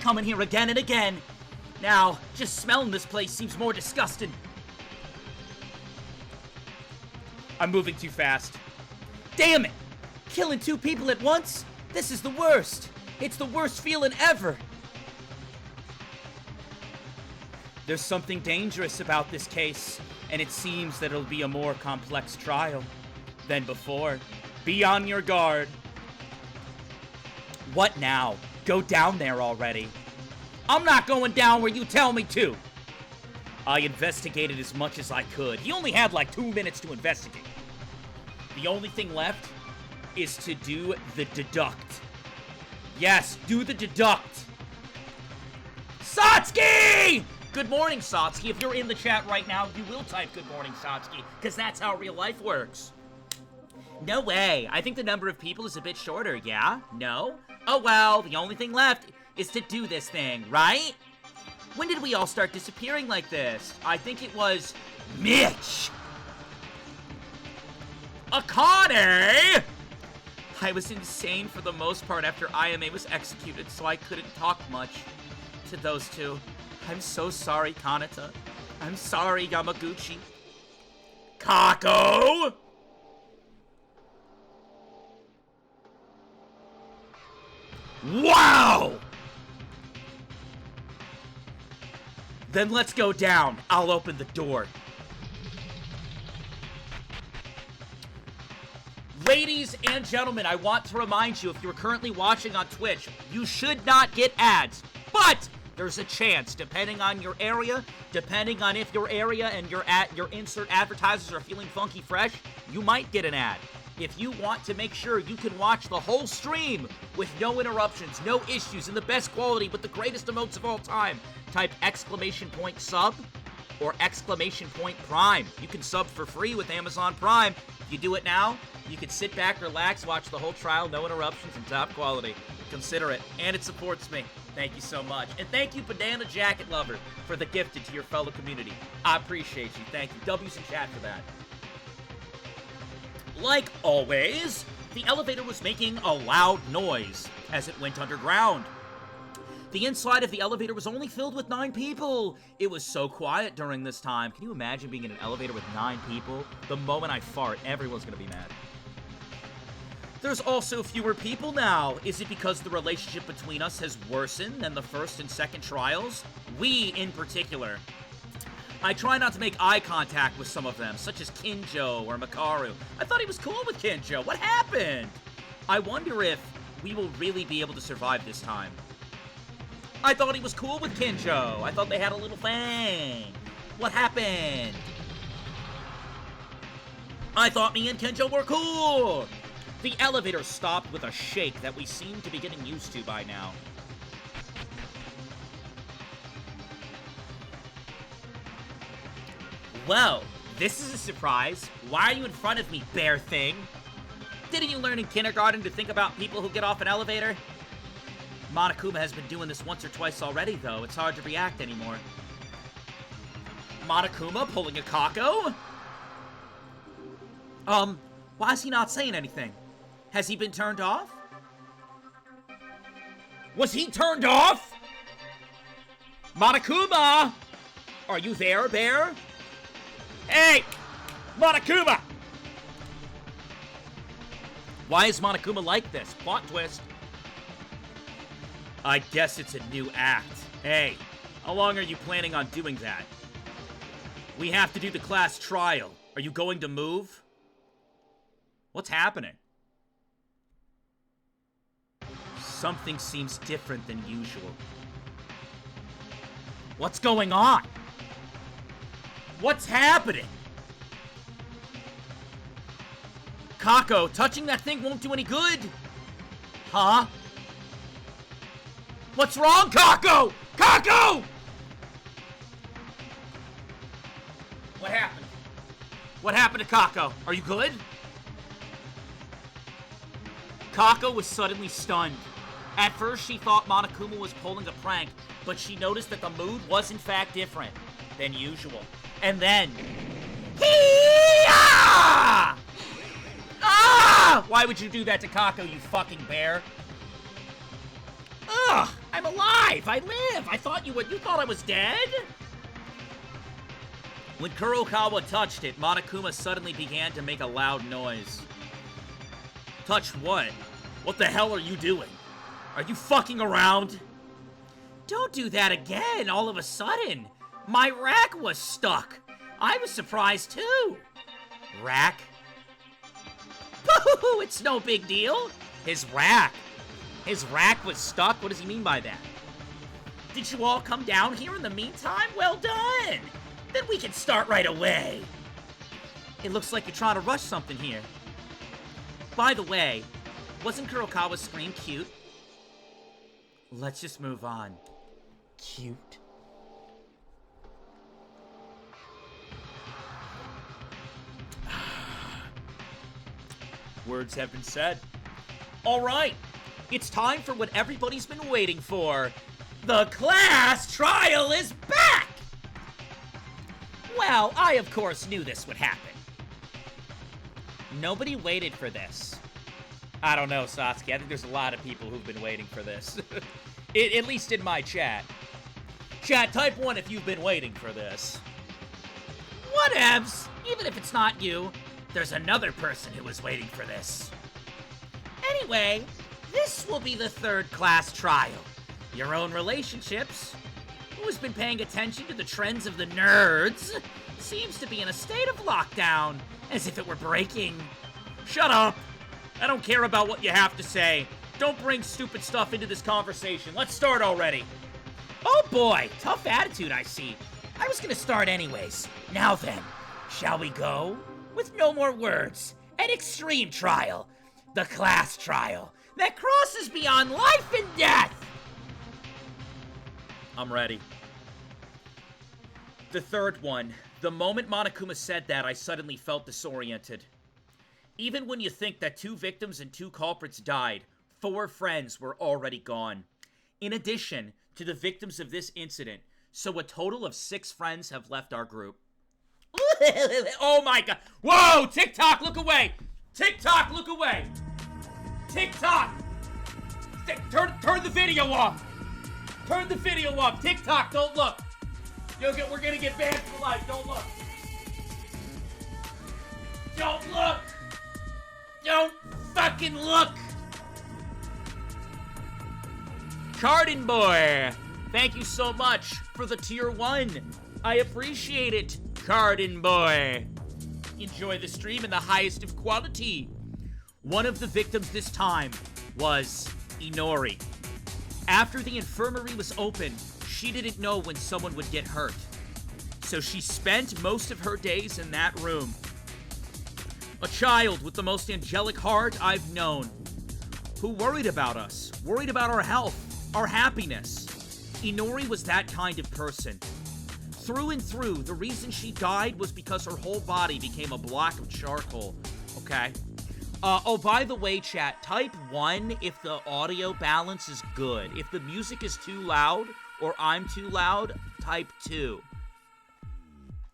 coming here again and again. Now, just smelling this place seems more disgusting. I'm moving too fast. Damn it! Killing 2 people at once? This is the worst. It's the worst feeling ever. There's something dangerous about this case, and it seems that it'll be a more complex trial than before. Be on your guard. What now? Go down there already. I'm not going down where you tell me to. I investigated as much as I could. He only had like 2 minutes to investigate. The only thing left is to do the deduct. Yes, do the deduct. Satsuki! Good morning, Satsuki. If you're in the chat right now, you will type good morning, Satsuki, because that's how real life works. No way. I think the number of people is a bit shorter, yeah? No? Oh well, the only thing left is to do this thing, right? When did we all start disappearing like this? I think it was Mitch. Akane! I was insane for the most part after IMA was executed, so I couldn't talk much to those two. I'm so sorry, Kanata. I'm sorry, Yamaguchi. Kako! Wow! Then let's go down. I'll open the door. Ladies and gentlemen, I want to remind you, if you're currently watching on Twitch, you should not get ads. But there's a chance, depending on your area, depending on if your area and your insert advertisers are feeling funky fresh, you might get an ad. If you want to make sure you can watch the whole stream with no interruptions, no issues, in the best quality with the greatest emotes of all time, type !sub or !prime. You can sub for free with Amazon Prime. If you do it now, you can sit back, relax, watch the whole trial, no interruptions, and top quality. Consider it, and it supports me. Thank you so much. And thank you, Banana Jacket Lover, for the gifted to your fellow community. I appreciate you. Thank you. W's in chat for that. Like always, the elevator was making a loud noise as it went underground. The inside of the elevator was only filled with 9 people. It was so quiet during this time. Can you imagine being in an elevator with 9 people? The moment I fart, everyone's gonna be mad. There's also fewer people now. Is it because the relationship between us has worsened than the first and second trials? We, in particular. I try not to make eye contact with some of them, such as Kinjo or Makaru. I thought he was cool with Kinjo. What happened? I wonder if we will really be able to survive this time. I thought he was cool with Kinjo. I thought they had a little thing. What happened? I thought me and Kinjo were cool. The elevator stopped with a shake that we seem to be getting used to by now. Well, this is a surprise. Why are you in front of me, bear thing? Didn't you learn in kindergarten to think about people who get off an elevator? Monokuma has been doing this once or twice already, though. It's hard to react anymore. Monokuma pulling a Kako? Why is he not saying anything? Has he been turned off? Was he turned off? Monokuma! Are you there, bear? Hey! Monokuma! Why is Monokuma like this? Plot twist. I guess it's a new act. Hey, how long are you planning on doing that? We have to do the class trial. Are you going to move? What's happening? Something seems different than usual. What's going on? What's happening? Kako, touching that thing won't do any good. Huh? What's wrong, Kako? Kako! What happened? What happened to Kako? Are you good? Kako was suddenly stunned. At first, she thought Monokuma was pulling a prank, but she noticed that the mood was in fact different than usual. And then... Hee-ah! Ah! Why would you do that to Kako, you fucking bear? Ugh! I'm alive! I live! I thought you thought I was dead? When Kurokawa touched it, Monokuma suddenly began to make a loud noise. Touch what? What the hell are you doing? Are you fucking around? Don't do that again, all of a sudden. My rack was stuck. I was surprised too. Rack? Boo! It's no big deal. His rack was stuck? What does he mean by that? Did you all come down here in the meantime? Well done. Then we can start right away. It looks like you're trying to rush something here. By the way, wasn't Kurokawa's scream cute? Let's just move on. Cute. Words have been said. All right, it's time for what everybody's been waiting for. The class trial is back! Well, I of course knew this would happen. Nobody waited for this. I don't know, Satsuki. I think there's a lot of people who've been waiting for this. At least in my chat. Chat, type 1 if you've been waiting for this. Whatevs! Even if it's not you, there's another person who was waiting for this. Anyway, this will be the third class trial. Your own relationships. Who's been paying attention to the trends of the nerds? Seems to be in a state of lockdown, as if it were breaking. Shut up! I don't care about what you have to say. Don't bring stupid stuff into this conversation. Let's start already. Oh boy, tough attitude I see. I was gonna start anyways. Now then, shall we go? With no more words, an extreme trial. The class trial that crosses beyond life and death. I'm ready. The third one. The moment Monokuma said that, I suddenly felt disoriented. Even when you think that 2 victims and 2 culprits died, 4 friends were already gone. In addition to the victims of this incident, so a total of 6 friends have left our group. Oh my god. Whoa! TikTok, look away! TikTok, look away! TikTok! Turn the video off! Turn the video off! TikTok, don't look! We're gonna get banned for life, don't look! Don't look! Don't fucking look! Cardin Boy, thank you so much for the tier 1. I appreciate it, Cardin Boy. Enjoy the stream in the highest of quality. One of the victims this time was Inori. After the infirmary was open, she didn't know when someone would get hurt. So she spent most of her days in that room. A child with the most angelic heart I've known, who worried about us, worried about our health, our happiness. Inori was that kind of person. Through and through, the reason she died was because her whole body became a block of charcoal. Okay? Oh, by the way, chat, type 1 if the audio balance is good. If the music is too loud or I'm too loud, type 2.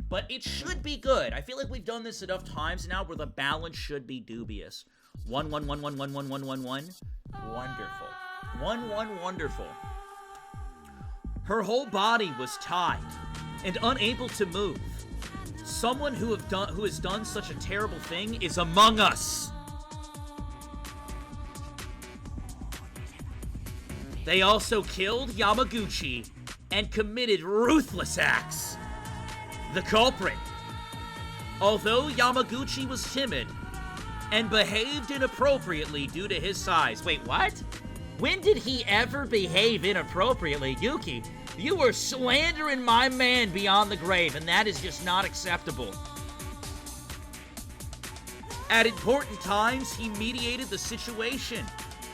But it should be good. I feel like we've done this enough times now where the balance should be dubious. 1, 1, 1, 1, 1, 1, 1, 1, 1. Wonderful. 1, 1, wonderful. Her whole body was tied and unable to move. Someone who has done such a terrible thing is among us. They also killed Yamaguchi and committed ruthless acts. The culprit. Although Yamaguchi was timid and behaved inappropriately due to his size. Wait, what? When did he ever behave inappropriately? Yuki, you were slandering my man beyond the grave, and that is just not acceptable. At important times, he mediated the situation,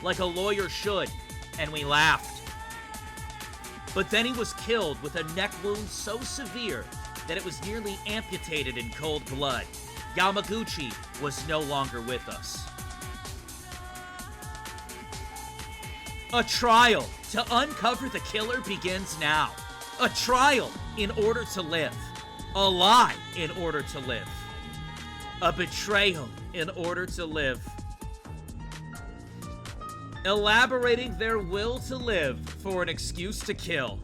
like a lawyer should, and we laughed. But then he was killed with a neck wound so severe that it was nearly amputated in cold blood. Yamaguchi was no longer with us. A trial to uncover the killer begins now. A trial in order to live. A lie in order to live. A betrayal in order to live. Elaborating their will to live for an excuse to kill.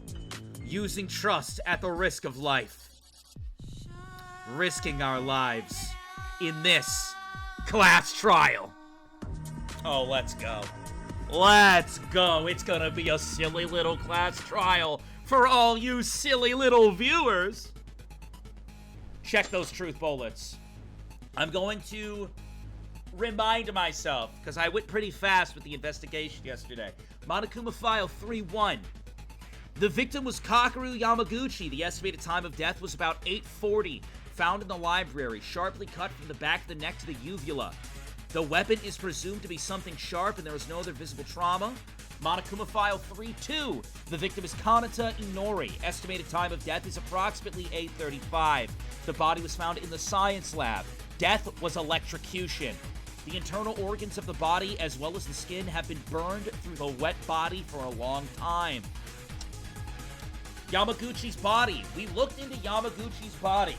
Using trust at the risk of life. Risking our lives in this class trial. Oh, let's go. Let's go. It's gonna be a silly little class trial for all you silly little viewers. Check those truth bullets. I'm going to remind myself, because I went pretty fast with the investigation yesterday. Monokuma File 3-1. The victim was Kakeru Yamaguchi. The estimated time of death was about 8:40. Found in the library, sharply cut from the back of the neck to the uvula. The weapon is presumed to be something sharp, and there is no other visible trauma. Monokuma File 3-2. The victim is Kanata Inori. Estimated time of death is approximately 8:35. The body was found in the science lab. Death was electrocution. The internal organs of the body, as well as the skin, have been burned through the wet body for a long time. Yamaguchi's body. We looked into Yamaguchi's body.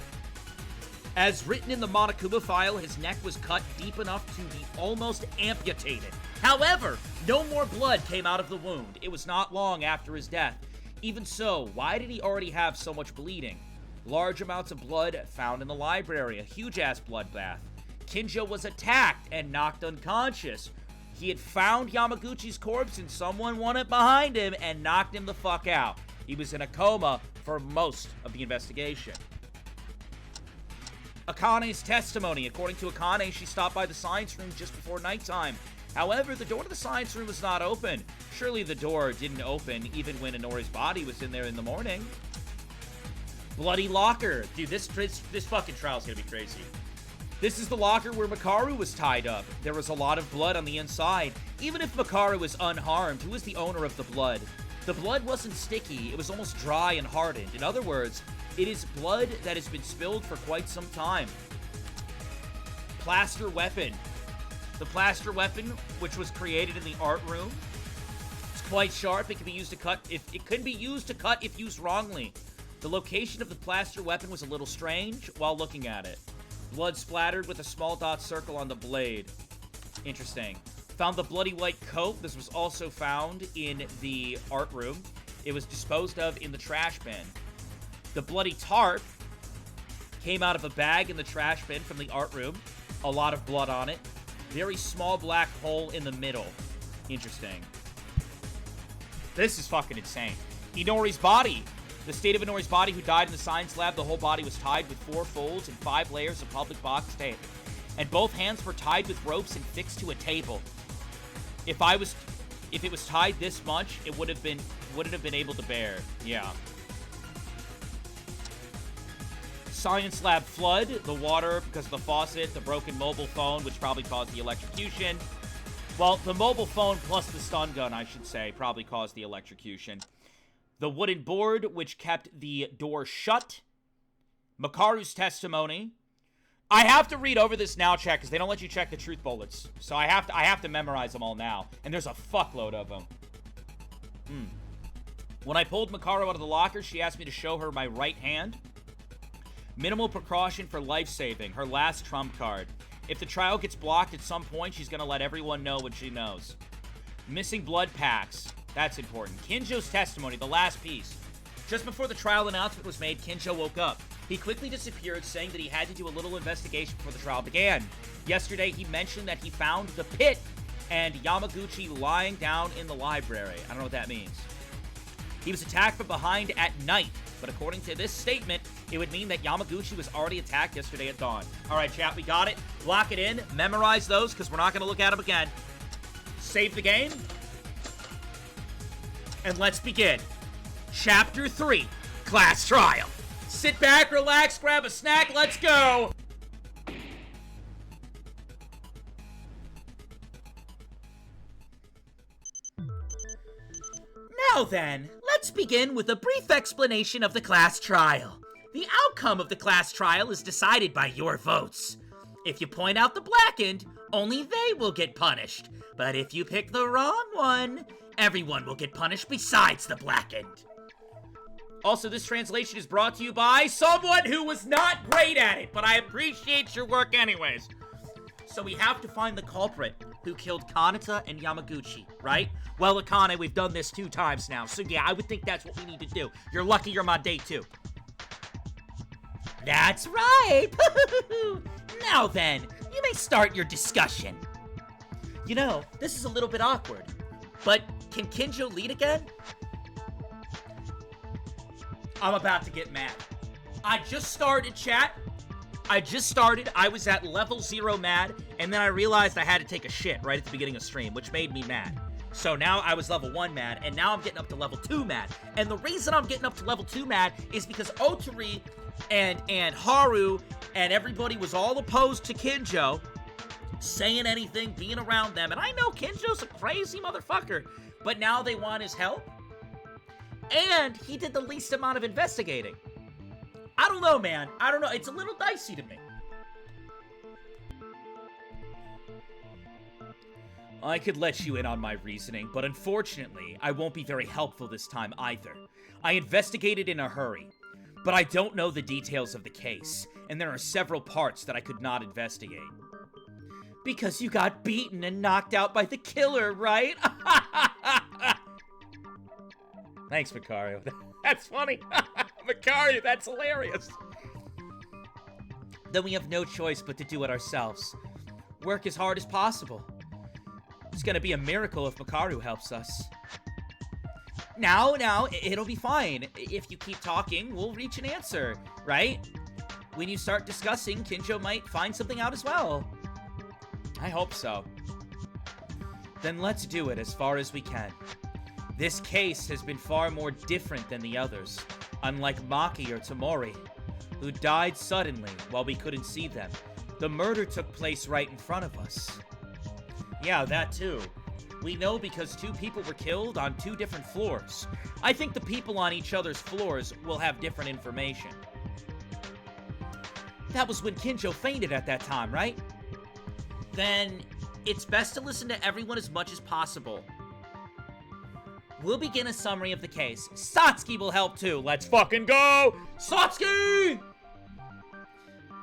As written in the Monokuma file, his neck was cut deep enough to be almost amputated. However, no more blood came out of the wound. It was not long after his death. Even so, why did he already have so much bleeding? Large amounts of blood found in the library, a huge-ass bloodbath. Kinjo was attacked and knocked unconscious. He had found Yamaguchi's corpse and someone won it behind him and knocked him the fuck out. He was in a coma for most of the investigation. Akane's testimony. According to Akane, she stopped by the science room just before nighttime. However, the door to the science room was not open. Surely the door didn't open even when Inori's body was in there in the morning. Bloody locker. Dude, this fucking trial's gonna be crazy. This is the locker where Makaru was tied up. There was a lot of blood on the inside. Even if Makaru was unharmed, who was the owner of the blood? The blood wasn't sticky, it was almost dry and hardened. In other words, it is blood that has been spilled for quite some time. Plaster weapon. The plaster weapon, which was created in the art room, it's quite sharp. It can be used to cut if used wrongly. The location of the plaster weapon was a little strange while looking at it. Blood splattered with a small dot circle on the blade. Interesting. Found the bloody white coat. This was also found in the art room. It was disposed of in the trash bin. The bloody tarp came out of a bag in the trash bin from the art room. A lot of blood on it. Very small black hole in the middle. Interesting. This is fucking insane. Inori's body. The state of Inori's body, who died in the science lab, the whole body was tied with 4 folds and 5 layers of public box tape. And both hands were tied with ropes and fixed to a table. If it was tied this much, it wouldn't have been able to bear. Yeah. Science lab flood. The water, because of the faucet, the broken mobile phone, which probably caused the electrocution. Well, the mobile phone plus the stun gun, I should say, probably caused the electrocution. The wooden board, which kept the door shut. Makaru's testimony. I have to read over this now, chat, because they don't let you check the truth bullets. So I have to memorize them all now. And there's a fuckload of them. When I pulled Makaru out of the locker, she asked me to show her my right hand. Minimal precaution for life-saving. Her last trump card. If the trial gets blocked at some point, she's going to let everyone know what she knows. Missing blood packs. That's important. Kinjo's testimony, the last piece. Just before the trial announcement was made, Kinjo woke up. He quickly disappeared, saying that he had to do a little investigation before the trial began. Yesterday, he mentioned that he found the pit and Yamaguchi lying down in the library. I don't know what that means. He was attacked from behind at night, but according to this statement, it would mean that Yamaguchi was already attacked yesterday at dawn. All right, chat, we got it. Lock it in. Memorize those, because we're not going to look at them again. Save the game. And let's begin. Chapter 3, Class Trial. Sit back, relax, grab a snack, let's go! Now then, let's begin with a brief explanation of the class trial. The outcome of the class trial is decided by your votes. If you point out the blackened, only they will get punished. But if you pick the wrong one, everyone will get punished besides the blackened. Also, this translation is brought to you by someone who was not great at it, but I appreciate your work anyways. So we have to find the culprit who killed Kanata and Yamaguchi, right? Well, Akane, we've done this 2 times now, so yeah, I would think that's what we need to do. You're lucky you're my day 2. That's right! Now then, you may start your discussion. You know, this is a little bit awkward, but can Kinjo lead again? I'm about to get mad. I just started, chat. I was at level 0 mad, and then I realized I had to take a shit right at the beginning of stream, which made me mad. So now I was level 1 mad, and now I'm getting up to level 2 mad. And the reason I'm getting up to level 2 mad is because Otori and Haru and everybody was all opposed to Kinjo saying anything, being around them. And I know Kinjo's a crazy motherfucker, but now they want his help. And he did the least amount of investigating. I don't know, man. I don't know. It's a little dicey to me. I could let you in on my reasoning, but unfortunately, I won't be very helpful this time either. I investigated in a hurry, but I don't know the details of the case, and there are several parts that I could not investigate. Because you got beaten and knocked out by the killer, right? Thanks, Macario. That's funny. Macario, that's hilarious. Then we have no choice but to do it ourselves. Work as hard as possible. It's gonna be a miracle if Macario helps us. Now, it'll be fine. If you keep talking, we'll reach an answer, right? When you start discussing, Kinjo might find something out as well. I hope so. Then let's do it as far as we can. This case has been far more different than the others, unlike Maki or Tomori, who died suddenly while we couldn't see them. The murder took place right in front of us. Yeah, that too. We know because 2 people were killed on 2 different floors. I think the people on each other's floors will have different information. That was when Kinjo fainted at that time, right? Then it's best to listen to everyone as much as possible. We'll begin a summary of the case. Satsuki will help too. Let's fucking go! Satsuki!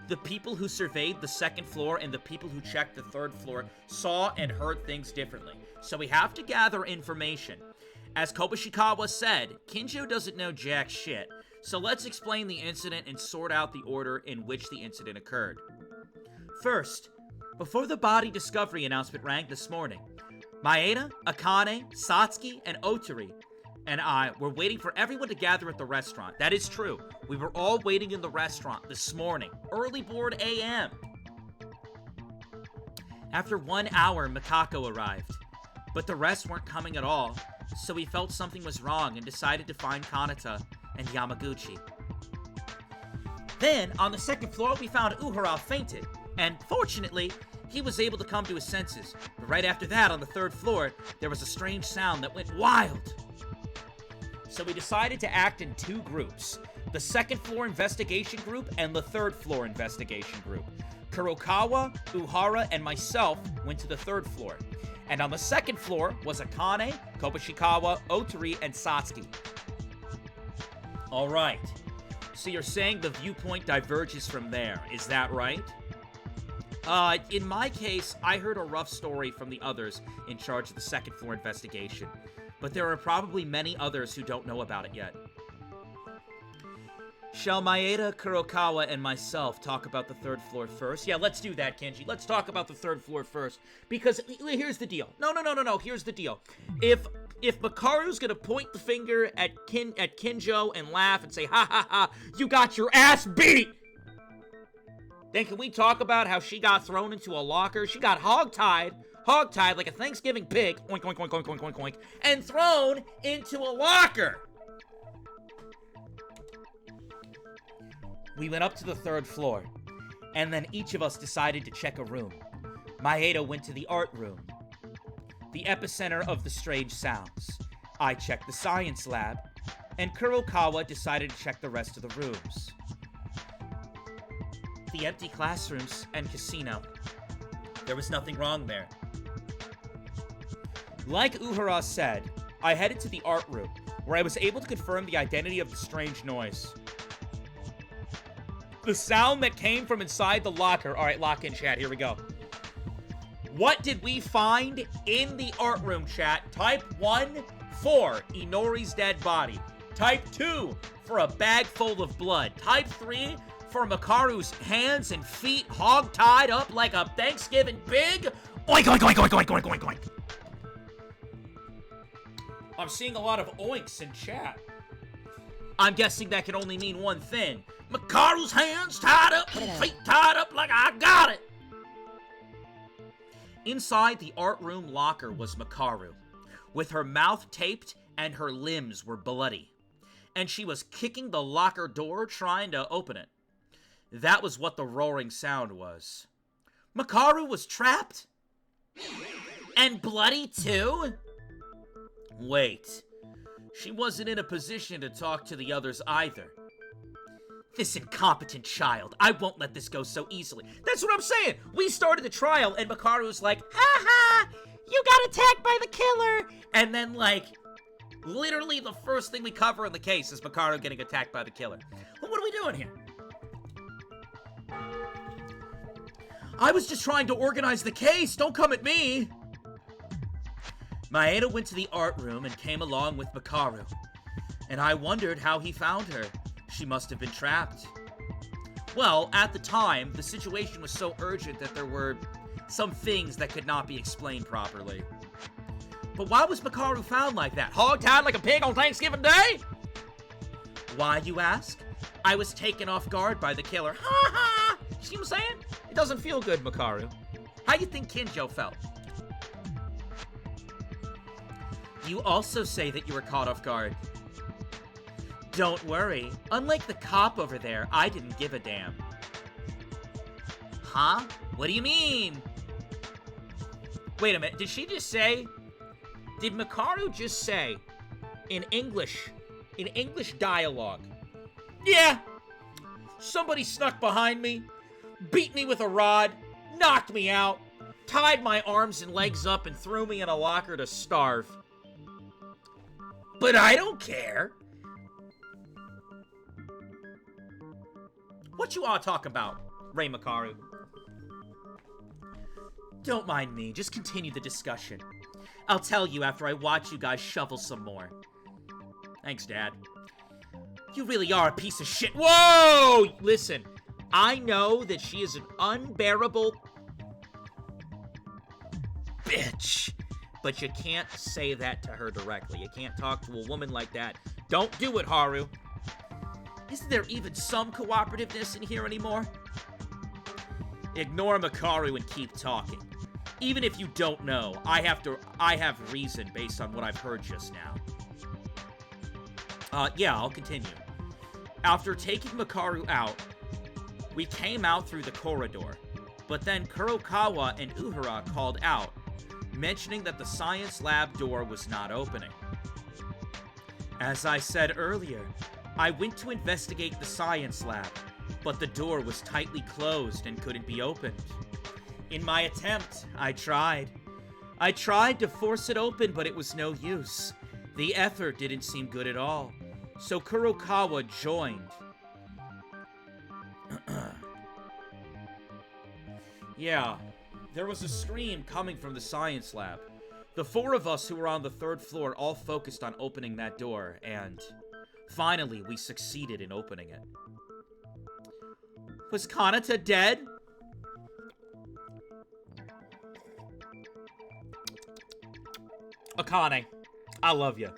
The people who surveyed the 2nd floor and the people who checked the 3rd floor saw and heard things differently. So we have to gather information. As Kobushikawa said, Kinjo doesn't know jack shit. So let's explain the incident and sort out the order in which the incident occurred. First, before the body discovery announcement rang this morning, Maeda, Akane, Satsuki, and Otori and I were waiting for everyone to gather at the restaurant. That is true. We were all waiting in the restaurant this morning, early board AM. After 1 hour, Mikako arrived, but the rest weren't coming at all, so we felt something was wrong and decided to find Kanata and Yamaguchi. Then, on the 2nd floor, we found Uhura fainted, and fortunately, he was able to come to his senses. But right after that, on the 3rd floor, there was a strange sound that went wild. So we decided to act in 2 groups. The 2nd floor investigation group and the 3rd floor investigation group. Kurokawa, Uhara, and myself went to the 3rd floor. And on the 2nd floor was Akane, Kobushikawa, Otori, and Satsuki. Alright. So you're saying the viewpoint diverges from there, is that right? In my case, I heard a rough story from the others in charge of the 2nd floor investigation, but there are probably many others who don't know about it yet. Shall Maeda, Kurokawa, and myself talk about the 3rd floor first? Yeah, let's do that, Kenji. Let's talk about the 3rd floor first, because here's the deal. No, here's the deal. If Makaru's gonna point the finger at Kinjo and laugh and say, ha ha ha, you got your ass beat! Then can we talk about how she got thrown into a locker? She got hogtied like a Thanksgiving pig, oink, oink, oink, oink, oink, oink, oink, and thrown into a locker. We went up to the 3rd floor, and then each of us decided to check a room. Maeda went to the art room, the epicenter of the strange sounds. I checked the science lab, and Kurokawa decided to check the rest of the rooms. The empty classrooms and casino. There was nothing wrong there. Like Uhura said, I headed to the art room, where I was able to confirm the identity of the strange noise. The sound that came from inside the locker. Alright, lock in, chat, here we go. What did we find in the art room, chat? Type 1 for Inori's dead body. Type 2 for a bag full of blood. Type 3 for Makaru's hands and feet hog-tied up like a Thanksgiving pig. Oink, oink, oink, oink, oink, oink, oink, oink. I'm seeing a lot of oinks in chat. I'm guessing that can only mean one thing. Makaru's hands tied up and feet tied up like I got it. Inside the art room locker was Makaru, with her mouth taped and her limbs were bloody. And she was kicking the locker door trying to open it. That was what the roaring sound was. Makaru was trapped? And bloody too? Wait. She wasn't in a position to talk to the others either. This incompetent child. I won't let this go so easily. That's what I'm saying. We started the trial and Makaru was like, ha ha, you got attacked by the killer. And then like, literally the first thing we cover in the case is Makaru getting attacked by the killer. Well, what are we doing here? I was just trying to organize the case. Don't come at me. Maeda went to the art room and came along with Makaru. And I wondered how he found her. She must have been trapped. Well, at the time, the situation was so urgent that there were some things that could not be explained properly. But why was Makaru found like that? Hog-tied like a pig on Thanksgiving Day? Why, you ask? I was taken off guard by the killer. Ha ha! See what I'm saying? It doesn't feel good, Makaru. How you think Kinjo felt? You also say that you were caught off guard. Don't worry. Unlike the cop over there, I didn't give a damn. Huh? What do you mean? Wait a minute. Did she just say... Did Makaru just say, in English dialogue, yeah, somebody snuck behind me, beat me with a rod, knocked me out, tied my arms and legs up, and threw me in a locker to starve. But I don't care. What you all talking about, Rei Makaru? Don't mind me, just continue the discussion. I'll tell you after I watch you guys shovel some more. Thanks, Dad. You really are a piece of shit. Whoa! Listen, I know that she is an unbearable bitch, but you can't say that to her directly. You can't talk to a woman like that. Don't do it, Haru. Isn't there even some cooperativeness in here anymore? Ignore Makaru and keep talking. Even if you don't know, I have reason based on what I've heard just now. Yeah, I'll continue. After taking Makaru out, we came out through the corridor, but then Kurokawa and Uhura called out, mentioning that the science lab door was not opening. As I said earlier, I went to investigate the science lab, but the door was tightly closed and couldn't be opened. In my attempt, I tried. I tried to force it open, but it was no use. The effort didn't seem good at all, so Kurokawa joined. Yeah, there was a scream coming from the science lab. The four of us who were on the third floor all focused on opening that door, and finally we succeeded in opening it. Was Kanata dead? Akane, I love you.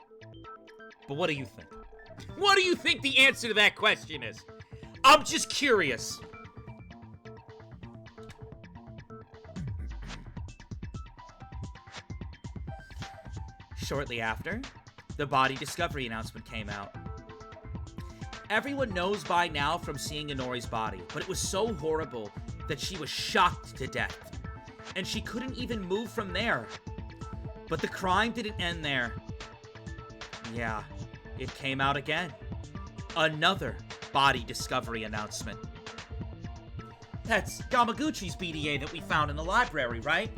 But what do you think? What do you think the answer to that question is? I'm just curious. Shortly after, the body discovery announcement came out. Everyone knows by now from seeing Inori's body, but it was so horrible that she was shocked to death. And she couldn't even move from there. But the crime didn't end there. Yeah, it came out again. Another body discovery announcement. That's Yamaguchi's BDA that we found in the library, right?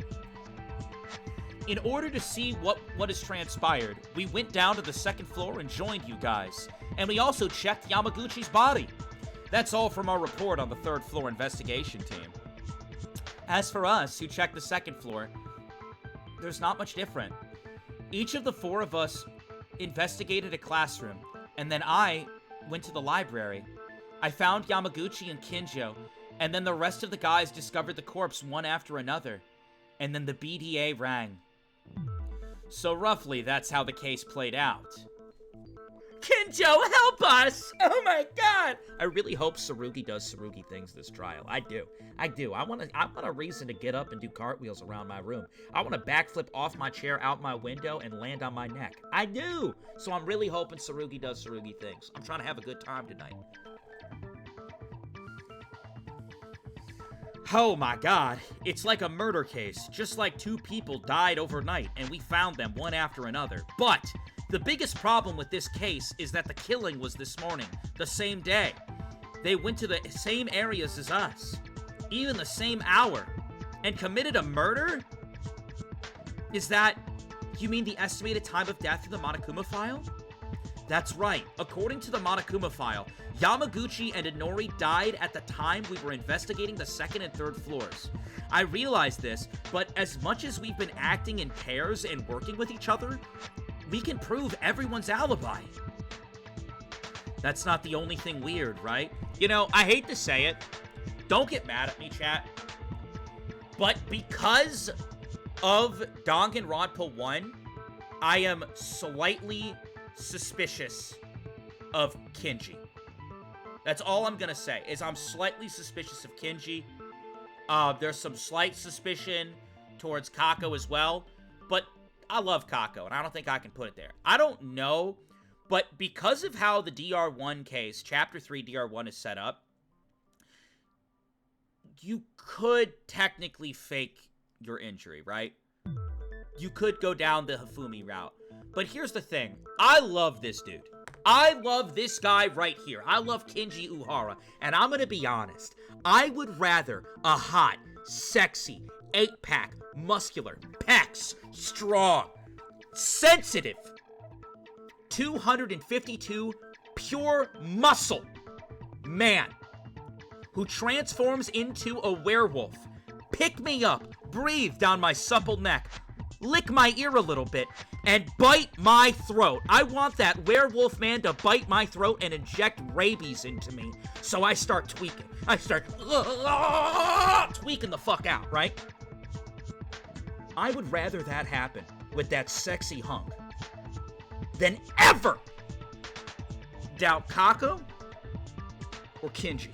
In order to see what has transpired, we went down to the second floor and joined you guys. And we also checked Yamaguchi's body. That's all from our report on the third floor investigation team. As for us, who checked the second floor, there's not much different. Each of the four of us investigated a classroom, and then I went to the library. I found Yamaguchi and Kinjo, and then the rest of the guys discovered the corpse one after another, and then the BDA rang. So roughly, that's how the case played out. Kinjo, help us! Oh my god! I really hope Tsurugi does Tsurugi things this trial. I do. I want a reason to get up and do cartwheels around my room. I want to backflip off my chair out my window and land on my neck. I do! So I'm really hoping Tsurugi does Tsurugi things. I'm trying to have a good time tonight. Oh my god, it's like a murder case. Just like two people died overnight and we found them one after another. But the biggest problem with this case is that the killing was this morning, the same day. They went to the same areas as us, even the same hour, and committed a murder? Is that, you mean the estimated time of death in the Monokuma file? That's right. According to the Monokuma file, Yamaguchi and Inori died at the time we were investigating the second and third floors. I realize this, but as much as we've been acting in pairs and working with each other, we can prove everyone's alibi. That's not the only thing weird, right? You know, I hate to say it. Don't get mad at me, chat. But because of Danganronpa 1, I am slightly suspicious of Kinji. That's all I'm gonna say, is I'm slightly suspicious of Kinji. There's some slight suspicion towards Kako as well, but I love Kako, and I don't think I can put it there. I don't know, but because of how the DR1 case, Chapter 3 DR1 is set up, you could technically fake your injury, right? You could go down the Hifumi route. But here's the thing. I love this dude. I love this guy right here. I love Kinji Uhara. And I'm gonna be honest. I would rather a hot, sexy, 8-pack, muscular, pecs, strong, sensitive, 252 pure muscle man who transforms into a werewolf, pick me up, breathe down my supple neck, lick my ear a little bit, and bite my throat. I want that werewolf man to bite my throat and inject rabies into me. So I start tweaking. I start tweaking the fuck out, right? I would rather that happen with that sexy hunk than ever doubt Kako or Kinji.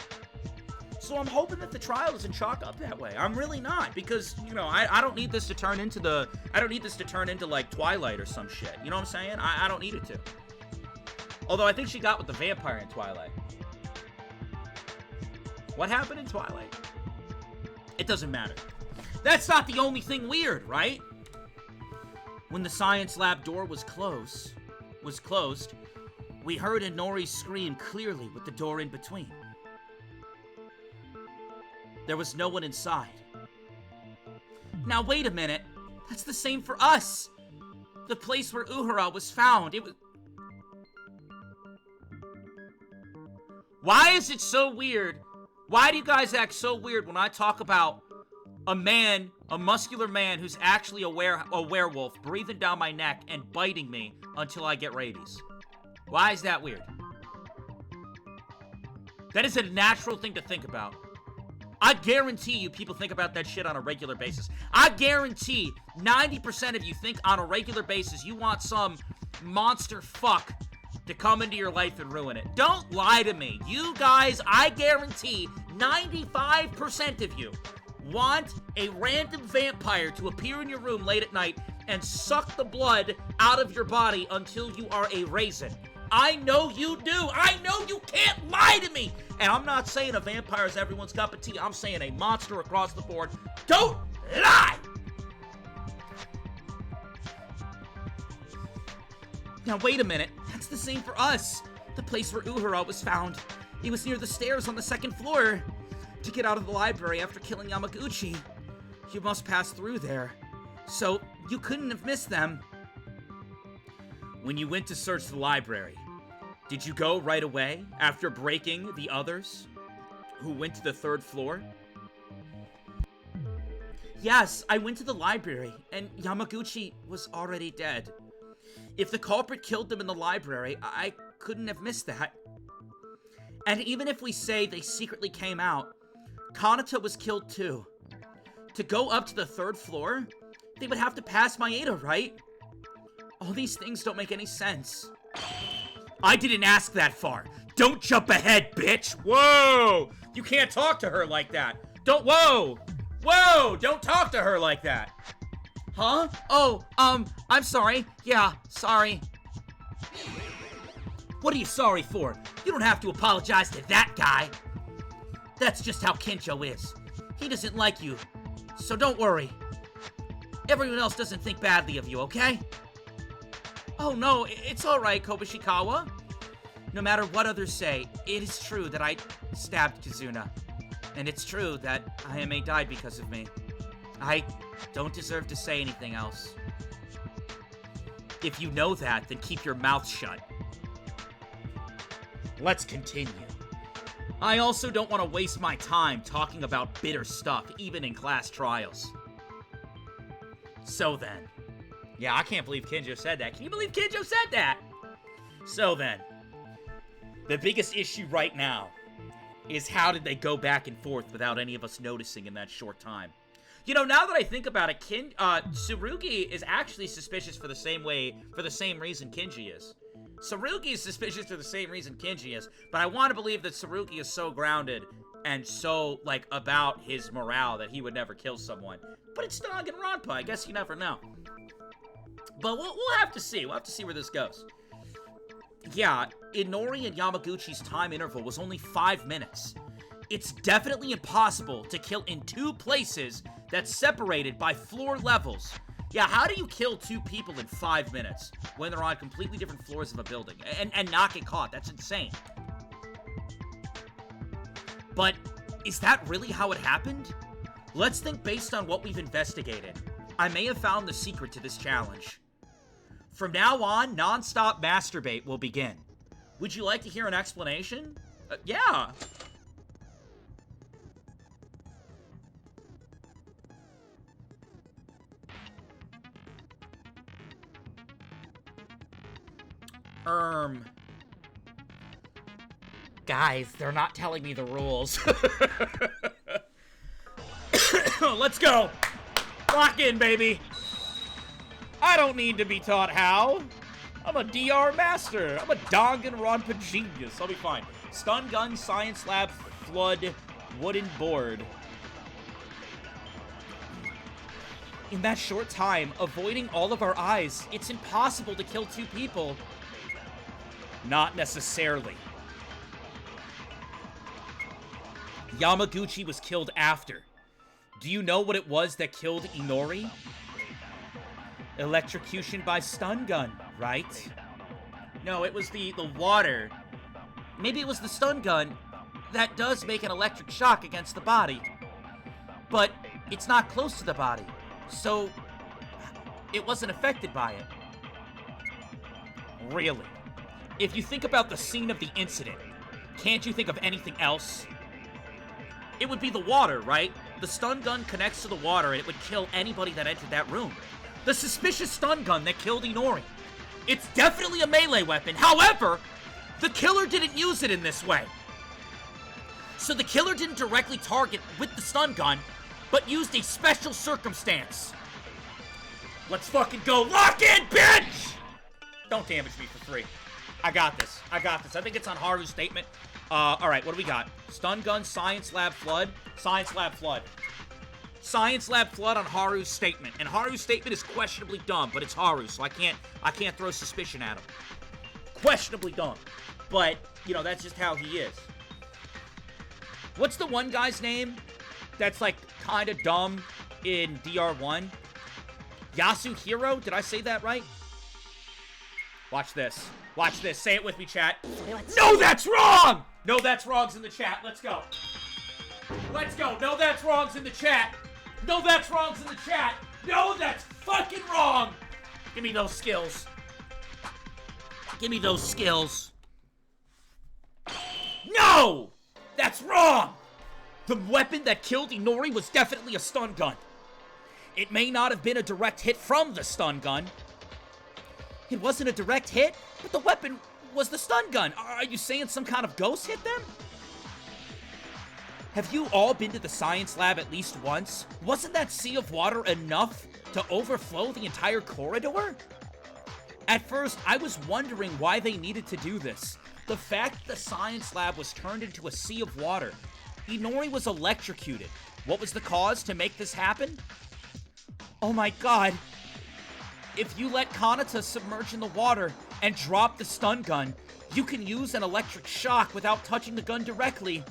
So I'm hoping that the trial doesn't chalk up that way. I'm really not, because, you know, I don't need this to turn into like Twilight or some shit. You know what I'm saying? I don't need it to. Although I think she got with the vampire in Twilight. What happened in Twilight? It doesn't matter. That's not the only thing weird, right? When the science lab door was closed, we heard Inori scream clearly with the door in between. There was no one inside. Now wait a minute. That's the same for us. The place where Uhura was found. It was... Why is it so weird? Why do you guys act so weird when I talk about a man, a muscular man who's actually a werewolf breathing down my neck and biting me until I get rabies? Why is that weird? That is a natural thing to think about. I guarantee you people think about that shit on a regular basis. I guarantee 90% of you think on a regular basis you want some monster fuck to come into your life and ruin it. Don't lie to me. You guys, I guarantee 95% of you want a random vampire to appear in your room late at night and suck the blood out of your body until you are a raisin. I know you do. I know you can't lie to me. And I'm not saying a vampire is everyone's cup of tea. I'm saying a monster across the board. Don't lie! Now, wait a minute. That's the same for us. The place where Uhura was found. It was near the stairs on the second floor. To get out of the library after killing Yamaguchi, you must pass through there. So, you couldn't have missed them. When you went to search the library, did you go right away after breaking the others who went to the third floor? Yes, I went to the library, and Yamaguchi was already dead. If the culprit killed them in the library, I couldn't have missed that. And even if we say they secretly came out, Kanata was killed too. To go up to the 3rd floor, they would have to pass Maeda, right? All these things don't make any sense. I didn't ask that far. Don't jump ahead, bitch! Whoa! You can't talk to her like that. Whoa! Whoa! Don't talk to her like that. Huh? Oh, I'm sorry. Yeah, sorry. What are you sorry for? You don't have to apologize to that guy. That's just how Kinjo is. He doesn't like you, so don't worry. Everyone else doesn't think badly of you, okay? Oh no, it's alright, Kobushikawa. No matter what others say, it is true that I stabbed Kizuna. And it's true that Ayame died because of me. I don't deserve to say anything else. If you know that, then keep your mouth shut. Let's continue. I also don't want to waste my time talking about bitter stuff, even in class trials. So then. Yeah, I can't believe Kinjo said that. Can you believe Kinjo said that? So then. The biggest issue right now is how did they go back and forth without any of us noticing in that short time? You know, now that I think about it, Tsurugi is actually suspicious for the same reason Kinji is. Tsurugi is suspicious for the same reason Kinji is, but I want to believe that Tsurugi is so grounded and so, like, about his morale that he would never kill someone. But it's Danganronpa, I guess you never know. But we'll have to see. We'll have to see where this goes. Yeah, Inori and Yamaguchi's time interval was only 5 minutes. It's definitely impossible to kill in 2 places that's separated by floor levels. Yeah, how do you kill 2 people in 5 minutes when they're on completely different floors of a building and not get caught? That's insane. But is that really how it happened? Let's think based on what we've investigated. I may have found the secret to this challenge. From now on, non-stop masturbate will begin. Would you like to hear an explanation? Yeah. Guys, they're not telling me the rules. Let's go. Lock in, baby. I don't need to be taught how. I'm a DR master. I'm a Danganronpa genius. I'll be fine. Stun gun, science lab, flood, wooden board. In that short time, avoiding all of our eyes, it's impossible to kill 2 people. Not necessarily. Yamaguchi was killed after. Do you know what it was that killed Inori? Electrocution by stun gun, right? No, it was the water. Maybe it was the stun gun that does make an electric shock against the body. But it's not close to the body, so it wasn't affected by it. Really? If you think about the scene of the incident, can't you think of anything else? It would be the water, right? The stun gun connects to the water and it would kill anybody that entered that room. The suspicious stun gun that killed Inori. It's definitely a melee weapon. However, the killer didn't use it in this way. So the killer didn't directly target with the stun gun, but used a special circumstance. Let's fucking go. Lock in, bitch! Don't damage me for free. I got this. I got this. I think it's on Haru's statement. Alright, what do we got? Stun gun, science lab, flood. Science lab, flood. Science lab, flood on Haru's statement. And Haru's statement is questionably dumb, but it's Haru, so I can't throw suspicion at him. Questionably dumb. But, you know, that's just how he is. What's the one guy's name that's, like, kinda dumb in DR1? Yasuhiro? Did I say that right? Watch this. Watch this. Say it with me, chat. No, that's wrong! No, that's wrong's in the chat. Let's go. Let's go. No, that's wrong's in the chat. No, that's wrong's in the chat. No, that's fucking wrong. Give me those skills. Give me those skills. No! That's wrong! The weapon that killed Inori was definitely a stun gun. It may not have been a direct hit from the stun gun. It wasn't a direct hit, but the weapon was the stun gun. Are you saying some kind of ghost hit them? Have you all been to the science lab at least once? Wasn't that sea of water enough to overflow the entire corridor? At first, I was wondering why they needed to do this. The fact the science lab was turned into a sea of water. Inori was electrocuted. What was the cause to make this happen? Oh my god. If you let Kanata submerge in the water and drop the stun gun, you can use an electric shock without touching the gun directly.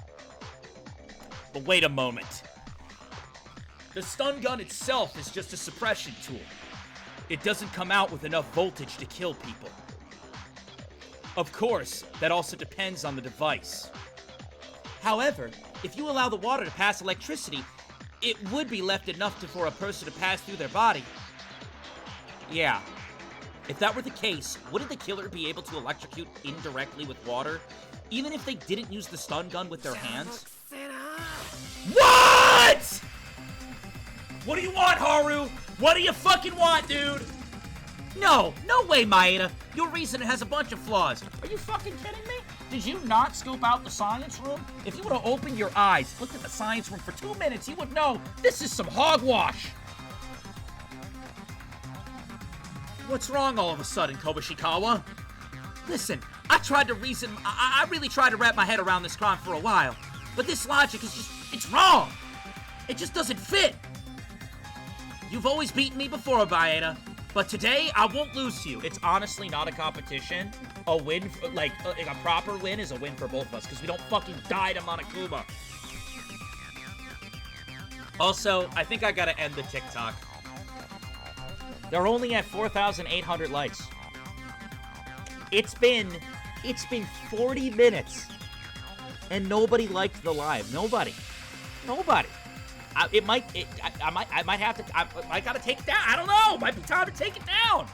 But wait a moment. The stun gun itself is just a suppression tool. It doesn't come out with enough voltage to kill people. Of course, that also depends on the device. However, if you allow the water to pass electricity, it would be left enough for a person to pass through their body. Yeah. If that were the case, wouldn't the killer be able to electrocute indirectly with water, even if they didn't use the stun gun with their hands? What?! What do you want, Haru? What do you fucking want, dude? No way, Maeda. Your reasoning has a bunch of flaws. Are you fucking kidding me? Did you not scope out the science room? If you would have opened your eyes, looked at the science room for 2 minutes, you would know this is some hogwash. What's wrong all of a sudden, Kobushikawa? Listen, I tried to reason, I really tried to wrap my head around this crime for a while, but this logic is just, it's wrong. It just doesn't fit. You've always beaten me before, Maeda, but today I won't lose to you. It's honestly not a competition. A win, like a proper win is a win for both of us, because we don't fucking die to Monokuma. Also, I think I gotta end the TikTok. They're only at 4,800 likes. It's been 40 minutes, and nobody liked the live. Nobody. I might have to. I gotta take it down. I don't know. Might be time to take it down.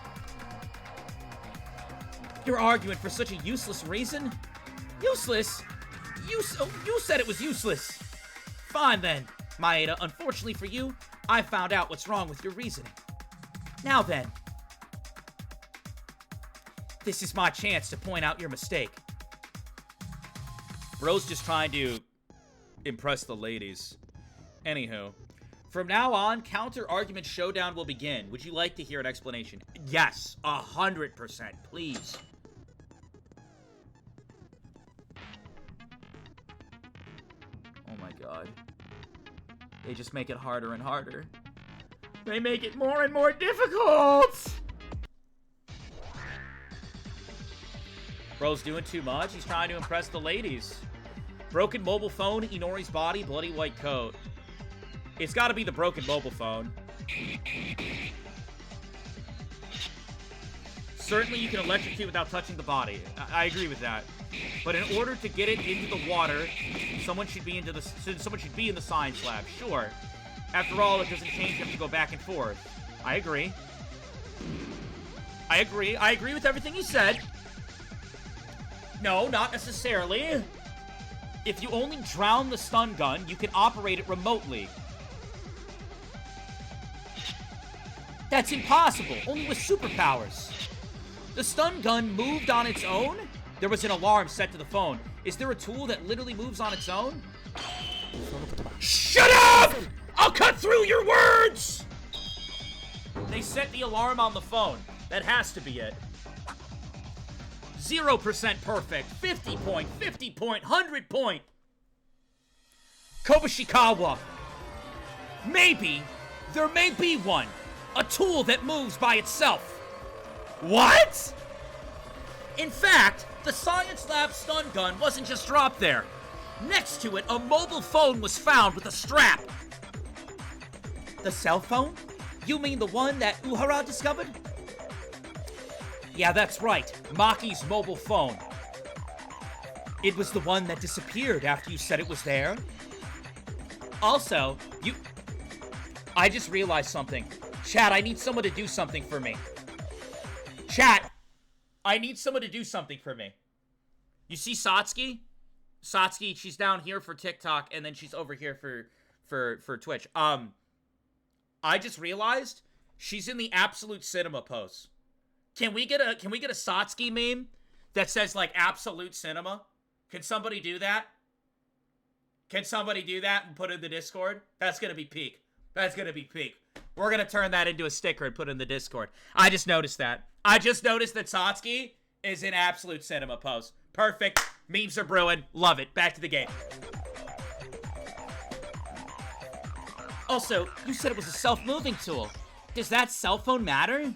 You're arguing for such a useless reason. Useless? You said it was useless. Fine then, Maeda. Unfortunately for you, I found out what's wrong with your reasoning. Now then, this is my chance to point out your mistake. Bro's just trying to impress the ladies. Anywho, from now on, counter-argument showdown will begin. Would you like to hear an explanation? Yes, 100%, please. Oh my god. They just make it harder and harder. They make it more and more difficult! Bro's doing too much. He's trying to impress the ladies. Broken mobile phone, Inori's body, bloody white coat. It's gotta be the broken mobile phone. Certainly you can electrocute without touching the body. I agree with that. But in order to get it into the water, someone should be in the science lab. Sure. After all, it doesn't change you have to go back and forth. I agree. I agree with everything you said. No, not necessarily. If you only drown the stun gun, you can operate it remotely. That's impossible, only with superpowers. The stun gun moved on its own? There was an alarm set to the phone. Is there a tool that literally moves on its own? Shut up! I'll cut through your words! They set the alarm on the phone. That has to be it. 0% perfect, 50 point, 50 point, 100 point. Kobushikawa. Maybe there may be one. A tool that moves by itself. What? In fact, the science lab stun gun wasn't just dropped there. Next to it, a mobile phone was found with a strap. The cell phone? You mean the one that Uhara discovered? Yeah, that's right. Maki's mobile phone. It was the one that disappeared after you said it was there? Also, I just realized something. Chat, I need someone to do something for me. Chat, I need someone to do something for me. You see Satsuki? Satsuki, she's down here for TikTok, and then she's over here for Twitch. I just realized she's in the absolute cinema pose. Can we get a Satsuki meme that says like absolute cinema? Can somebody do that? Can somebody do that and put it in the Discord? That's gonna be peak. That's gonna be peak. We're gonna turn that into a sticker and put it in the Discord. I just noticed that. I just noticed that Satsuki is in absolute cinema pose. Perfect. Memes are brewing. Love it. Back to the game. Also, you said it was a self-moving tool. Does that cell phone matter?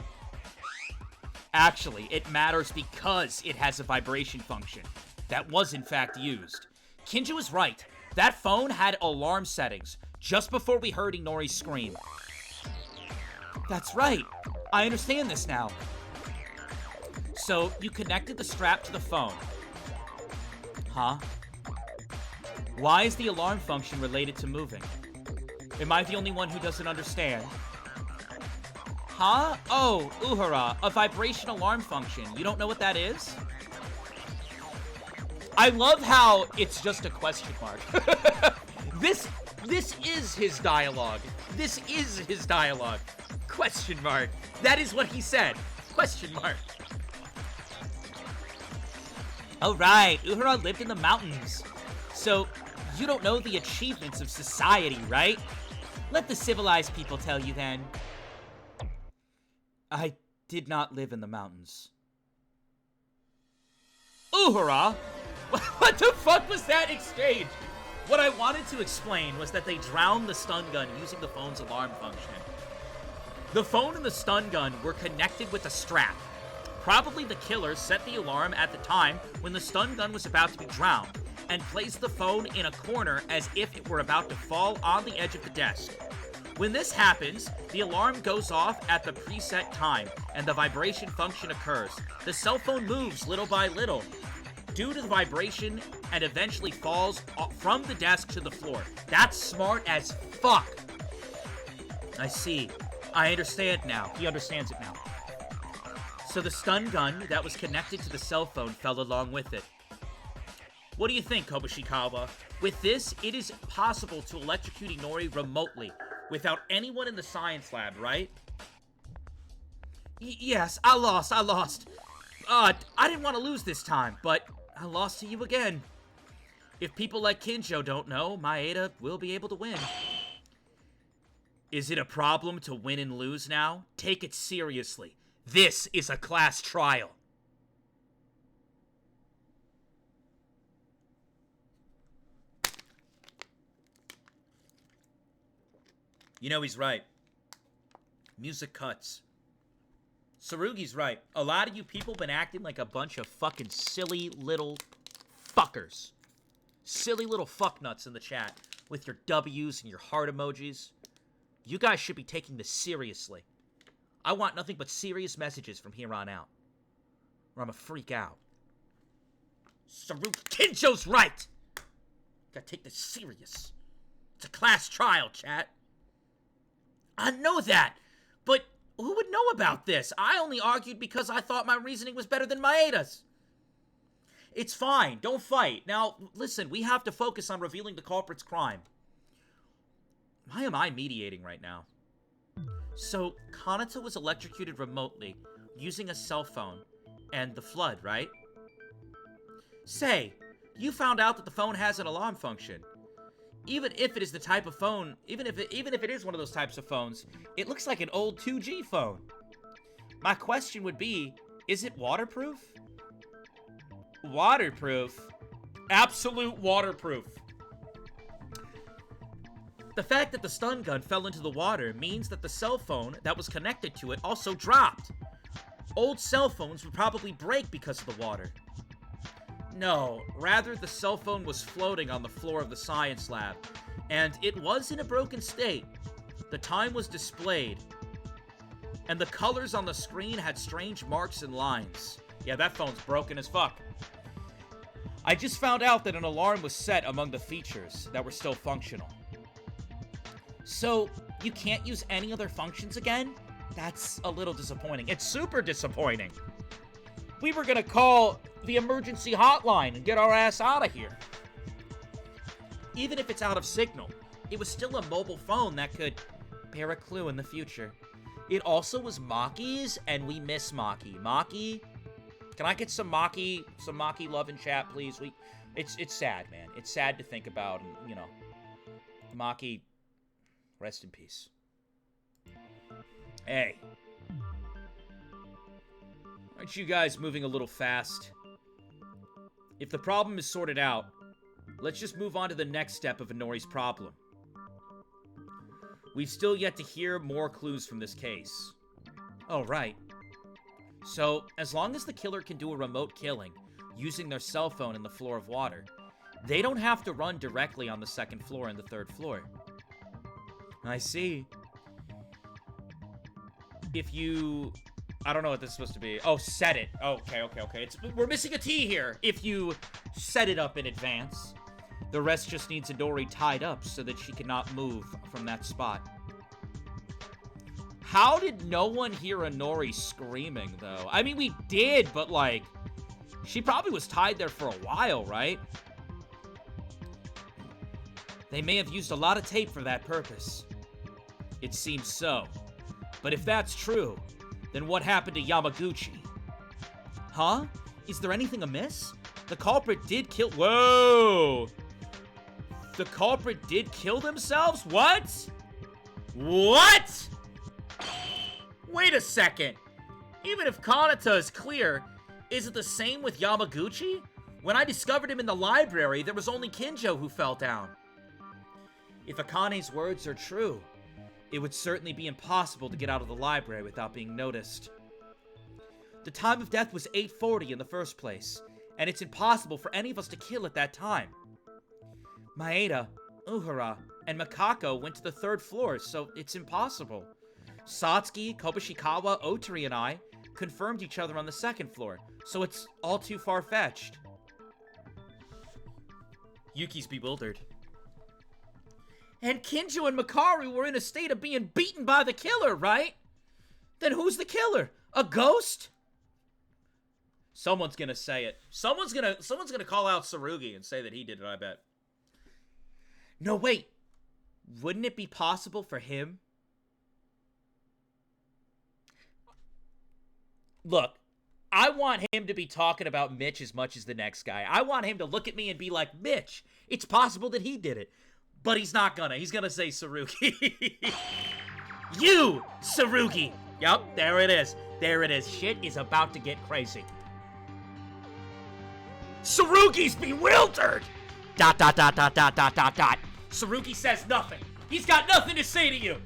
Actually, it matters because it has a vibration function that was in fact used. Kinja was right. That phone had alarm settings just before we heard Inori's scream. That's right. I understand this now. So, you connected the strap to the phone. Huh? Why is the alarm function related to moving? Am I the only one who doesn't understand? Huh? Oh, Uhura, a vibration alarm function. You don't know what that is? I love how it's just a question mark. This is his dialogue. This is his dialogue. Question mark. That is what he said. Question mark. Oh right, Uhura lived in the mountains. So, you don't know the achievements of society, right? Let the civilized people tell you then. I did not live in the mountains. Uhura? What the fuck was that exchange? What I wanted to explain was that they drowned the stun gun using the phone's alarm function. The phone and the stun gun were connected with a strap. Probably the killer set the alarm at the time when the stun gun was about to be drowned, and placed the phone in a corner as if it were about to fall on the edge of the desk. When this happens, the alarm goes off at the preset time, and the vibration function occurs. The cell phone moves little by little due to the vibration and eventually falls from the desk to the floor. That's smart as fuck. I see. I understand now. He understands it now. So the stun gun that was connected to the cell phone fell along with it. What do you think, Kobushikawa? With this, it is possible to electrocute Inori remotely, without anyone in the science lab, right? Yes, I lost. I didn't want to lose this time, but I lost to you again. If people like Kinjo don't know, Maeda will be able to win. Is it a problem to win and lose now? Take it seriously. This is a class trial. You know he's right. Music cuts. Sarugi's right. A lot of you people been acting like a bunch of fucking silly little fuckers. Silly little fucknuts in the chat with your W's and your heart emojis. You guys should be taking this seriously. I want nothing but serious messages from here on out, or I'm a freak out. Sarugi Kinjo's right! Gotta take this serious. It's a class trial, chat. I know that, but who would know about this? I only argued because I thought my reasoning was better than Maeda's. It's fine, don't fight. Now, listen, we have to focus on revealing the culprit's crime. Why am I mediating right now? So, Kanata was electrocuted remotely, using a cell phone, and the flood, right? Say, you found out that the phone has an alarm function. Even if it is the type of phone, even if it is one of those types of phones, it looks like an old 2G phone. My question would be, is it waterproof? Waterproof? Absolute waterproof. The fact that the stun gun fell into the water means that the cell phone that was connected to it also dropped. Old cell phones would probably break because of the water. No, rather the cell phone was floating on the floor of the science lab, and it was in a broken state. The time was displayed, and the colors on the screen had strange marks and lines. Yeah, that phone's broken as fuck. I just found out that an alarm was set among the features that were still functional. So, you can't use any other functions again? That's a little disappointing. It's super disappointing. We were gonna call the emergency hotline and get our ass out of here. Even if it's out of signal, it was still a mobile phone that could bear a clue in the future. It also was Maki's, and we miss Maki. Maki, can I get some Maki love in chat, please? It's sad, man. It's sad to think about, and, you know, Maki, rest in peace. Hey. Aren't you guys moving a little fast? If the problem is sorted out, let's just move on to the next step of Inori's problem. We've still yet to hear more clues from this case. Oh, right. So, as long as the killer can do a remote killing, using their cell phone in the floor of water, they don't have to run directly on the second floor and the third floor. I see. If you... I don't know what this is supposed to be. Oh, set it. Okay. We're missing a T here. If you set it up in advance, the rest just needs Inori tied up so that she cannot move from that spot. How did no one hear Inori screaming, though? I mean, we did, but, like, she probably was tied there for a while, right? They may have used a lot of tape for that purpose. It seems so. But if that's true, then what happened to Yamaguchi? Huh? Is there anything amiss? The culprit did kill... Whoa! The culprit did kill themselves? What? What? Wait a second. Even if Kanata is clear, is it the same with Yamaguchi? When I discovered him in the library, there was only Kinjo who fell down. If Akane's words are true, it would certainly be impossible to get out of the library without being noticed. The time of death was 8:40 in the first place, and it's impossible for any of us to kill at that time. Maeda, Uhura, and Makako went to the third floor, so it's impossible. Satsuki, Kobushikawa, Otori, and I confirmed each other on the second floor, so it's all too far-fetched. Yuki's bewildered. And Kinjo and Makaru were in a state of being beaten by the killer, right? Then who's the killer? A ghost? Someone's gonna say it. Someone's gonna call out Tsurugi and say that he did it, I bet. No, wait. Wouldn't it be possible for him? Look, I want him to be talking about Mitch as much as the next guy. I want him to look at me and be like, Mitch, it's possible that he did it. But he's not gonna. He's gonna say Tsurugi. You, Tsurugi. Yup, there it is. There it is. Shit is about to get crazy. Tsurugi's bewildered! ... Tsurugi says nothing. He's got nothing to say to you.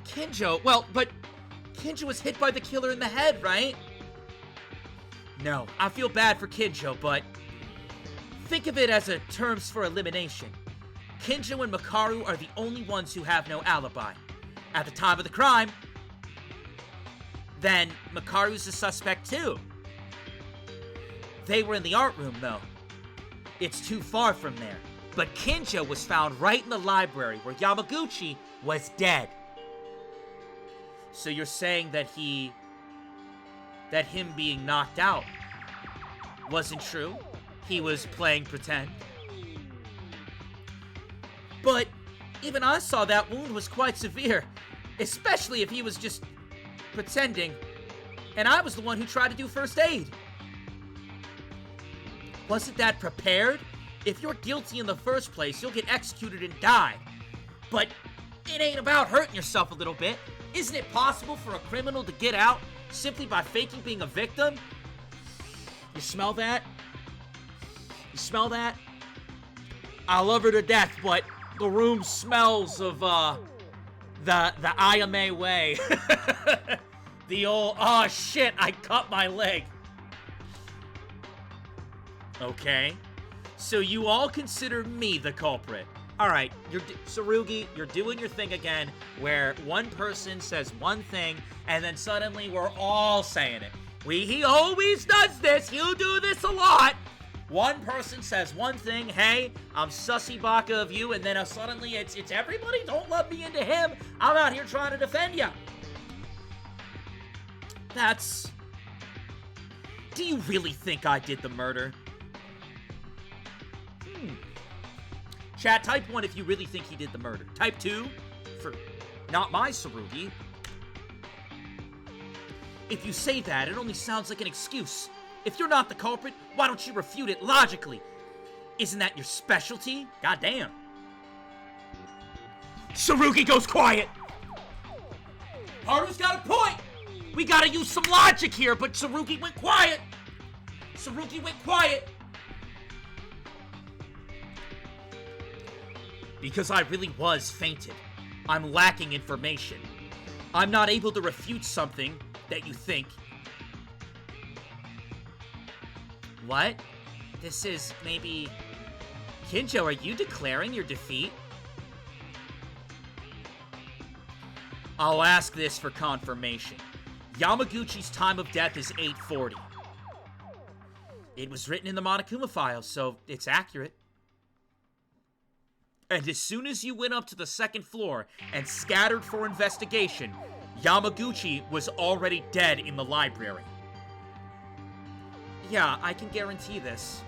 Kinjo, well, but Kinjo was hit by the killer in the head, right? No, I feel bad for Kinjo, but think of it as a terms for elimination. Kinjo and Makaru are the only ones who have no alibi. At the time of the crime, then Makaru's a suspect too. They were in the art room, though. It's too far from there. But Kinjo was found right in the library where Yamaguchi was dead. So you're saying that him being knocked out wasn't true? He was playing pretend? But even I saw that wound was quite severe, especially if he was just pretending, and I was the one who tried to do first aid. Wasn't that prepared? If you're guilty in the first place, you'll get executed and die. But it ain't about hurting yourself a little bit. Isn't it possible for a criminal to get out simply by faking being a victim? You smell that? You smell that? I love her to death, but the room smells of, the Ayame way. The old, oh shit, I cut my leg. Okay. So you all consider me the culprit. Alright, Tsurugi, you're doing your thing again, where one person says one thing, and then suddenly we're all saying it. He always does this, he'll do this a lot. One person says one thing, hey, I'm sussy baka of you, and then suddenly it's everybody, don't love me into him, I'm out here trying to defend ya. That's... Do you really think I did the murder? Chat, type 1 if you really think he did the murder. Type 2 for not my Tsurugi. If you say that, it only sounds like an excuse. If you're not the culprit, why don't you refute it logically? Isn't that your specialty? Goddamn. Tsurugi goes quiet! Haru's got a point! We gotta use some logic here, but Tsurugi went quiet! Tsurugi went quiet! Because I really was fainted. I'm lacking information. I'm not able to refute something that you think. What? This is maybe... Kinjo, are you declaring your defeat? I'll ask this for confirmation. Yamaguchi's time of death is 8:40. It was written in the Monokuma files, so it's accurate. And as soon as you went up to the second floor and scattered for investigation, Yamaguchi was already dead in the library. Yeah, I can guarantee this.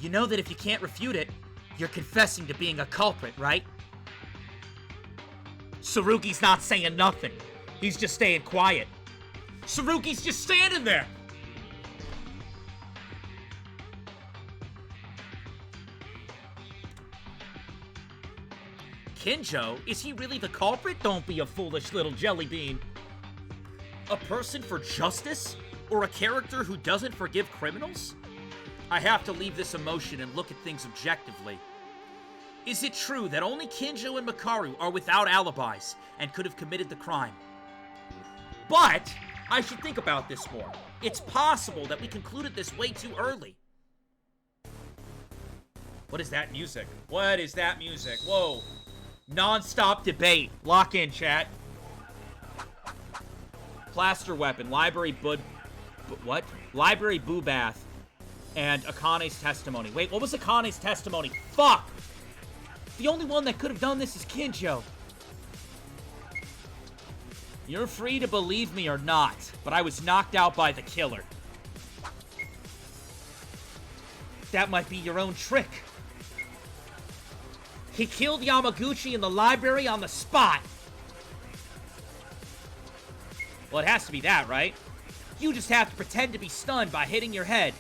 You know that if you can't refute it, you're confessing to being a culprit, right? Tsurugi's not saying nothing. He's just staying quiet. Tsurugi's just standing there. Kinjo? Is he really the culprit? Don't be a foolish little jelly bean. A person for justice? Or a character who doesn't forgive criminals? I have to leave this emotion and look at things objectively. Is it true that only Kinjo and Makaru are without alibis and could have committed the crime? But I should think about this more. It's possible that we concluded this way too early. What is that music? What is that music? Whoa. Non-stop debate. Lock in, chat. Plaster weapon. Library what? Library boo bath. And Akane's testimony. Wait, what was Akane's testimony? Fuck! The only one that could have done this is Kinjo. You're free to believe me or not, but I was knocked out by the killer. That might be your own trick. He killed Yamaguchi in the library on the spot. Well, it has to be that, right? You just have to pretend to be stunned by hitting your head.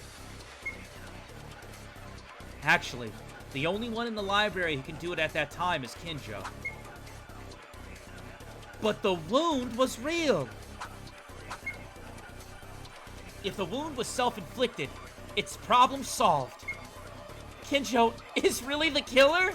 Actually, the only one in the library who can do it at that time is Kinjo. But the wound was real. If the wound was self-inflicted, it's problem solved. Kinjo is really the killer?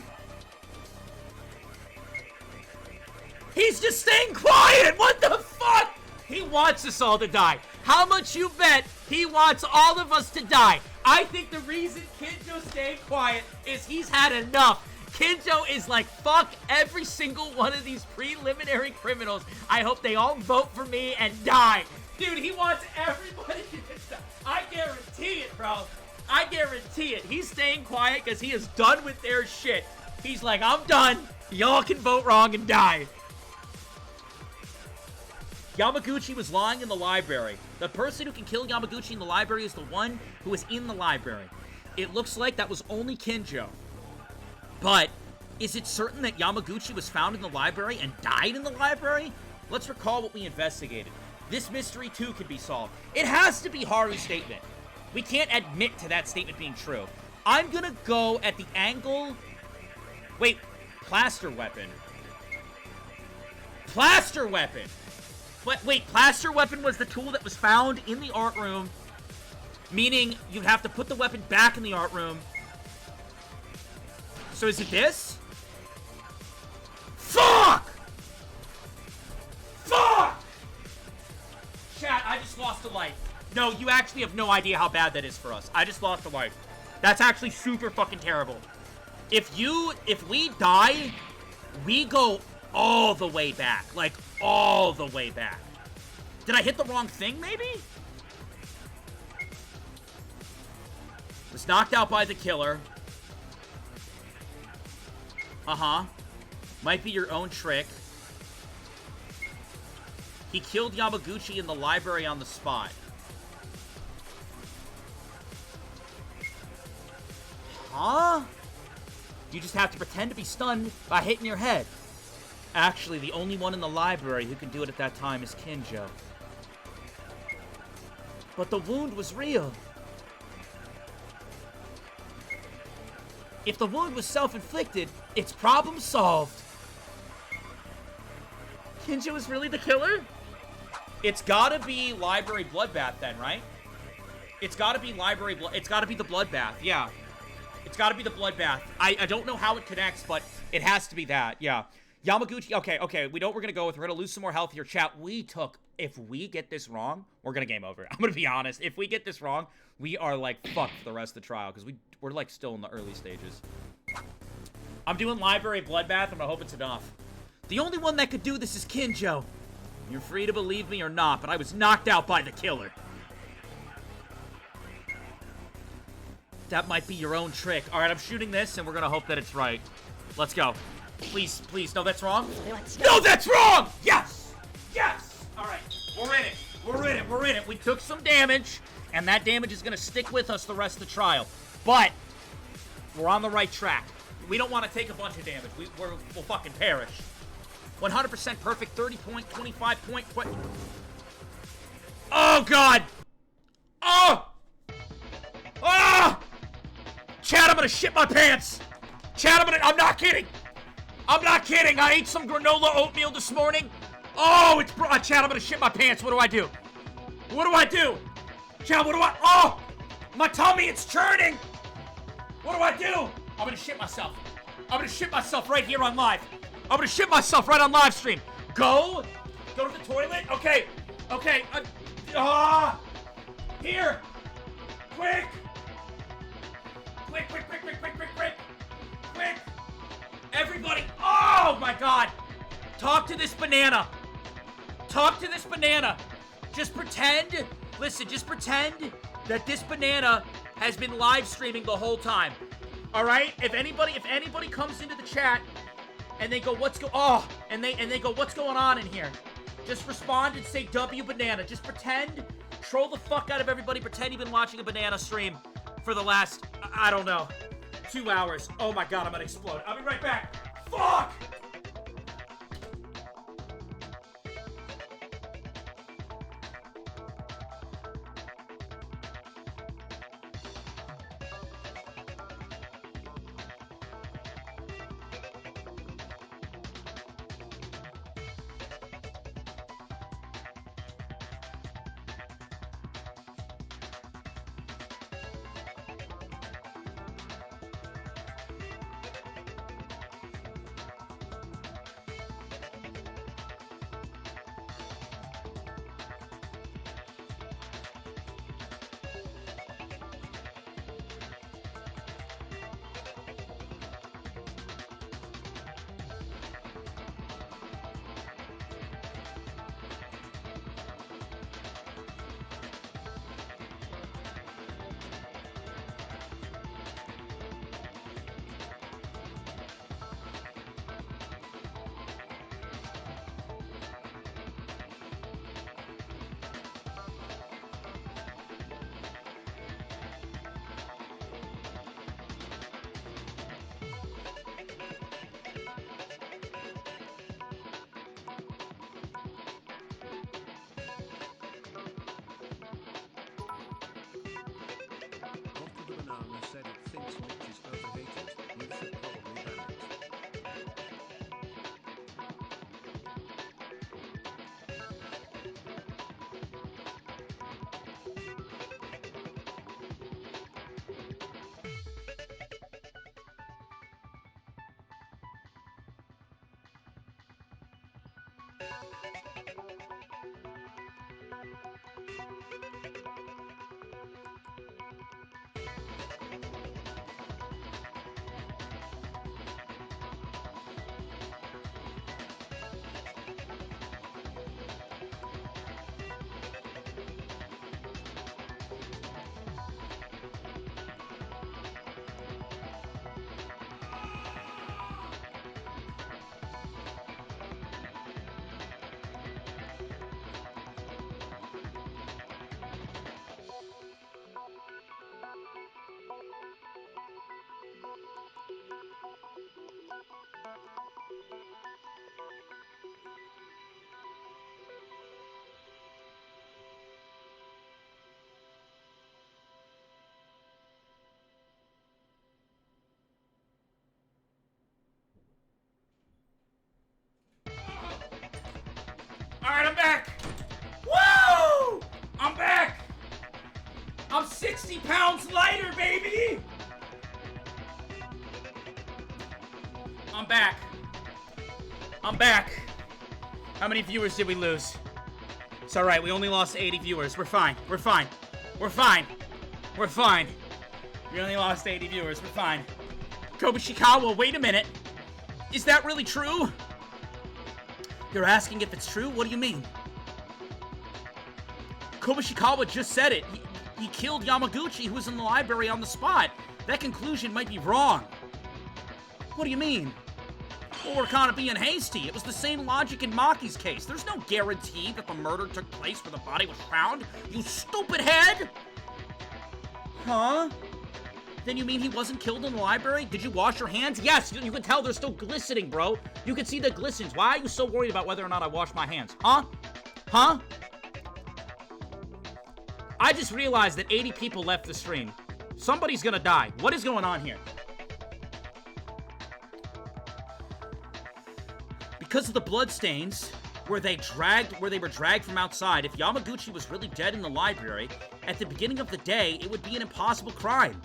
He's just staying quiet! What the fuck? He wants us all to die. How much you bet he wants all of us to die? I think the reason Kinjo's staying quiet is he's had enough. Kinjo is like, fuck every single one of these preliminary criminals. I hope they all vote for me and die. Dude, he wants everybody to die. I guarantee it, bro. I guarantee it. He's staying quiet because he is done with their shit. He's like, I'm done. Y'all can vote wrong and die. Yamaguchi was lying in the library. The person who can kill Yamaguchi in the library is the one who was in the library. It looks like that was only Kinjo. But, is it certain that Yamaguchi was found in the library and died in the library? Let's recall what we investigated. This mystery too can be solved. It has to be Haru's statement. We can't admit to that statement being true. I'm gonna go at the angle... Wait, plaster weapon. Plaster weapon! But wait, plaster weapon was the tool that was found in the art room, meaning you'd have to put the weapon back in the art room. So is it this? Fuck! Fuck! Chat, I just lost a life. No, you actually have no idea how bad that is for us. I just lost a life. That's actually super fucking terrible. If we die, we go all the way back. Like, all the way back. Did I hit the wrong thing, maybe? Was knocked out by the killer. Uh-huh. Might be your own trick. He killed Yamaguchi in the library on the spot. Huh? You just have to pretend to be stunned by hitting your head. Actually, the only one in the library who can do it at that time is Kinjo. But the wound was real. If the wound was self-inflicted, it's problem solved. Kinjo is really the killer? It's gotta be library bloodbath then, right? It's gotta be library blood. It's gotta be the bloodbath, yeah. It's gotta be the bloodbath. I don't know how it connects, but it has to be that, yeah. Yamaguchi, okay, we're gonna go with, we're gonna lose some more health here, chat. If we get this wrong, we're gonna game over. I'm gonna be honest. If we get this wrong, we are, like, fucked for the rest of the trial, because we're, like, still in the early stages. I'm doing library bloodbath, I'm gonna hope it's enough. The only one that could do this is Kinjo. You're free to believe me or not, but I was knocked out by the killer. That might be your own trick. All right, I'm shooting this, and we're gonna hope that it's right. Let's go. Please, please. No, that's wrong. No, that's wrong! Yes! Yes! All right, we're in it. We're in it. We're in it. We took some damage, and that damage is gonna stick with us the rest of the trial. But we're on the right track. We don't want to take a bunch of damage. We'll fucking perish. 100% perfect, 30 point, 25 point. Oh, God! Oh! Ah! Chad, I'm gonna shit my pants! Chad, I'm not kidding! I'm not kidding! I ate some granola oatmeal this morning. Oh, Chad, I'm gonna shit my pants. What do I do? What do I do? Chad, oh! My tummy, it's churning! What do I do? I'm gonna shit myself. I'm gonna shit myself right here on live. I'm gonna shit myself right on live stream. Go to the toilet. Okay. Here. Quick. Everybody. Oh my God. Talk to this banana. Just pretend. Listen, just pretend that this banana has been live streaming the whole time. All right? If anybody comes into the chat and they go, what's going on in here? Just respond and say W banana. Just pretend, troll the fuck out of everybody, pretend you've been watching a banana stream for the last, I don't know, 2 hours. Oh my God, I'm gonna explode. I'll be right back. Fuck! Alright, I'm back! Woo! I'm back! I'm 60 pounds lighter, baby! I'm back. I'm back. How many viewers did we lose? It's alright, we only lost 80 viewers. We're fine. We're fine. We're fine. We're fine. We only lost 80 viewers. We're fine. Kobushikawa, wait a minute. Is that really true? You're asking if it's true? What do you mean? Kobushikawa just said it. He killed Yamaguchi, who was in the library on the spot. That conclusion might be wrong. What do you mean? Well, we're kind of being hasty. It was the same logic in Maki's case. There's no guarantee that the murder took place where the body was found. You stupid head! Huh? Then you mean he wasn't killed in the library? Did you wash your hands? Yes, you can tell they're still glistening, bro. You can see the glistens. Why are you so worried about whether or not I wash my hands? Huh? Huh? I just realized that 80 people left the stream. Somebody's gonna die. What is going on here? Because of the bloodstains, where they were dragged from outside, if Yamaguchi was really dead in the library, at the beginning of the day, it would be an impossible crime.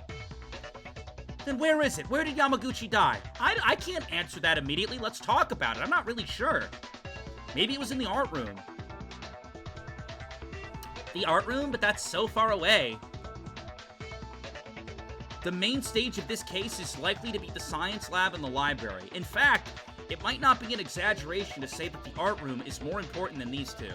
Then where is it? Where did Yamaguchi die? I can't answer that immediately. Let's talk about it. I'm not really sure. Maybe it was in the art room. The art room? But that's so far away. The main stage of this case is likely to be the science lab in the library. In fact, it might not be an exaggeration to say that the art room is more important than these two.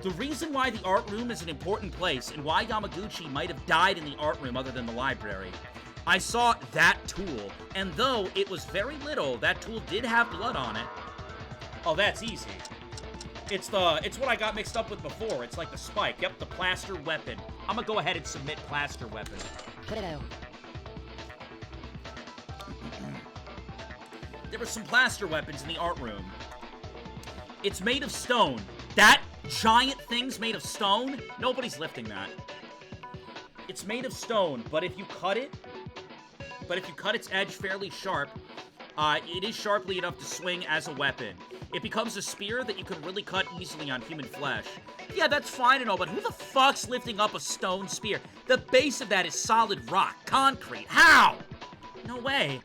The reason why the art room is an important place and why Yamaguchi might have died in the art room other than the library. I saw that tool, and though it was very little, that tool did have blood on it. Oh, that's easy. It's what I got mixed up with before. It's like the spike. Yep, the plaster weapon. I'm gonna go ahead and submit plaster weapon. There were some plaster weapons in the art room. It's made of stone. That giant thing's made of stone? Nobody's lifting that. It's made of stone, but if you cut its edge fairly sharp, it is sharply enough to swing as a weapon. It becomes a spear that you can really cut easily on human flesh. Yeah, that's fine and all, but who the fuck's lifting up a stone spear? The base of that is solid rock, concrete. How? No way.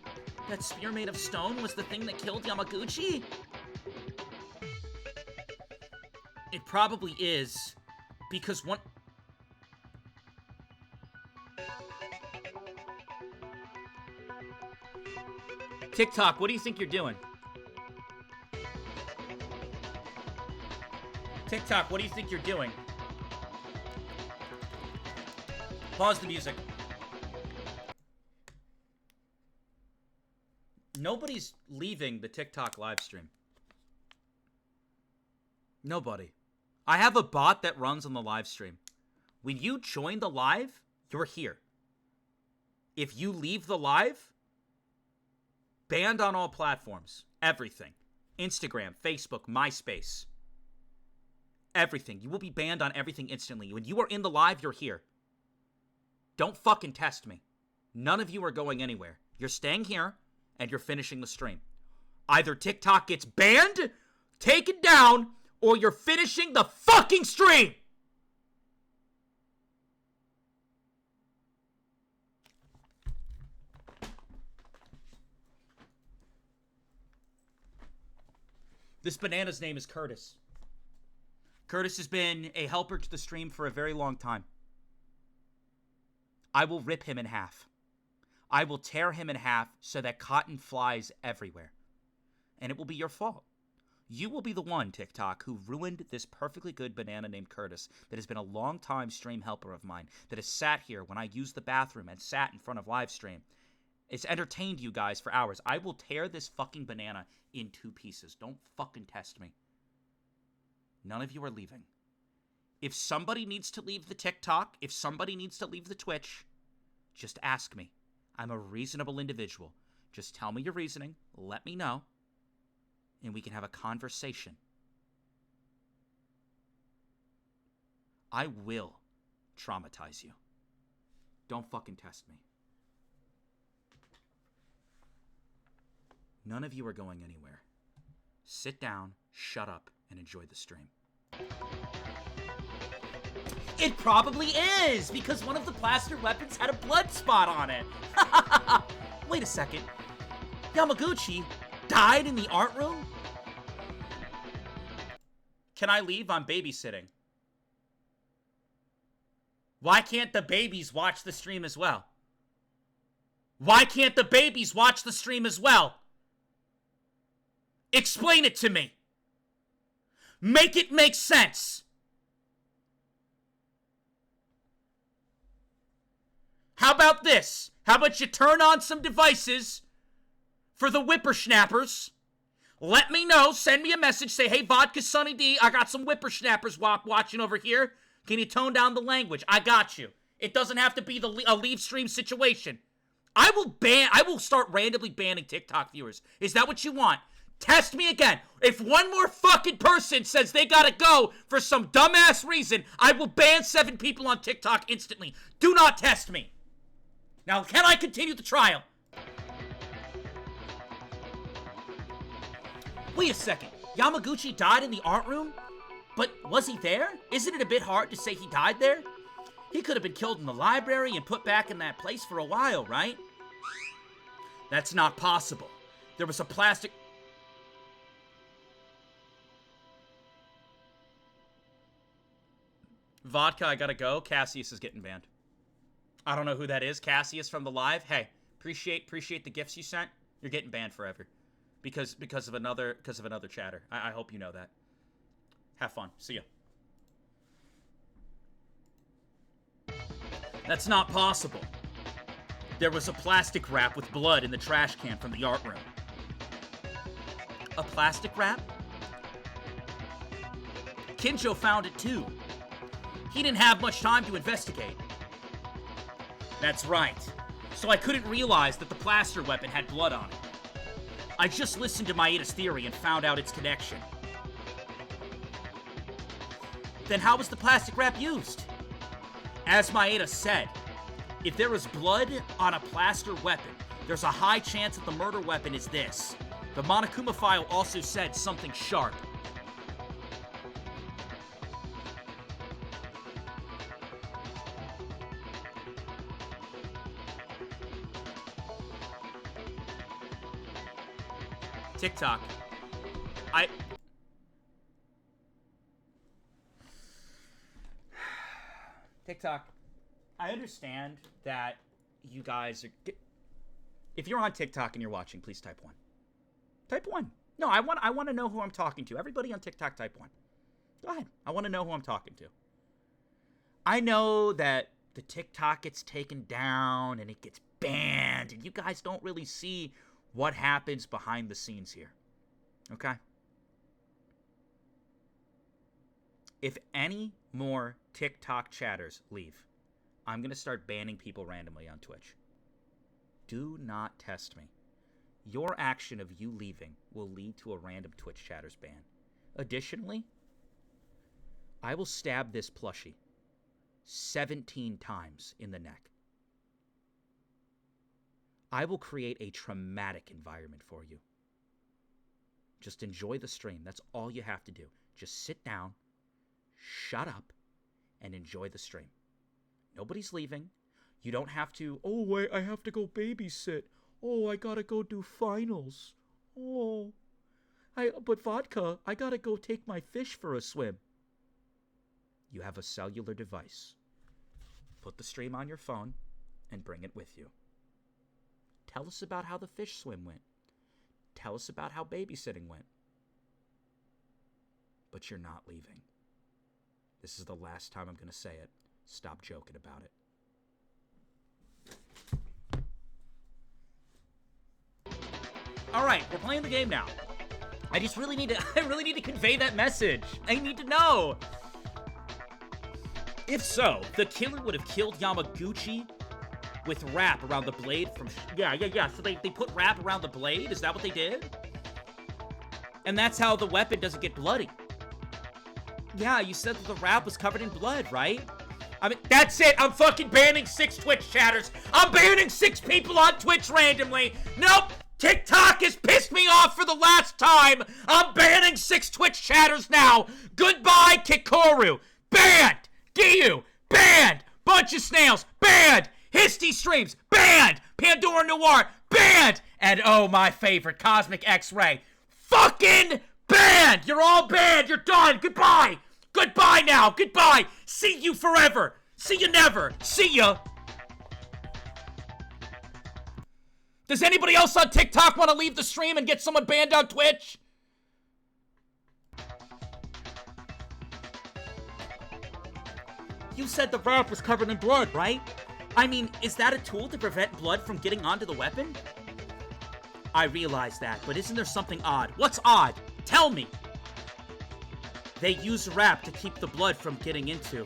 That spear made of stone was the thing that killed Yamaguchi? It probably is, because one... TikTok, what do you think you're doing? TikTok, what do you think you're doing? Pause the music. Nobody's leaving the TikTok live stream. Nobody. I have a bot that runs on the live stream. When you join the live, you're here. If you leave the live, banned on all platforms. Everything. Instagram, Facebook, MySpace. Everything. You will be banned on everything instantly. When you are in the live, you're here. Don't fucking test me. None of you are going anywhere. You're staying here, and you're finishing the stream. Either TikTok gets banned, taken down, or you're finishing the fucking stream! This banana's name is Curtis. Curtis has been a helper to the stream for a very long time. I will rip him in half. I will tear him in half so that cotton flies everywhere. And it will be your fault. You will be the one, TikTok, who ruined this perfectly good banana named Curtis that has been a long-time stream helper of mine, that has sat here when I used the bathroom and sat in front of live stream. It's entertained you guys for hours. I will tear this fucking banana in 2 pieces. Don't fucking test me. None of you are leaving. If somebody needs to leave the TikTok, if somebody needs to leave the Twitch, just ask me. I'm a reasonable individual. Just tell me your reasoning, let me know, and we can have a conversation. I will traumatize you. Don't fucking test me. None of you are going anywhere. sit down, shut up, and enjoy the stream. It probably is, because one of the plaster weapons had a blood spot on it. Wait a second. Yamaguchi died in the art room? Can I leave? I'm babysitting. Why can't the babies watch the stream as well? Why can't the babies watch the stream as well? Explain it to me. Make it make sense. How about this? How about you turn on some devices for the whippersnappers? Let me know. Send me a message. Say, hey, VodkaSunnyD, I got some whippersnappers watching over here. Can you tone down the language? I got you. It doesn't have to be a leave stream situation. I will start randomly banning TikTok viewers. Is that what you want? Test me again. If one more fucking person says they gotta go for some dumbass reason, I will ban 7 people on TikTok instantly. Do not test me. Now, can I continue the trial? Wait a second. Yamaguchi died in the art room? But was he there? Isn't it a bit hard to say he died there? He could have been killed in the library and put back in that place for a while, right? That's not possible. There was a plastic... Vodka, I gotta go. Cassius is getting banned. I don't know who that is. Cassius from the live. Hey, appreciate the gifts you sent. You're getting banned forever. Because of another chatter. I hope you know that. Have fun. See ya. That's not possible. There was a plastic wrap with blood in the trash can from the art room. A plastic wrap? Kinjo found it too. He didn't have much time to investigate. That's right. So I couldn't realize that the plaster weapon had blood on it. I just listened to Maeda's theory and found out its connection. Then how was the plastic wrap used? As Maeda said, if there is blood on a plaster weapon, there's a high chance that the murder weapon is this. The Monokuma file also said something sharp. TikTok. TikTok. I understand that you guys are... If you're on TikTok and you're watching, please type 1. Type 1. No, I want to know who I'm talking to. Everybody on TikTok, type 1. Go ahead. I want to know who I'm talking to. I know that the TikTok gets taken down and it gets banned, and you guys don't really see what happens behind the scenes here. Okay? If any more TikTok chatters leave, I'm going to start banning people randomly on Twitch. Do not test me. Your action of you leaving will lead to a random Twitch chatter's ban. Additionally, I will stab this plushie 17 times in the neck. I will create a traumatic environment for you. Just enjoy the stream. That's all you have to do. Just sit down, shut up, and enjoy the stream. Nobody's leaving. You don't have to, oh, wait, I have to go babysit. Oh, I gotta go do finals. Oh, but Vodka, I gotta go take my fish for a swim. You have a cellular device. Put the stream on your phone and bring it with you. Tell us about how the fish swim went. Tell us about how babysitting went. But you're not leaving. This is the last time I'm going to say it. Stop joking about it. All right, we're playing the game now. I really need to convey that message. I need to know. If so, the killer would have killed Yamaguchi with wrap around the blade from... Yeah. So they put wrap around the blade? Is that what they did? And that's how the weapon doesn't get bloody. Yeah, you said that the wrap was covered in blood, right? I mean, that's it. I'm fucking banning 6 Twitch chatters. I'm banning 6 people on Twitch randomly. Nope. TikTok has pissed me off for the last time. I'm banning 6 Twitch chatters now. Goodbye, Kikoru. Banned. Giyu. Banned. Bunch of Snails. Banned. Histy Streams. Banned. Pandora Noir. Banned. And oh, my favorite, Cosmic X-Ray. Fucking banned. You're all banned. You're done. Goodbye. Goodbye now. Goodbye. See you forever. See you never. See ya. Does anybody else on TikTok want to leave the stream and get someone banned on Twitch? You said the wrap was covered in blood, right? I mean, is that a tool to prevent blood from getting onto the weapon? I realize that, but isn't there something odd? What's odd? Tell me! They use wrap to keep the blood from getting into.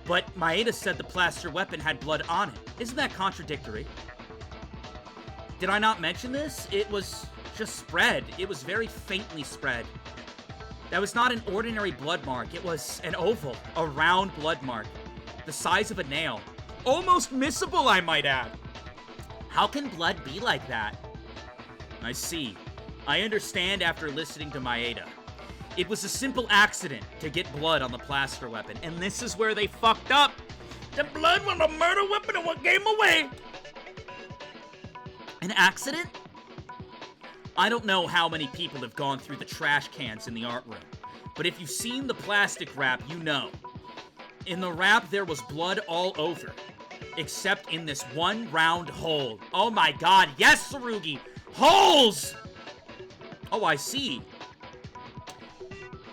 But Maeda said the plaster weapon had blood on it. Isn't that contradictory? Did I not mention this? It was just spread. It was very faintly spread. That was not an ordinary blood mark. It was an oval, a round blood mark. The size of a nail. Almost missable, I might add. How can blood be like that? I see. I understand after listening to Maeda. It was a simple accident to get blood on the plaster weapon, and this is where they fucked up. The blood was a murder weapon and what gave him away. An accident? I don't know how many people have gone through the trash cans in the art room, but if you've seen the plastic wrap, you know. In the wrap, there was blood all over, except in this one round hole. Oh my god, yes, Tsurugi! Holes! Oh, I see.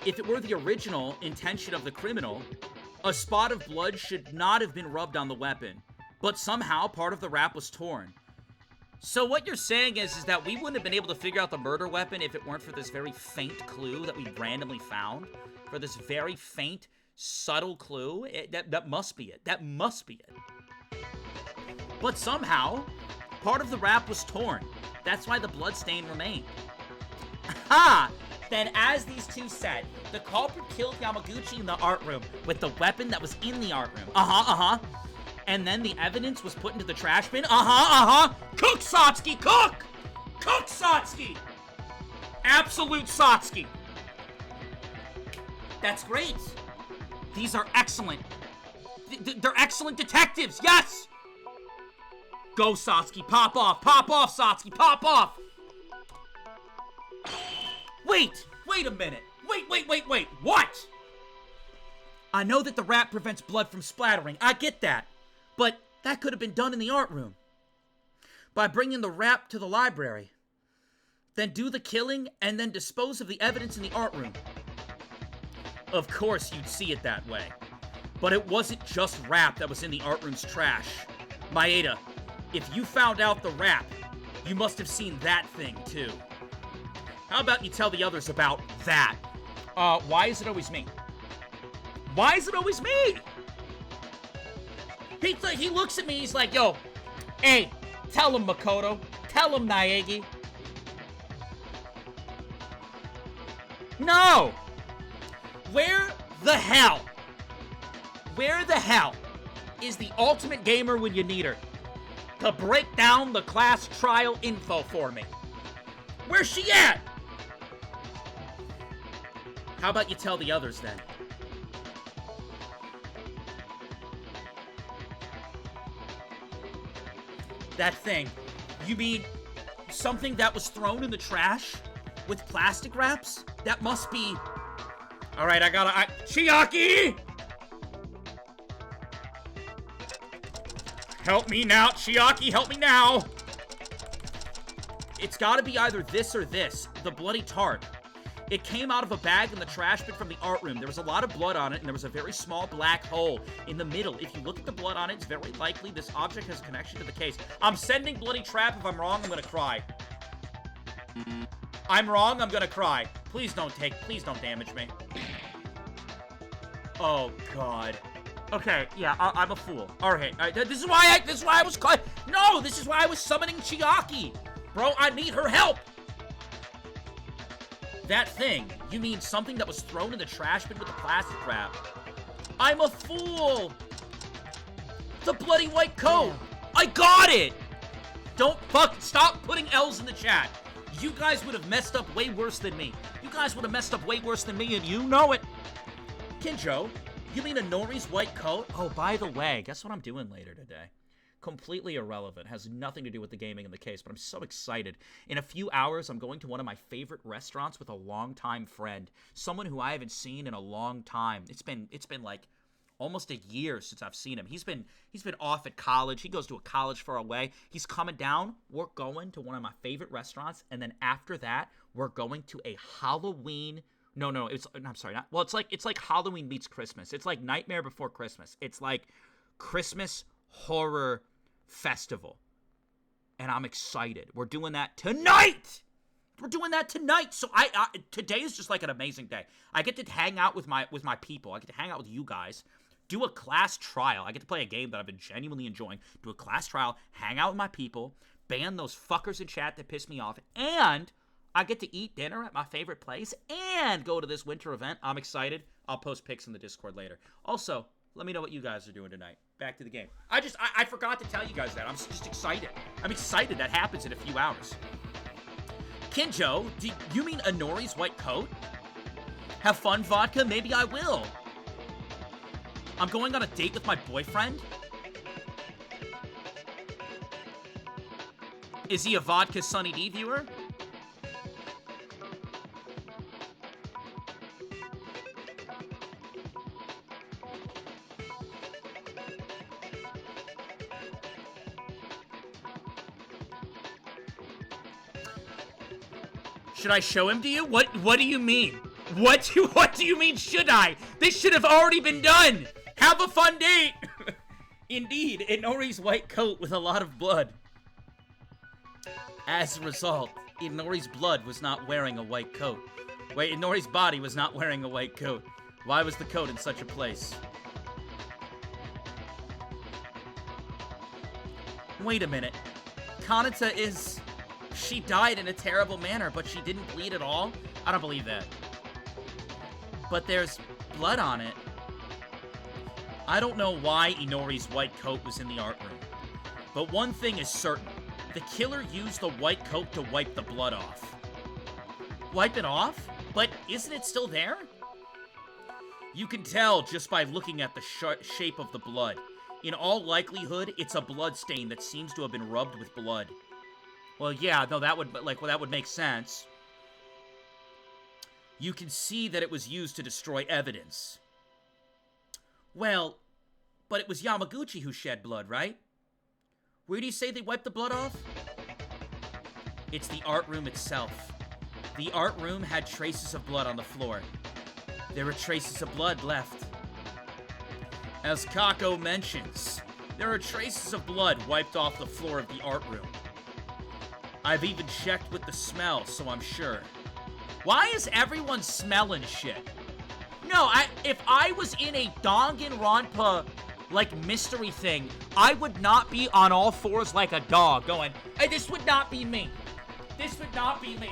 If it were the original intention of the criminal, a spot of blood should not have been rubbed on the weapon, but somehow part of the wrap was torn. So what you're saying is that we wouldn't have been able to figure out the murder weapon if it weren't for this very faint clue that we randomly found? For this very faint, subtle clue? That must be it. That must be it. But somehow, part of the wrap was torn. That's why the bloodstain remained. Aha! Then, as these two said, the culprit killed Yamaguchi in the art room with the weapon that was in the art room. And then the evidence was put into the trash bin. Cook, Satsuki, cook! Cook, Satsuki! Absolute Satsuki. That's great. These are excellent. They're excellent detectives, yes! Go, Satsuki, pop off, Satsuki, pop off! Wait a minute. Wait, what? I know that the wrap prevents blood from splattering, I get that. But that could have been done in the art room. By bringing the wrap to the library. Then do the killing and then dispose of the evidence in the art room. Of course you'd see it that way. But it wasn't just wrap that was in the art room's trash. Maeda, if you found out the wrap, you must have seen that thing too. How about you tell the others about that? Why is it always me? Why is it always me? He looks at me, he's like, yo, hey, tell him, Makoto. Tell him, Naegi. No! Where the hell is the ultimate gamer when you need her? To break down the class trial info for me. Where's she at? How about you tell the others then? That thing. You mean something that was thrown in the trash with plastic wraps? That must be... Alright, Chiaki! Help me now, Chiaki, help me now! It's gotta be either this or this. The bloody tart. It came out of a bag in the trash bin from the art room. There was a lot of blood on it, and there was a very small black hole in the middle. If you look at the blood on it, it's very likely this object has a connection to the case. I'm sending Bloody Trap. If I'm wrong, I'm gonna cry. I'm wrong, I'm gonna cry. Please don't damage me. Oh, God. Okay, yeah, I'm a fool. Alright, this is why I was caught. No, this is why I was summoning Chiaki. Bro, I need her help. That thing, you mean something that was thrown in the trash bin with the plastic wrap? I'm a fool! The bloody white coat! I got it! Don't stop putting L's in the chat. You guys would have messed up way worse than me. You guys would have messed up way worse than me, and you know it. Kinjo, you mean a Nori's white coat? Oh, by the way, guess what I'm doing later today? Completely irrelevant. Has nothing to do with the gaming in the case, but I'm so excited. In a few hours, I'm going to one of my favorite restaurants with a longtime friend. Someone who I haven't seen in a long time. It's been like almost a year since I've seen him. He's been off at college. He goes to a college far away. He's coming down. We're going to one of my favorite restaurants, and then after that, we're going to a Halloween. No, I'm sorry. It's like Halloween meets Christmas. It's like Nightmare Before Christmas. It's like Christmas horror festival, and I'm excited. We're doing that tonight. So today is just like an amazing day. I get to hang out with my people. I get to hang out with you guys. Do a class trial. I get to play a game that I've been genuinely enjoying. Do a class trial, hang out with my people, ban those fuckers in chat that piss me off, and I get to eat dinner at my favorite place and go to this winter event. I'm excited. I'll post pics in the Discord later. Also, let me know what you guys are doing tonight. Back to the game. I forgot to tell you guys that. I'm just excited. I'm excited that happens in a few hours. Kinjo, do you mean Inori's white coat? Have fun, Vodka? Maybe I will. I'm going on a date with my boyfriend? Is he a VodkaSunnyD viewer? Should I show him to you? What do you mean? What do you mean should I? This should have already been done. Have a fun date. Indeed, Inori's white coat with a lot of blood. As a result, Inori's blood was not wearing a white coat. Wait, Inori's body was not wearing a white coat. Why was the coat in such a place? Wait a minute. Kanata is... She died in a terrible manner, but she didn't bleed at all? I don't believe that. But there's blood on it. I don't know why Inori's white coat was in the art room. But one thing is certain. The killer used the white coat to wipe the blood off. Wipe it off? But isn't it still there? You can tell just by looking at the shape of the blood. In all likelihood, it's a blood stain that seems to have been rubbed with blood. Well, yeah, no, that would make sense. You can see that it was used to destroy evidence. Well, but it was Yamaguchi who shed blood, right? Where do you say they wiped the blood off? It's the art room itself. The art room had traces of blood on the floor. There were traces of blood left. As Kako mentions, there are traces of blood wiped off the floor of the art room. I've even checked with the smell, so I'm sure. Why is everyone smelling shit? No, if I was in a Danganronpa, mystery thing, I would not be on all fours like a dog going, hey, this would not be me. This would not be me.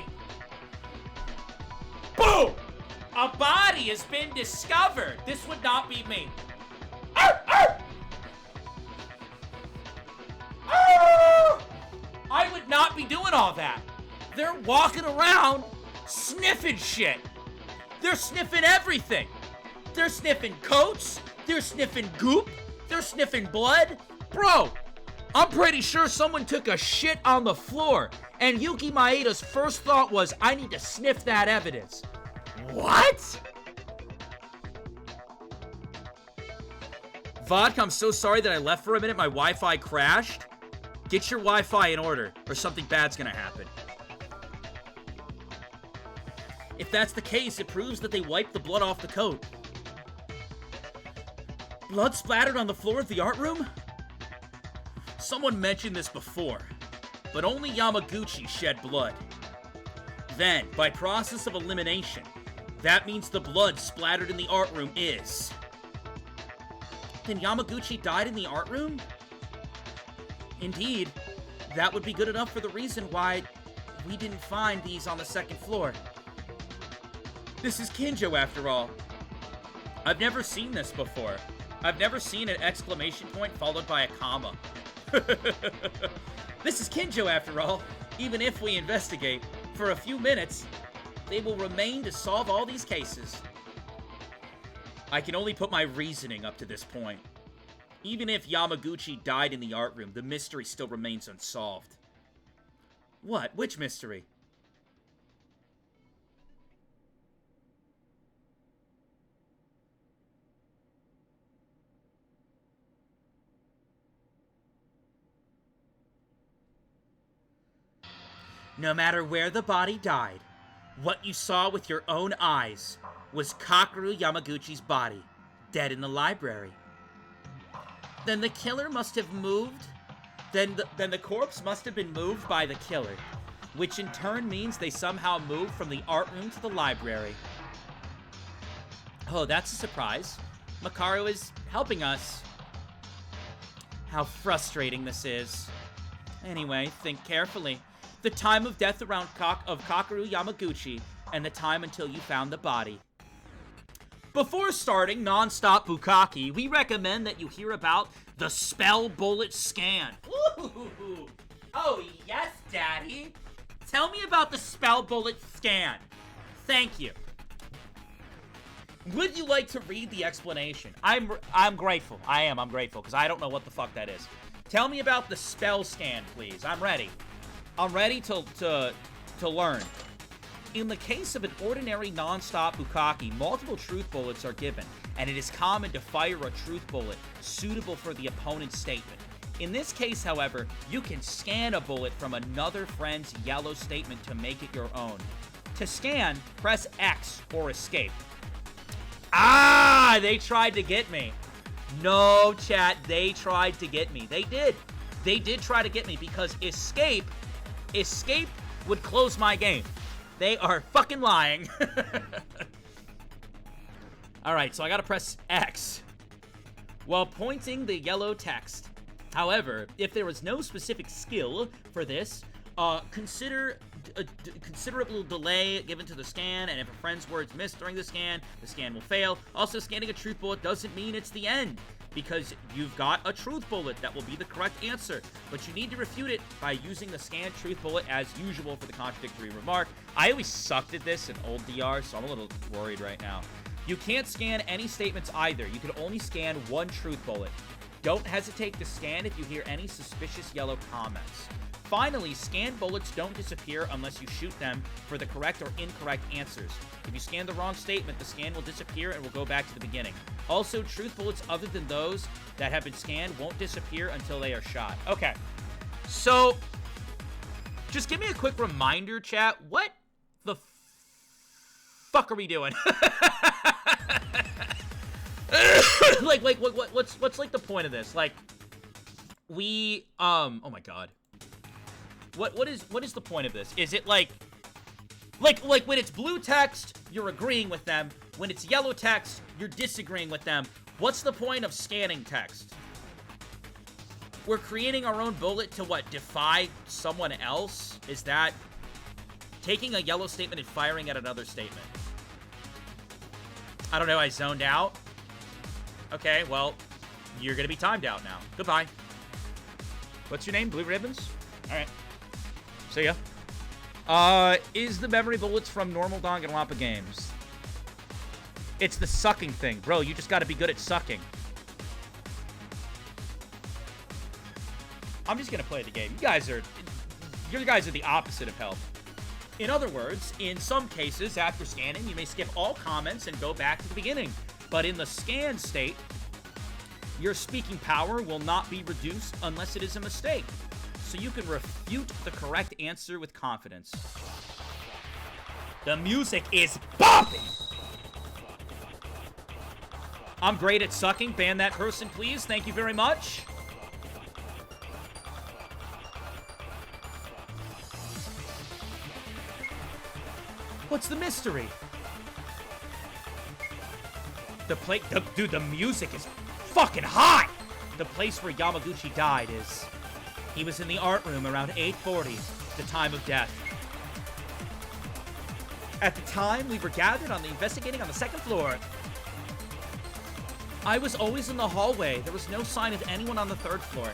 Boom! A body has been discovered. This would not be me. Arr, arr! Arr! I would not be doing all that. They're walking around sniffing shit. They're sniffing everything. They're sniffing coats. They're sniffing goop. They're sniffing blood. Bro, I'm pretty sure someone took a shit on the floor, and Yuki Maeda's first thought was, I need to sniff that evidence. What? Vodka, I'm so sorry that I left for a minute. My Wi-Fi crashed. Get your Wi-Fi in order, or something bad's gonna happen. If that's the case, it proves that they wiped the blood off the coat. Blood splattered on the floor of the art room? Someone mentioned this before, but only Yamaguchi shed blood. Then, by process of elimination, that means the blood splattered in the art room is... Then Yamaguchi died in the art room? Indeed, that would be good enough for the reason why we didn't find these on the second floor. This is Kinjo, after all. I've never seen this before. I've never seen an exclamation point followed by a comma. This is Kinjo, after all. Even if we investigate for a few minutes, they will remain to solve all these cases. I can only put my reasoning up to this point. Even if Yamaguchi died in the art room, the mystery still remains unsolved. What? Which mystery? No matter where the body died, what you saw with your own eyes was Kakeru Yamaguchi's body, dead in the library. Then the killer must have moved. Then the corpse must have been moved by the killer, which in turn means they somehow moved from the art room to the library. Oh, that's a surprise. Makaru is helping us. How frustrating this is. Anyway, think carefully. The time of death around Kakeru Yamaguchi, and the time until you found the body. Before starting non-stop bukkake, we recommend that you hear about the Spell Bullet Scan. Ooh. Oh, yes, Daddy. Tell me about the Spell Bullet Scan. Thank you. Would you like to read the explanation? I'm grateful. I'm grateful, because I don't know what the fuck that is. Tell me about the spell scan, please. I'm ready. I'm ready to learn. In the case of an ordinary non-stop bukkake, multiple truth bullets are given, and it is common to fire a truth bullet suitable for the opponent's statement. In this case, however, you can scan a bullet from another friend's yellow statement to make it your own. To scan, press X or escape. Ah, they tried to get me. No, chat, they tried to get me. They did. They did try to get me because escape would close my game. They are fucking lying. Alright, so I gotta press X while pointing the yellow text. However, if there is no specific skill for this, consider a considerable delay given to the scan, and if a friend's words miss during the scan will fail. Also, scanning a truth bullet doesn't mean it's the end, because you've got a truth bullet that will be the correct answer, but you need to refute it by using the scanned truth bullet as usual for the contradictory remark. I always sucked at this in old DR, so I'm a little worried right now. You can't scan any statements either. You can only scan one truth bullet. Don't hesitate to scan if you hear any suspicious yellow comments. Finally, scanned bullets don't disappear unless you shoot them for the correct or incorrect answers. If you scan the wrong statement, the scan will disappear and will go back to the beginning. Also, truth bullets other than those that have been scanned won't disappear until they are shot. Okay, so just give me a quick reminder, chat. What the fuck are we doing? What's like the point of this? Like, we, oh my god. What is the point of this? Is it like when it's blue text, you're agreeing with them. When it's yellow text, you're disagreeing with them. What's the point of scanning text? We're creating our own bullet to what? Defy someone else? Is that taking a yellow statement and firing at another statement? I don't know, I zoned out. Okay, well, you're gonna be timed out now. Goodbye. What's your name? Blue Ribbons? Alright. See ya. Is the memory bullets from normal Danganronpa games? It's the sucking thing. Bro, you just gotta be good at sucking. I'm just gonna play the game. You guys are the opposite of help. In other words, in some cases, after scanning, you may skip all comments and go back to the beginning. But in the scan state, your speaking power will not be reduced unless it is a mistake. So you can refute the correct answer with confidence. The music is bopping! I'm great at sucking. Ban that person, please. Thank you very much. What's the mystery? Dude, the music is fucking hot! The place where Yamaguchi died is... He was in the art room around 8:40, the time of death. At the time, we were gathered investigating on the second floor. I was always in the hallway. There was no sign of anyone on the third floor.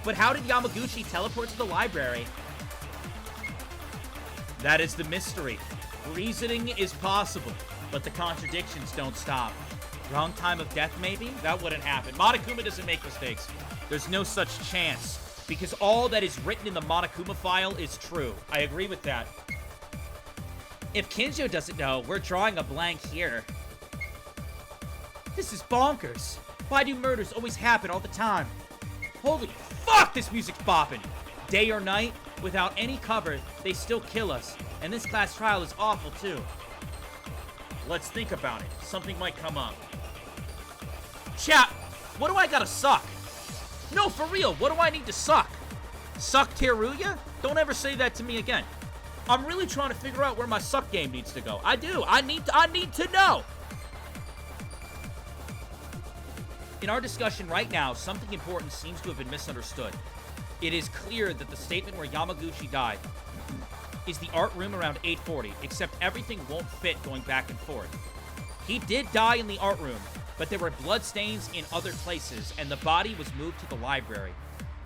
But how did Yamaguchi teleport to the library? That is the mystery. Reasoning is possible, but the contradictions don't stop. Wrong time of death, maybe? That wouldn't happen. Monokuma doesn't make mistakes. There's no such chance, because all that is written in the Monokuma file is true. I agree with that. If Kinjo doesn't know, we're drawing a blank here. This is bonkers. Why do murders always happen all the time? Holy fuck, this music's bopping. Day or night, without any cover, they still kill us. And this class trial is awful, too. Let's think about it. Something might come up. Chat, what do I gotta suck? No, for real, what do I need to suck? Suck Teruya? Don't ever say that to me again. I'm really trying to figure out where my suck game needs to go. I do. I need to know. In our discussion right now, something important seems to have been misunderstood. It is clear that the statement where Yamaguchi died is the art room around 840, except everything won't fit going back and forth. He did die in the art room, but there were bloodstains in other places, and the body was moved to the library.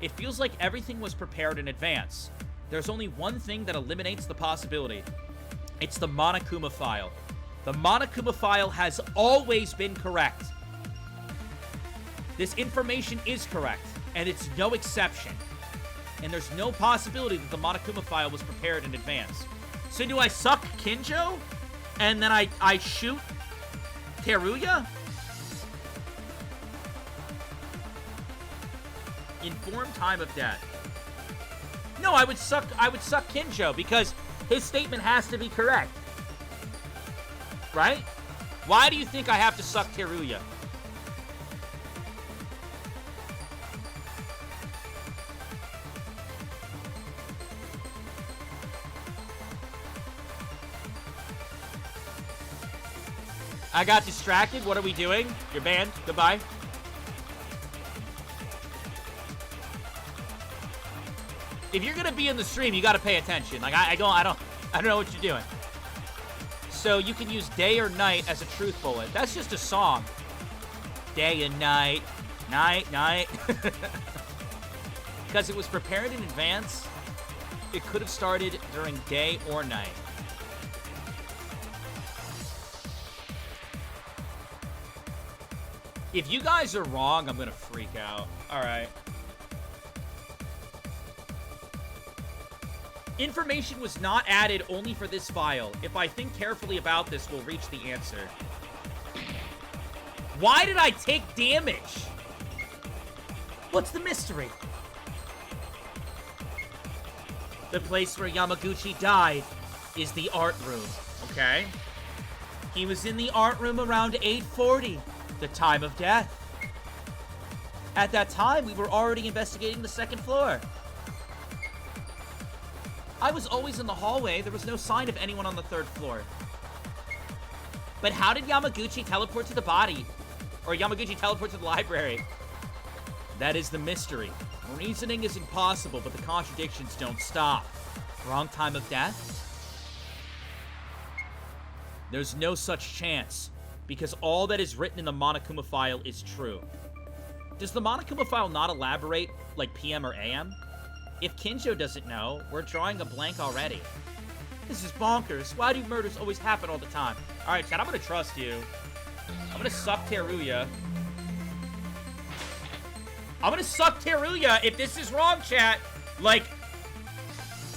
It feels like everything was prepared in advance. There's only one thing that eliminates the possibility. It's the Monokuma file. The Monokuma file has always been correct. This information is correct, and it's no exception. And there's no possibility that the Monokuma file was prepared in advance. So do I suck Kinjo? And then I shoot Teruya? Inform time of death. No, I would suck Kinjo because his statement has to be correct. Right? Why do you think I have to suck Teruya? I got distracted. What are we doing? You're banned. Goodbye. If you're gonna be in the stream, you gotta pay attention. Like I don't know what you're doing. So you can use day or night as a truth bullet. That's just a song. Day and night, night. Because it was prepared in advance, it could have started during day or night. If you guys are wrong, I'm gonna freak out. All right. Information was not added only for this file. If I think carefully about this, we'll reach the answer. Why did I take damage? What's the mystery? The place where Yamaguchi died is the art room, okay? He was in the art room around 840, the time of death. At that time, we were already investigating the second floor. I was always in the hallway. There was no sign of anyone on the third floor. But how did Yamaguchi teleport to the body? Or Yamaguchi teleport to the library? That is the mystery. Reasoning is impossible, but the contradictions don't stop. Wrong time of death? There's no such chance, because all that is written in the Monokuma file is true. Does the Monokuma file not elaborate like PM or AM? If Kinjo doesn't know, we're drawing a blank already. This is bonkers. Why do murders always happen all the time? Alright, chat, I'm gonna trust you. I'm gonna suck Teruya. I'm gonna suck Teruya if this is wrong, chat. Like,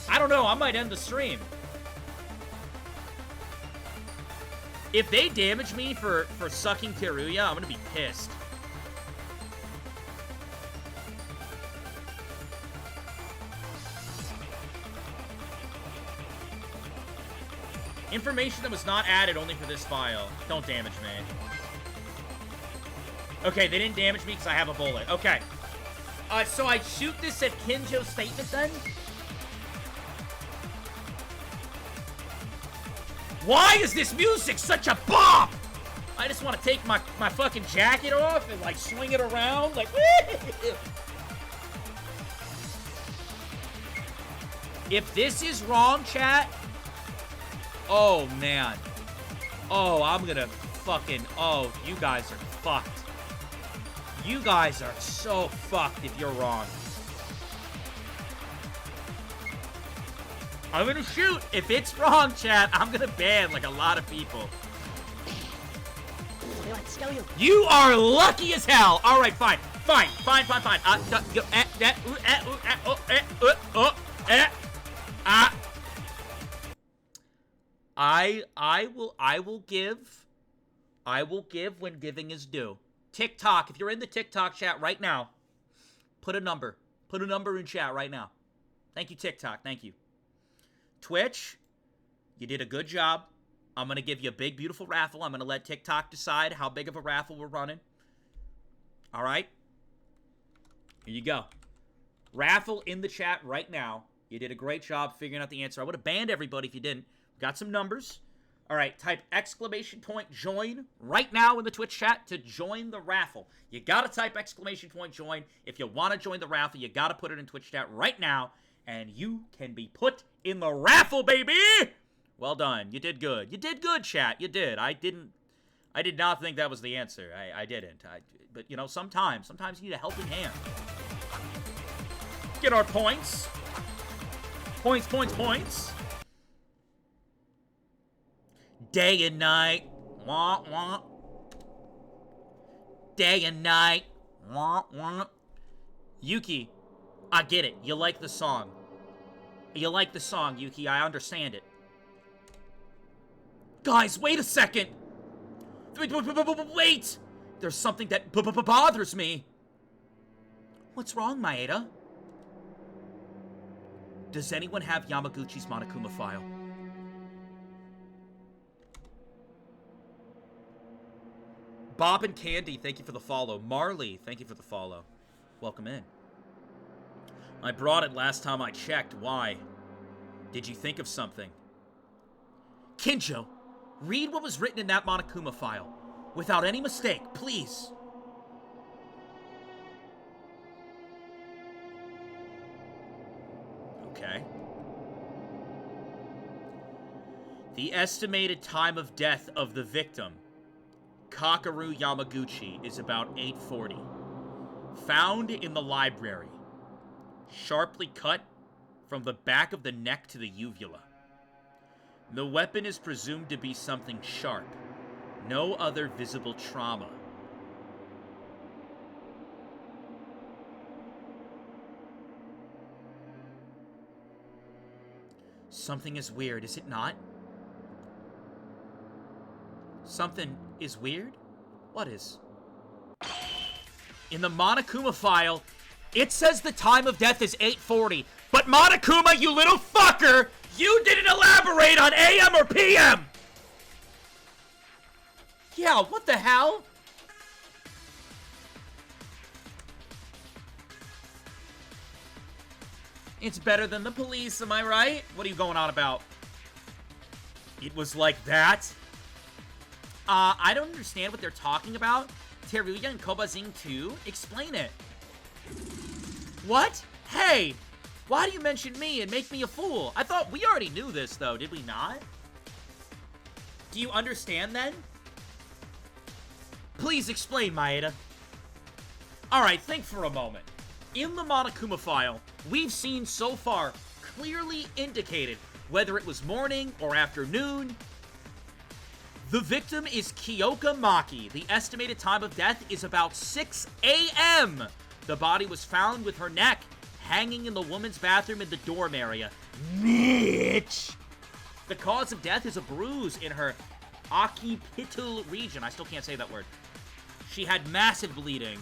I don't know, I might end the stream. If they damage me for sucking Teruya, I'm gonna be pissed. Information that was not added only for this file. Don't damage me. Okay, they didn't damage me because I have a bullet. Okay. So I shoot this at Kinjo's statement then? Why is this music such a bop? I just want to take my fucking jacket off and, like, swing it around. Like, if this is wrong, chat... Oh, man. Oh, I'm gonna fucking... Oh, you guys are fucked. You guys are so fucked if you're wrong. I'm gonna shoot. If it's wrong, chat, I'm gonna ban, like, a lot of people. You are lucky as hell. All right, fine. I will give when giving is due. TikTok, if you're in the TikTok chat right now, put a number. Put a number in chat right now. Thank you, TikTok. Thank you. Twitch, you did a good job. I'm going to give you a big, beautiful raffle. I'm going to let TikTok decide how big of a raffle we're running. All right? Here you go. Raffle in the chat right now. You did a great job figuring out the answer. I would have banned everybody if you didn't. Got some numbers. All right, type exclamation point join right now in the Twitch chat to join the raffle. You got to type exclamation point join. If you want to join the raffle, you got to put it in Twitch chat right now, and you can be put in the raffle, baby! Well done. You did good. You did good, chat. You did. I did not think that was the answer. I didn't. But, you know, sometimes you need a helping hand. Get our points. Points. Day and night. Wah, wah. Day and night. Wah, wah. Yuki, I get it. You like the song. You like the song, Yuki. I understand it. Guys, wait a second. Wait. There's something that bothers me. What's wrong, Maeda? Does anyone have Yamaguchi's Monokuma file? Bob and Candy, thank you for the follow. Marley, thank you for the follow. Welcome in. I brought it last time I checked. Why? Did you think of something? Kinjo, read what was written in that Monokuma file. Without any mistake, please. Okay. The estimated time of death of the victim, Kakaru Yamaguchi, is about 8:40. Found in the library. Sharply cut from the back of the neck to the uvula. The weapon is presumed to be something sharp. No other visible trauma. Something is weird, is it not? Something is weird? What is? In the Monokuma file, it says the time of death is 8:40. But Monokuma, you little fucker, you didn't elaborate on AM or PM! Yeah, what the hell? It's better than the police, am I right? What are you going on about? It was like that? I don't understand what they're talking about. Teruya and Kobazing 2? Explain it. What? Hey! Why do you mention me and make me a fool? I thought we already knew this, though, did we not? Do you understand, then? Please explain, Maeda. Alright, think for a moment. In the Monokuma file, we've seen so far clearly indicated whether it was morning or afternoon. The victim is Kyoka Maki. The estimated time of death is about 6 a.m. The body was found with her neck hanging in the woman's bathroom in the dorm area. Mitch! The cause of death is a bruise in her occipital region. I still can't say that word. She had massive bleeding.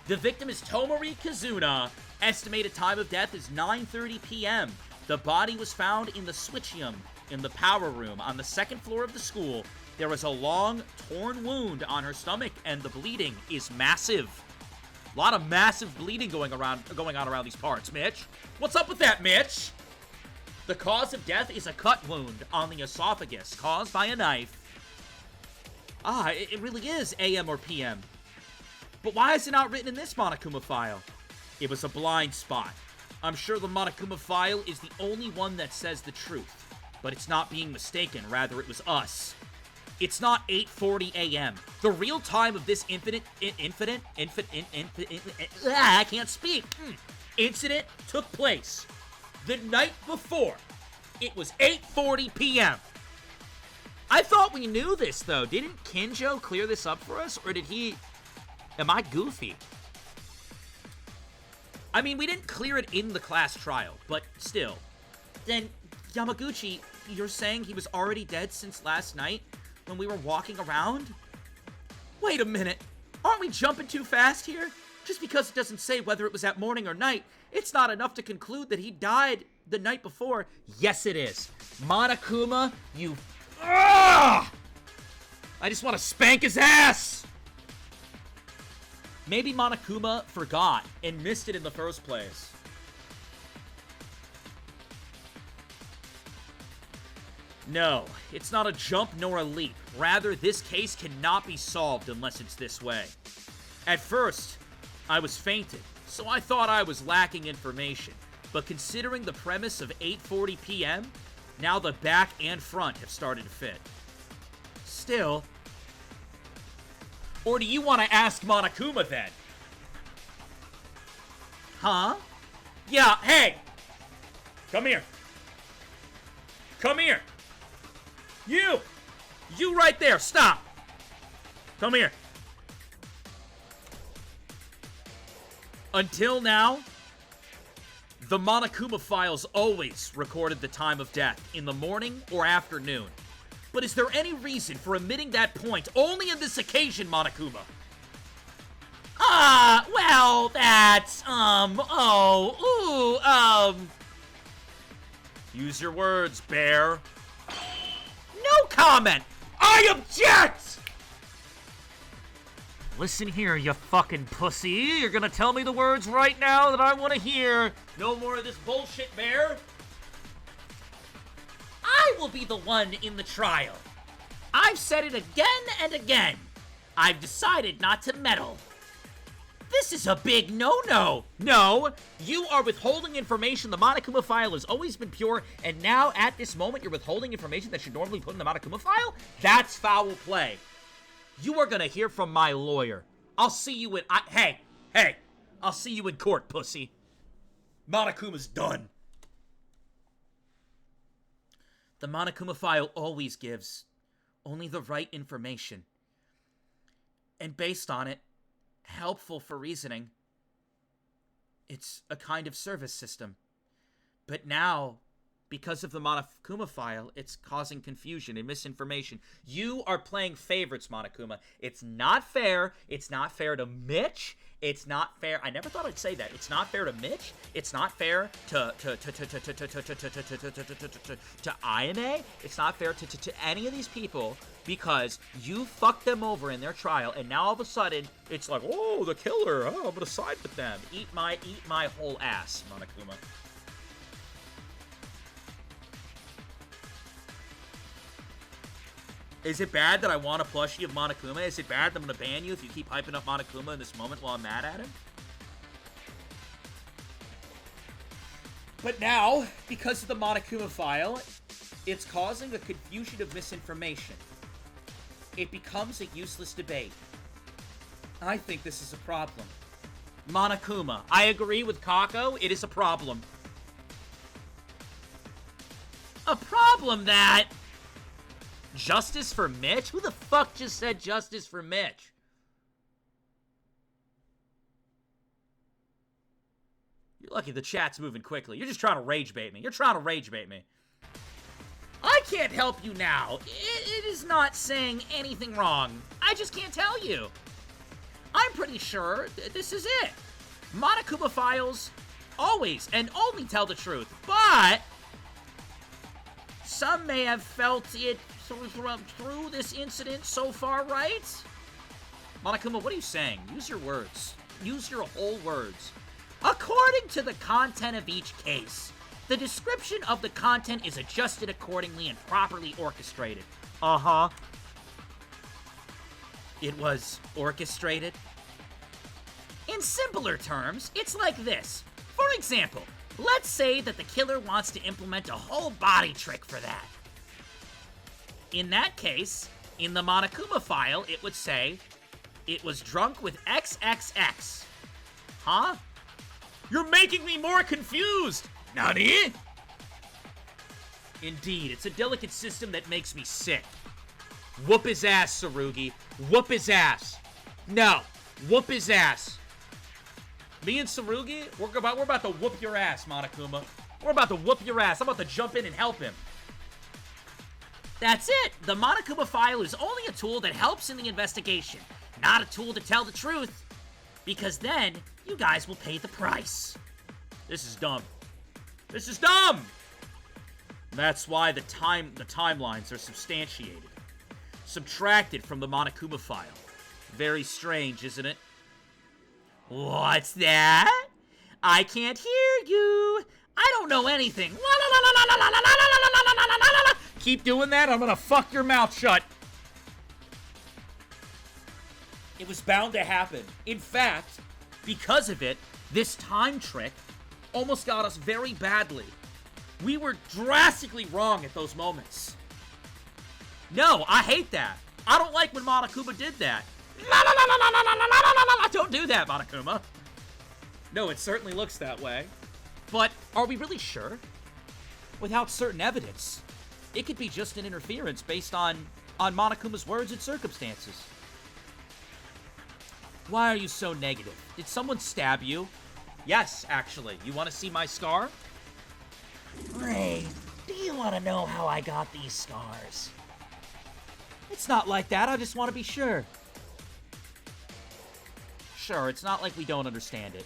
The victim is Tomori Kazuna. Estimated time of death is 9:30 p.m. The body was found in the switchium in the power room on the second floor of the school. There was a long, torn wound on her stomach, and the bleeding is massive. A lot of massive bleeding going on around these parts, Mitch. What's up with that, Mitch? The cause of death is a cut wound on the esophagus caused by a knife. It really is AM or PM. But why is it not written in this Monokuma file? It was a blind spot. I'm sure the Monokuma file is the only one that says the truth. But it's not being mistaken, rather it was us. It's not 8:40 a.m. The real time of this I can't speak. Incident took place the night before. It was 8:40 p.m. I thought we knew this, though. Didn't Kinjo clear this up for us, or did he... Am I goofy? I mean, we didn't clear it in the class trial, but still. Then, Yamaguchi, you're saying he was already dead since last night when we were walking around? Wait a minute. Aren't we jumping too fast here? Just because it doesn't say whether it was at morning or night, it's not enough to conclude that he died the night before. Yes, it is. Monokuma, you... Ugh! I just want to spank his ass! Maybe Monokuma forgot and missed it in the first place. No, it's not a jump nor a leap. Rather, this case cannot be solved unless it's this way. At first, I was fainted, so I thought I was lacking information. But considering the premise of 8:40 p.m., now the back and front have started to fit. Still... Or do you want to ask Monokuma then? Huh? Yeah, hey! Come here. Come here. You! You right there, stop! Come here. Until now, the Monokuma files always recorded the time of death in the morning or afternoon. But is there any reason for omitting that point only on this occasion, Monokuma? Well, that's, Use your words, bear. No comment! I object! Listen here, you fucking pussy. You're gonna tell me the words right now that I want to hear. No more of this bullshit, bear. I will be the one in the trial. I've said it again and again. I've decided not to meddle. This is a big no-no. No, you are withholding information. The Monokuma file has always been pure, and now at this moment you're withholding information that should normally be put in the Monokuma file? That's foul play. You are gonna hear from my lawyer. I'll see you in... Hey, I'll see you in court, pussy. Monokuma's done. The Monokuma file always gives only the right information. And based on it, helpful for reasoning. It's a kind of service system. But now, because of the Monokuma file, it's causing confusion and misinformation. You are playing favorites, Monokuma. It's not fair. It's not fair to Mitch. It's not fair. I never thought I'd say that. It's not fair to Mitch. It's not fair to Ayane. It's not fair to any of these people because you fucked them over in their trial, and now all of a sudden it's like, oh, the killer. Oh, I'm gonna side with them. Eat my whole ass, Monokuma. Is it bad that I want a plushie of Monokuma? Is it bad that I'm going to ban you if you keep hyping up Monokuma in this moment while I'm mad at him? But now, because of the Monokuma file, it's causing a confusion of misinformation. It becomes a useless debate. I think this is a problem. Monokuma, I agree with Kako, it is a problem. A problem that... Justice for Mitch? Who the fuck just said justice for Mitch? You're lucky the chat's moving quickly. You're just trying to rage bait me. You're trying to rage bait me. I can't help you now. It is not saying anything wrong. I just can't tell you. I'm pretty sure this is it. Monokuma files always and only tell the truth, but some may have felt it through this incident so far, right? Monokuma, what are you saying? Use your words. Use your whole words. According to the content of each case, the description of the content is adjusted accordingly and properly orchestrated. Uh-huh. It was orchestrated? In simpler terms, it's like this. For example, let's say that the killer wants to implement a whole body trick for that. In that case, in the Monokuma file, it would say, it was drunk with XXX. Huh? You're making me more confused! Nani? Indeed, it's a delicate system that makes me sick. Whoop his ass, Tsurugi. Whoop his ass. No. Whoop his ass. Me and Tsurugi, we're about to whoop your ass, Monokuma. We're about to whoop your ass. I'm about to jump in and help him. That's it. The Monokuma file is only a tool that helps in the investigation, not a tool to tell the truth. Because then, you guys will pay the price. This is dumb. This is dumb! That's why the timelines are substantiated. Subtracted from the Monokuma file. Very strange, isn't it? What's that? I can't hear you. I don't know anything. Keep doing that, I'm gonna fuck your mouth shut. It was bound to happen. In fact, because of it, this time trick almost got us very badly. We were drastically wrong at those moments. No, I hate that. I don't like when Monokuma did that. Don't do that, Monokuma. No, it certainly looks that way. But are we really sure? Without certain evidence, it could be just an interference based on Monokuma's words and circumstances. Why are you so negative? Did someone stab you? Yes, actually. You want to see my scar? Ray, do you want to know how I got these scars? It's not like that. I just want to be sure. Sure, it's not like we don't understand it.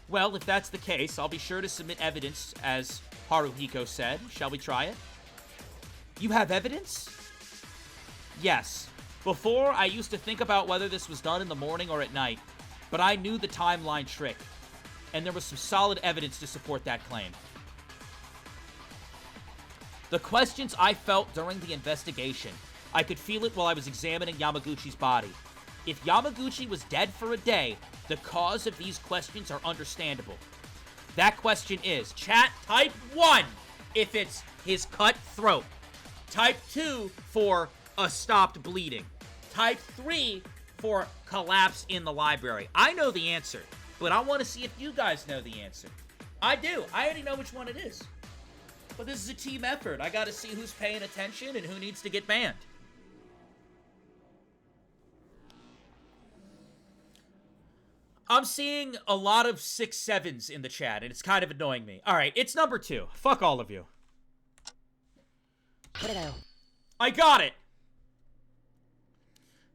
Well, if that's the case, I'll be sure to submit evidence, as Haruhiko said. Shall we try it? You have evidence? Yes. Before, I used to think about whether this was done in the morning or at night, but I knew the timeline trick, and there was some solid evidence to support that claim. The questions I felt during the investigation, I could feel it while I was examining Yamaguchi's body. If Yamaguchi was dead for a day, the cause of these questions are understandable. That question is, chat, type 1 if it's his cut throat. Type 2 for a stopped bleeding. Type 3 for collapse in the library. I know the answer, but I want to see if you guys know the answer. I do. I already know which one it is. But this is a team effort. I gotta see who's paying attention and who needs to get banned. I'm seeing a lot of 6-7s in the chat, and it's kind of annoying me. Alright, it's number 2. Fuck all of you. I got it!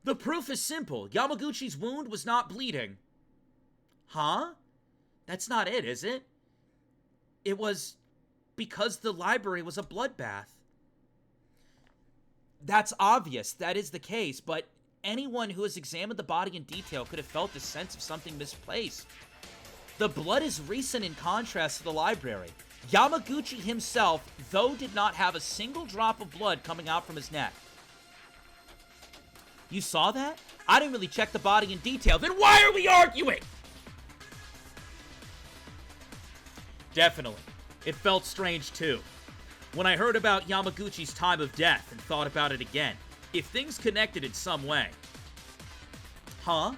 The proof is simple. Yamaguchi's wound was not bleeding. Huh? That's not it, is it? It was because the library was a bloodbath. That's obvious. That is the case, but anyone who has examined the body in detail could have felt the sense of something misplaced. The blood is recent in contrast to the library. Yamaguchi himself, though, did not have a single drop of blood coming out from his neck. You saw that? I didn't really check the body in detail. Then why are we arguing? Definitely. It felt strange, too. When I heard about Yamaguchi's time of death and thought about it again, if things connected in some way. Huh?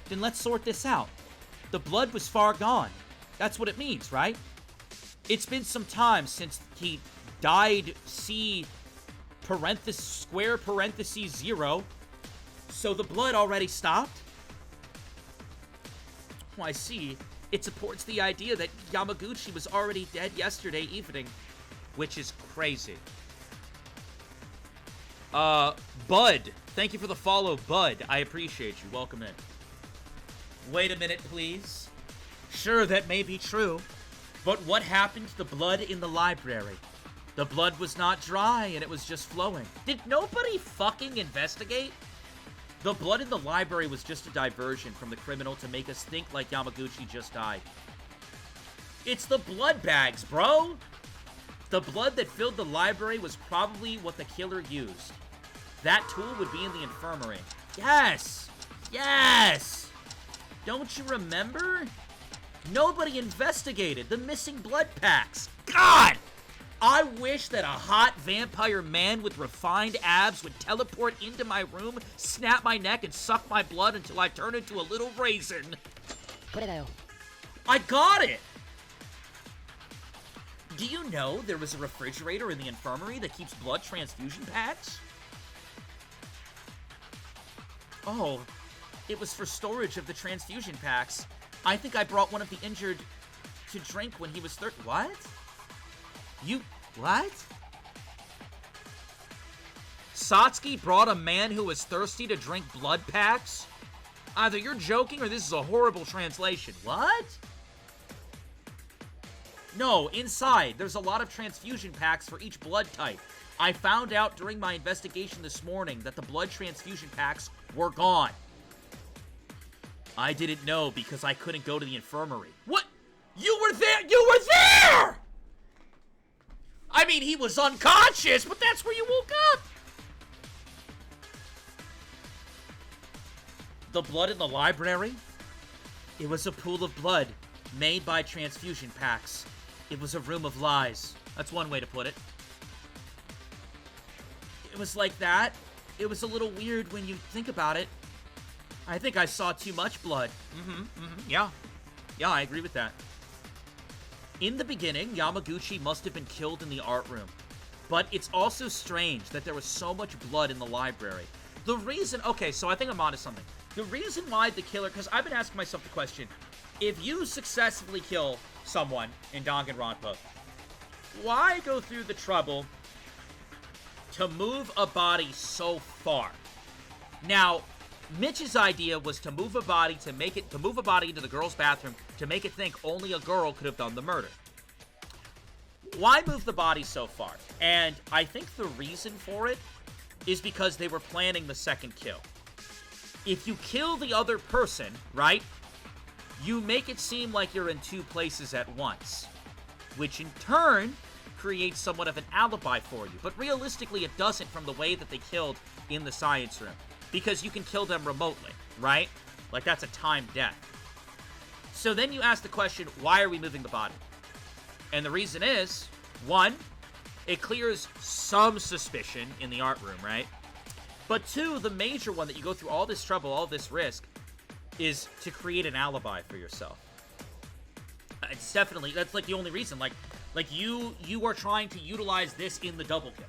Then let's sort this out. The blood was far gone. That's what it means, right? It's been some time since he died C square parentheses 0. So the blood already stopped? Oh, I see. It supports the idea that Yamaguchi was already dead yesterday evening, which is crazy. Bud. Thank you for the follow, Bud. I appreciate you. Welcome in. Wait a minute, please. Sure, that may be true, but what happened to the blood in the library? The blood was not dry, and it was just flowing. Did nobody fucking investigate? The blood in the library was just a diversion from the criminal to make us think like Yamaguchi just died. It's the blood bags, bro! The blood that filled the library was probably what the killer used. That tool would be in the infirmary. Yes! Yes! Don't you remember? Nobody investigated the missing blood packs. God! I wish that a hot vampire man with refined abs would teleport into my room, snap my neck, and suck my blood until I turn into a little raisin. I got it! Do you know there was a refrigerator in the infirmary that keeps blood transfusion packs? Oh, it was for storage of the transfusion packs. I think I brought one of the injured to drink when he was What? What? Satsuki brought a man who was thirsty to drink blood packs? Either you're joking or this is a horrible translation. What? No, inside, there's a lot of transfusion packs for each blood type. I found out during my investigation this morning that the blood transfusion packs were gone. I didn't know because I couldn't go to the infirmary. What? You were there? You were there! I mean, he was unconscious, but that's where you woke up. The blood in the library? It was a pool of blood made by transfusion packs. It was a room of lies. That's one way to put it. It was like that. It was a little weird when you think about it. I think I saw too much blood. Yeah, I agree with that. In the beginning, Yamaguchi must have been killed in the art room. But it's also strange that there was so much blood in the library. The reason... Okay, so I think I'm onto something. The reason why the killer... Because I've been asking myself the question, if you successfully kill someone in Danganronpa, why go through the trouble to move a body so far? Now, Mitch's idea was to move a body into the girl's bathroom to make it think only a girl could have done the murder. Why move the body so far? And I think the reason for it is because they were planning the second kill. If you kill the other person, right, you make it seem like you're in two places at once, which in turn creates somewhat of an alibi for you. But realistically, it doesn't from the way that they killed in the science room, because you can kill them remotely, right? Like, that's a timed death. So then you ask the question, why are we moving the body? And the reason is, one, it clears some suspicion in the art room, right? But two, the major one that you go through all this trouble, all this risk, is to create an alibi for yourself. It's definitely, that's like the only reason. Like you are trying to utilize this in the double kill.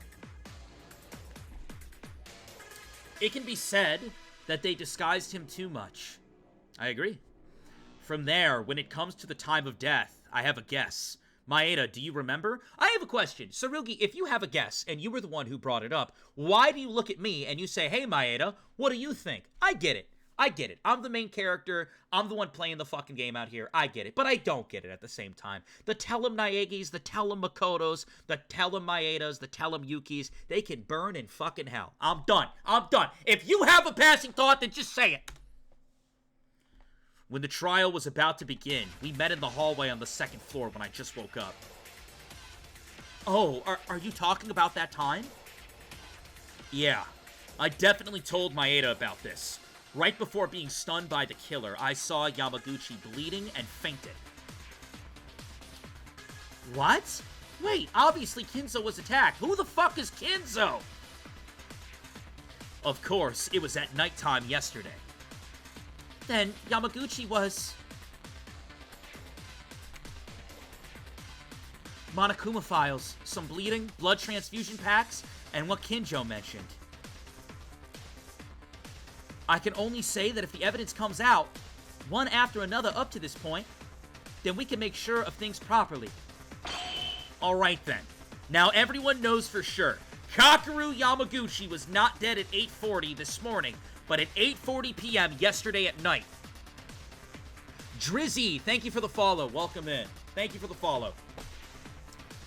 It can be said that they disguised him too much. I agree. From there, when it comes to the time of death, I have a guess. Maeda, do you remember? I have a question. Sarugi, if you have a guess, and you were the one who brought it up, why do you look at me and you say, hey, Maeda, what do you think? I get it. I'm the main character. I'm the one playing the fucking game out here. I get it. But I don't get it at the same time. The Tellem Naegis, the Tellem Makotos, the Tellem Maedas, the Tellem Yukis, they can burn in fucking hell. I'm done. If you have a passing thought, then just say it. When the trial was about to begin, we met in the hallway on the second floor when I just woke up. Oh, are you talking about that time? Yeah, I definitely told Maeda about this. Right before being stunned by the killer, I saw Yamaguchi bleeding and fainted. What? Wait, obviously Kinzo was attacked. Who the fuck is Kinzo? Of course, it was at nighttime yesterday. Then Yamaguchi was... Monokuma files, some bleeding, blood transfusion packs, and what Kinjo mentioned. I can only say that if the evidence comes out, one after another up to this point, then we can make sure of things properly. Alright then. Now everyone knows for sure, Kakeru Yamaguchi was not dead at 8:40 this morning, but at 8:40 p.m. yesterday at night. Drizzy, thank you for the follow. Welcome in. Thank you for the follow.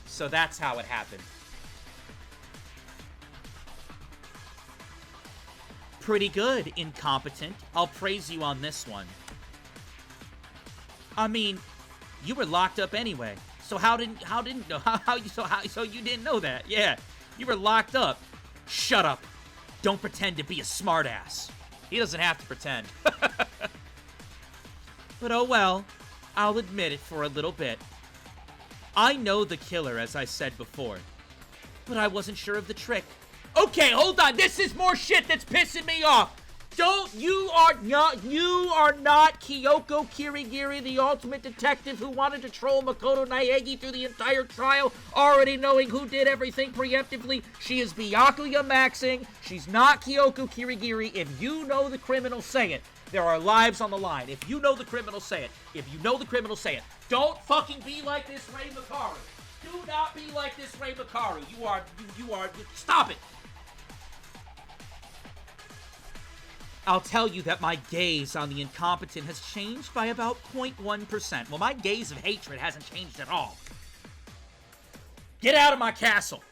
So that's how it happened. Pretty good, incompetent. I'll praise you on this one. I mean, you were locked up anyway. So how you didn't know that? Yeah, you were locked up. Shut up. Don't pretend to be a smartass. He doesn't have to pretend. But oh well, I'll admit it for a little bit. I know the killer, as I said before, but I wasn't sure of the trick. Okay, hold on. This is more shit that's pissing me off. You are not Kyoko Kirigiri, the ultimate detective who wanted to troll Makoto Naegi through the entire trial, already knowing who did everything preemptively. She is Byakuya maxing. She's not Kyoko Kirigiri. If you know the criminal, say it. There are lives on the line. If you know the criminal, say it. If you know the criminal, say it. Don't fucking be like this Ray Makaru. Do not be like this Ray Makaru. You are, stop it. I'll tell you that my gaze on the incompetent has changed by about 0.1%. Well, my gaze of hatred hasn't changed at all. Get out of my castle.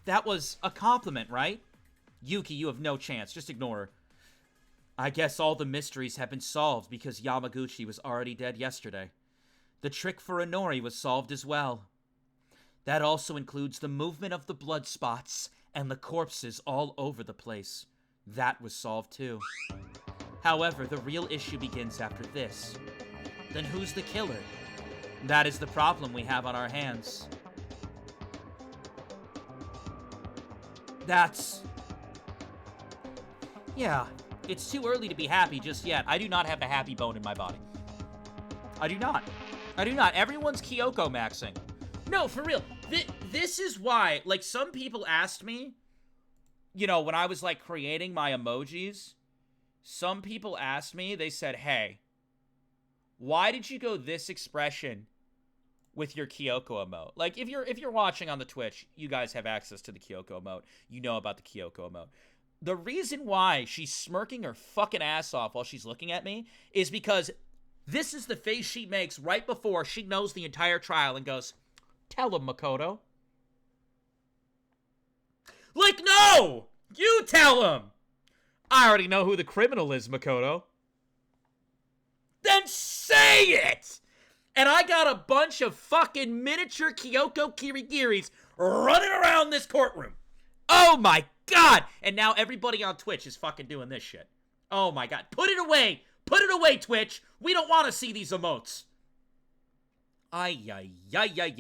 That was a compliment, right? Yuki, you have no chance. Just ignore her. I guess all the mysteries have been solved because Yamaguchi was already dead yesterday. The trick for Inori was solved as well. That also includes the movement of the blood spots and the corpses all over the place. That was solved too. However, the real issue begins after this. Then who's the killer? That is the problem we have on our hands. Yeah, it's too early to be happy just yet. I do not have a happy bone in my body. I do not. Everyone's Kyoko maxing. No, for real. This is why, like, some people asked me, you know, when I was, like, creating my emojis, some people asked me, they said, hey, why did you go this expression with your Kyoko emote? Like, if you're watching on the Twitch, you guys have access to the Kyoko emote. You know about the Kyoko emote. The reason why she's smirking her fucking ass off while she's looking at me is because this is the face she makes right before she knows the entire trial and goes, tell him, Makoto. Like, no! You tell him! I already know who the criminal is, Makoto. Then say it! And I got a bunch of fucking miniature Kyoko Kirigiris running around this courtroom. Oh my god! And now everybody on Twitch is fucking doing this shit. Oh my god. Put it away! Put it away, Twitch! We don't want to see these emotes. Ay, ay, ay, ay,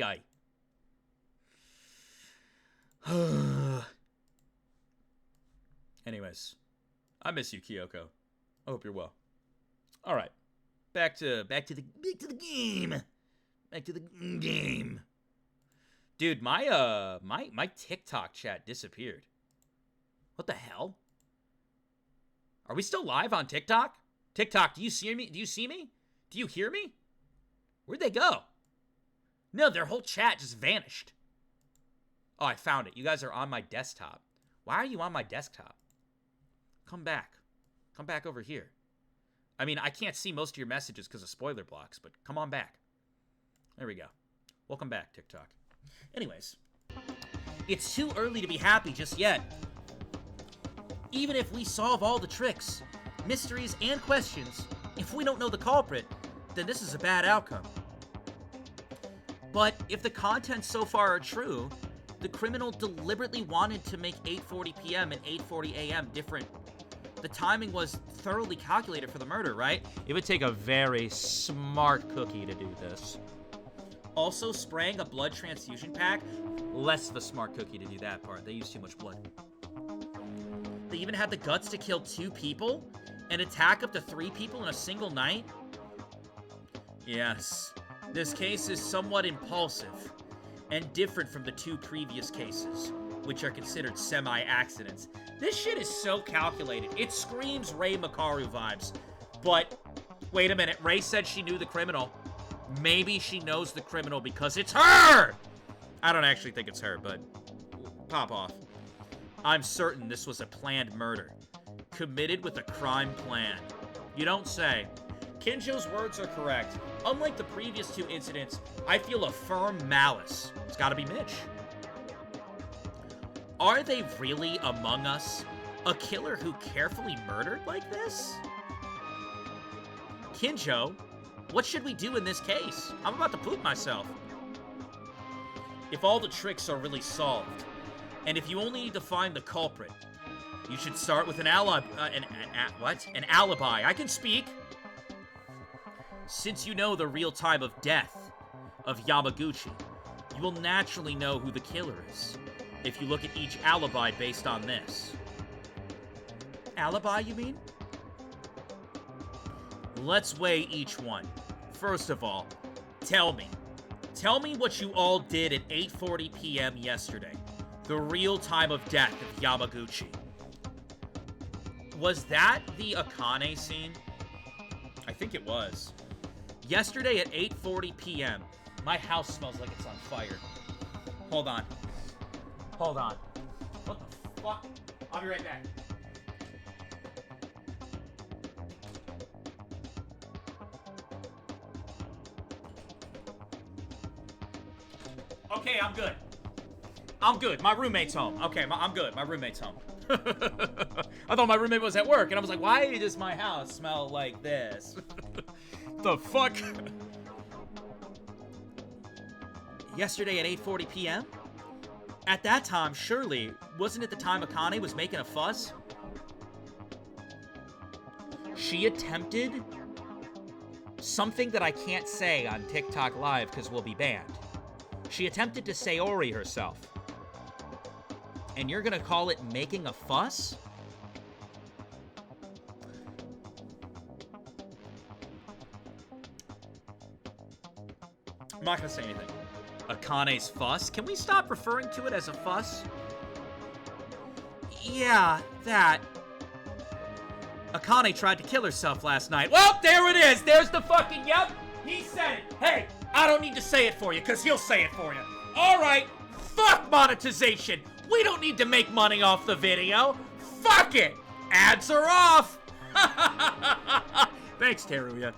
ay. Anyways, I miss you, Kyoko. I hope you're well. All right, back to the game. Back to the game. Dude, my TikTok chat disappeared. What the hell? Are we still live on TikTok? TikTok, do you see me? Do you see me? Do you hear me? Where'd they go? No, their whole chat just vanished. Oh, I found it. You guys are on my desktop. Why are you on my desktop? Come back. Come back over here. I mean, I can't see most of your messages because of spoiler blocks, but come on back. There we go. Welcome back, TikTok. Anyways, it's too early to be happy just yet. Even if we solve all the tricks, mysteries, and questions, if we don't know the culprit, then this is a bad outcome. But if the contents so far are true, the criminal deliberately wanted to make 8:40 p.m. and 8:40 a.m. different. The timing was thoroughly calculated for the murder, right? It would take a very smart cookie to do this. Also, spraying a blood transfusion pack, less of a smart cookie to do that part. They use too much blood. They even had the guts to kill 2 people and attack up to 3 people in a single night? Yes, this case is somewhat impulsive and different from the 2 previous cases, which are considered semi-accidents. This shit is so calculated. It screams Ray Makaru vibes. But, wait a minute, Ray said she knew the criminal. Maybe she knows the criminal because it's her! I don't actually think it's her, but pop off. I'm certain this was a planned murder. Committed with a crime plan. You don't say. Kinjo's words are correct. Unlike the previous 2 incidents, I feel a firm malice. It's gotta be Mitch. Are they really among us? A killer who carefully murdered like this? Kinjo, what should we do in this case? I'm about to poop myself. If all the tricks are really solved, and if you only need to find the culprit, you should start with an alibi. An alibi. I can speak. Since you know the real time of death of Yamaguchi, you will naturally know who the killer is if you look at each alibi based on this. Alibi, you mean? Let's weigh each one. First of all, tell me what you all did at 8:40 p.m. yesterday. The real time of death of Yamaguchi. Was that the Akane scene? I think it was. Yesterday at 8:40 p.m. My house smells like it's on fire. Hold on. Hold on. What the fuck? I'll be right back. Okay, I'm good. I'm good. My roommate's home. Okay, I'm good. My roommate's home. I thought my roommate was at work, and I was like, why does my house smell like this? The fuck? Yesterday at 8:40 p.m.? At that time, surely, wasn't it the time Akane was making a fuss? She attempted something that I can't say on TikTok Live because we'll be banned. She attempted to Sayori herself. And you're gonna call it making a fuss? I'm not gonna say anything. Akane's fuss? Can we stop referring to it as a fuss? Yeah, that. Akane tried to kill herself last night. Well, there it is! There's the fucking, yep! He said it! Hey, I don't need to say it for you, because he'll say it for you. Alright, fuck monetization! We don't need to make money off the video. Fuck it! Ads are off! Thanks, Teruya.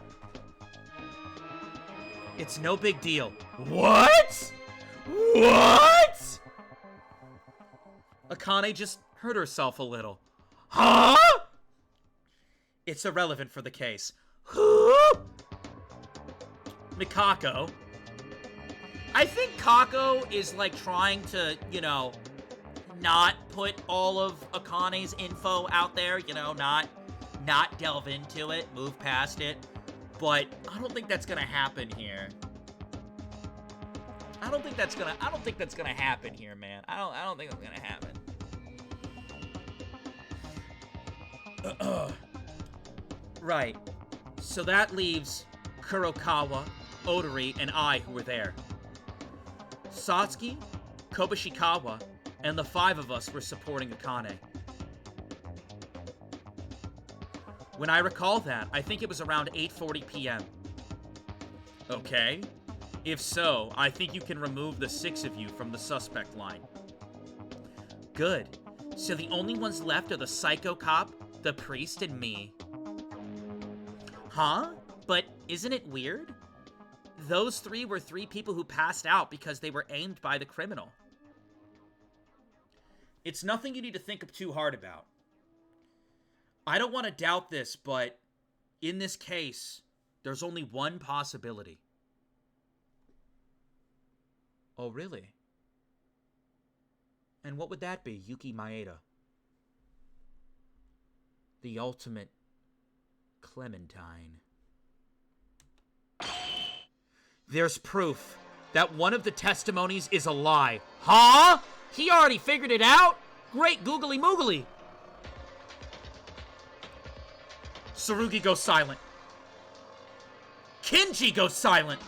It's no big deal. What? What? Akane just hurt herself a little. Huh? It's irrelevant for the case. Who? Mikako. I think Kako is like trying to, you know, not put all of Akane's info out there, you know, not delve into it, move past it. But I don't think that's gonna happen here. I don't think that's gonna happen here, man. I don't think that's gonna happen. Right. So that leaves Kurokawa, Odori, and I who were there. Satsuki, Kobashikawa, and the 5 of us were supporting Akane. When I recall that, I think it was around 8:40 p.m. Okay. If so, I think you can remove the 6 of you from the suspect line. Good. So the only ones left are the psycho cop, the priest, and me. Huh? But isn't it weird? Those 3 were 3 people who passed out because they were aimed by the criminal. It's nothing you need to think of too hard about. I don't want to doubt this, but in this case, there's only one possibility. Oh, really? And what would that be, Yuki Maeda? The ultimate Clementine. There's proof that one of the testimonies is a lie. Huh? He already figured it out? Great googly moogly. Tsurugi goes silent. Kinji goes silent.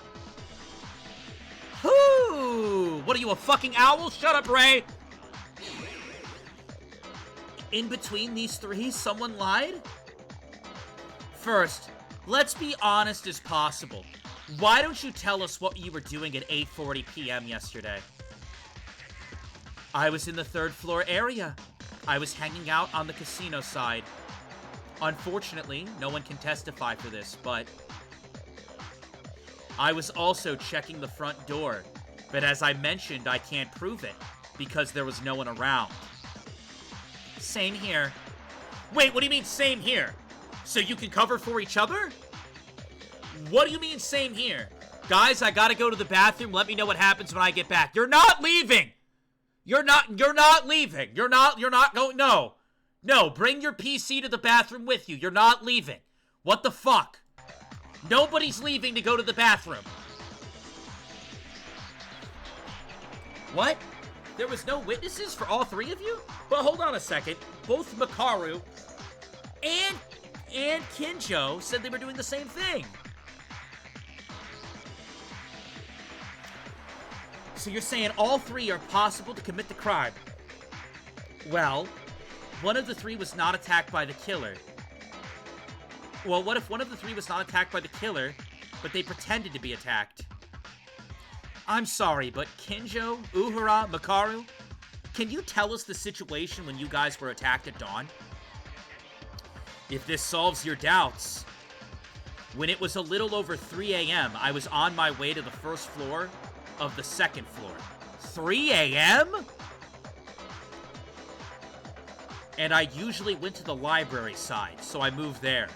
Whoo! What are you, a fucking owl? Shut up, Ray! In between these 3, someone lied? First, let's be honest as possible. Why don't you tell us what you were doing at 8:40 p.m. yesterday? I was in the 3rd floor area. I was hanging out on the casino side. Unfortunately, no one can testify for this, but I was also checking the front door. But as I mentioned, I can't prove it because there was no one around. Same here. Wait, what do you mean same here? So you can cover for each other? What do you mean same here? Guys, I gotta go to the bathroom. Let me know what happens when I get back. You're not leaving! You're not leaving. You're not going, no. No, bring your PC to the bathroom with you. You're not leaving. What the fuck? Nobody's leaving to go to the bathroom. What? There was no witnesses for all 3 of you? But hold on a second. Both Makaru And Kinjo said they were doing the same thing. So you're saying all three are possible to commit the crime. Well, one of the three was not attacked by the killer. Well, what if one of the three was not attacked by the killer, but they pretended to be attacked? I'm sorry, but Kinjo, Uhura, Makaru, can you tell us the situation when you guys were attacked at dawn? If this solves your doubts, when it was a little over 3 a.m., I was on my way to the first floor of the second floor. 3 a.m.? And I usually went to the library side, so I moved there.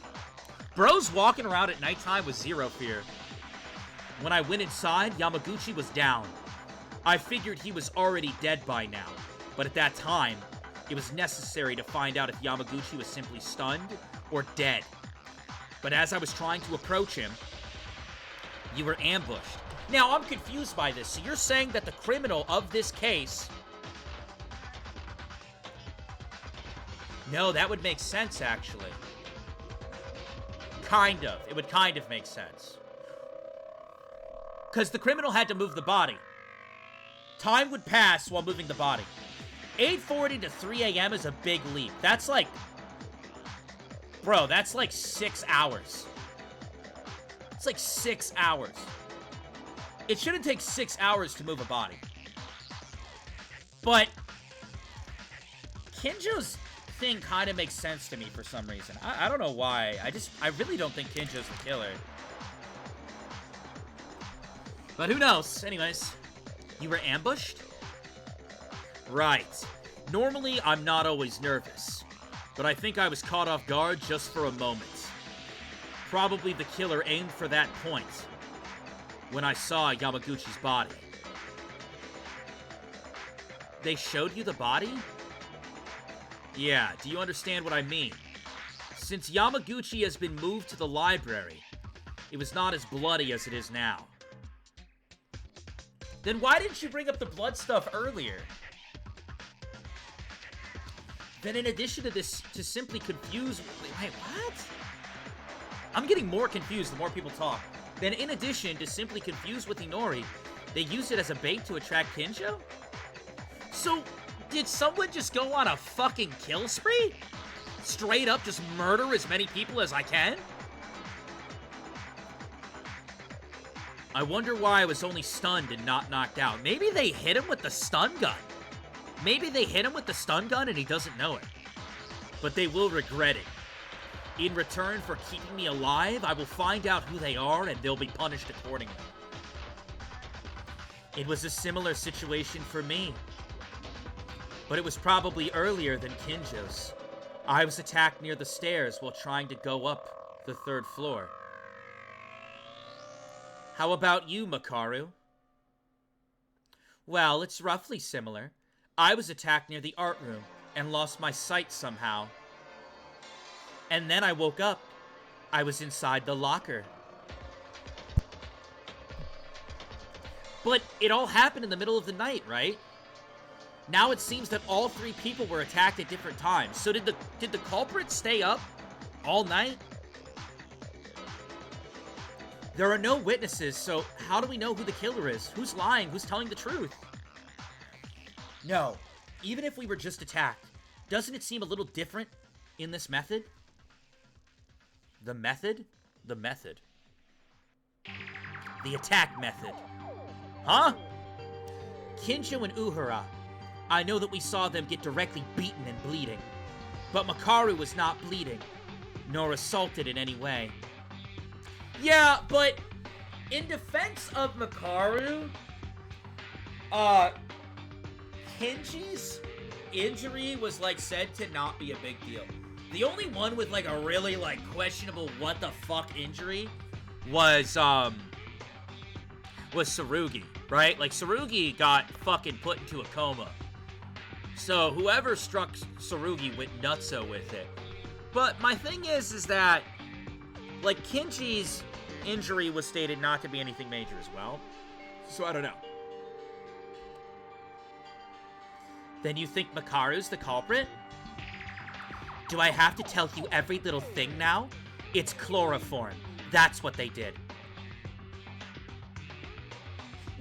Bro's walking around at nighttime with zero fear. When I went inside, Yamaguchi was down. I figured he was already dead by now, but at that time, it was necessary to find out if Yamaguchi was simply stunned or dead. But as I was trying to approach him, you were ambushed. Now, I'm confused by this. So you're saying that the criminal of this case... No, that would make sense, actually. Kind of. It would kind of make sense. Because the criminal had to move the body. Time would pass while moving the body. 8:40 to 3 a.m. is a big leap. That's like... Bro, that's like 6 hours. It's like 6 hours. It shouldn't take 6 hours to move a body. But... Kinjo's thing kind of makes sense to me for some reason. I don't know why. I really don't think Kinjo's the killer. But who knows? Anyways, you were ambushed? Right. Normally, I'm not always nervous, but I think I was caught off guard just for a moment. Probably the killer aimed for that point when I saw Yamaguchi's body. They showed you the body? Yeah, do you understand what I mean? Since Yamaguchi has been moved to the library, it was not as bloody as it is now. Then why didn't you bring up the blood stuff earlier? Then in addition to this, to simply confuse... Wait, what? I'm getting more confused the more people talk. Then in addition to simply confuse with Inori, they used it as a bait to attract Kinjo? So, did someone just go on a fucking kill spree? Straight up just murder as many people as I can? I wonder why I was only stunned and not knocked out. Maybe they hit him with the stun gun. Maybe they hit him with the stun gun and he doesn't know it. But they will regret it. In return for keeping me alive, I will find out who they are and they'll be punished accordingly. It was a similar situation for me. But it was probably earlier than Kinjo's. I was attacked near the stairs while trying to go up the 3rd floor. How about you, Makaru? Well, it's roughly similar. I was attacked near the art room and lost my sight somehow. And then I woke up. I was inside the locker. But it all happened in the middle of the night, right? Now it seems that all 3 people were attacked at different times. So did the culprit stay up all night? There are no witnesses, so how do we know who the killer is? Who's lying? Who's telling the truth? No. Even if we were just attacked, doesn't it seem a little different in this method? The method? The method. The attack method. Huh? Kinjo and Uhura. I know that we saw them get directly beaten and bleeding. But Makaru was not bleeding, nor assaulted in any way. Yeah, but in defense of Makaru, Kenji's injury was, like, said to not be a big deal. The only one with, like, a really, like, questionable what the fuck injury was Tsurugi, right? Like, Tsurugi got fucking put into a coma. So whoever struck Tsurugi went nutso with it. But my thing is that, like, Kenji's injury was stated not to be anything major as well. So I don't know. Then you think Makaru's the culprit? Do I have to tell you every little thing now? It's chloroform. That's what they did.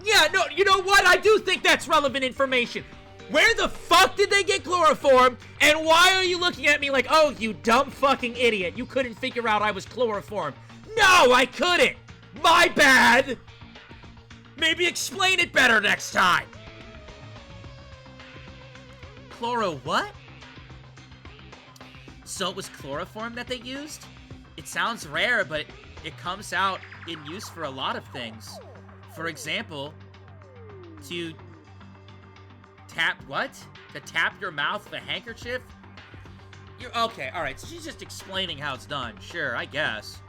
Yeah, no, you know what? I do think that's relevant information. Where the fuck did they get chloroform? And why are you looking at me like, oh, you dumb fucking idiot. You couldn't figure out I was chloroform. No, I couldn't. My bad. Maybe explain it better next time. Chloro what? So it was chloroform that they used? It sounds rare, but it comes out in use for a lot of things. For example, to tap what? To tap your mouth with a handkerchief? You're okay, alright, so she's just explaining how it's done. Sure, I guess.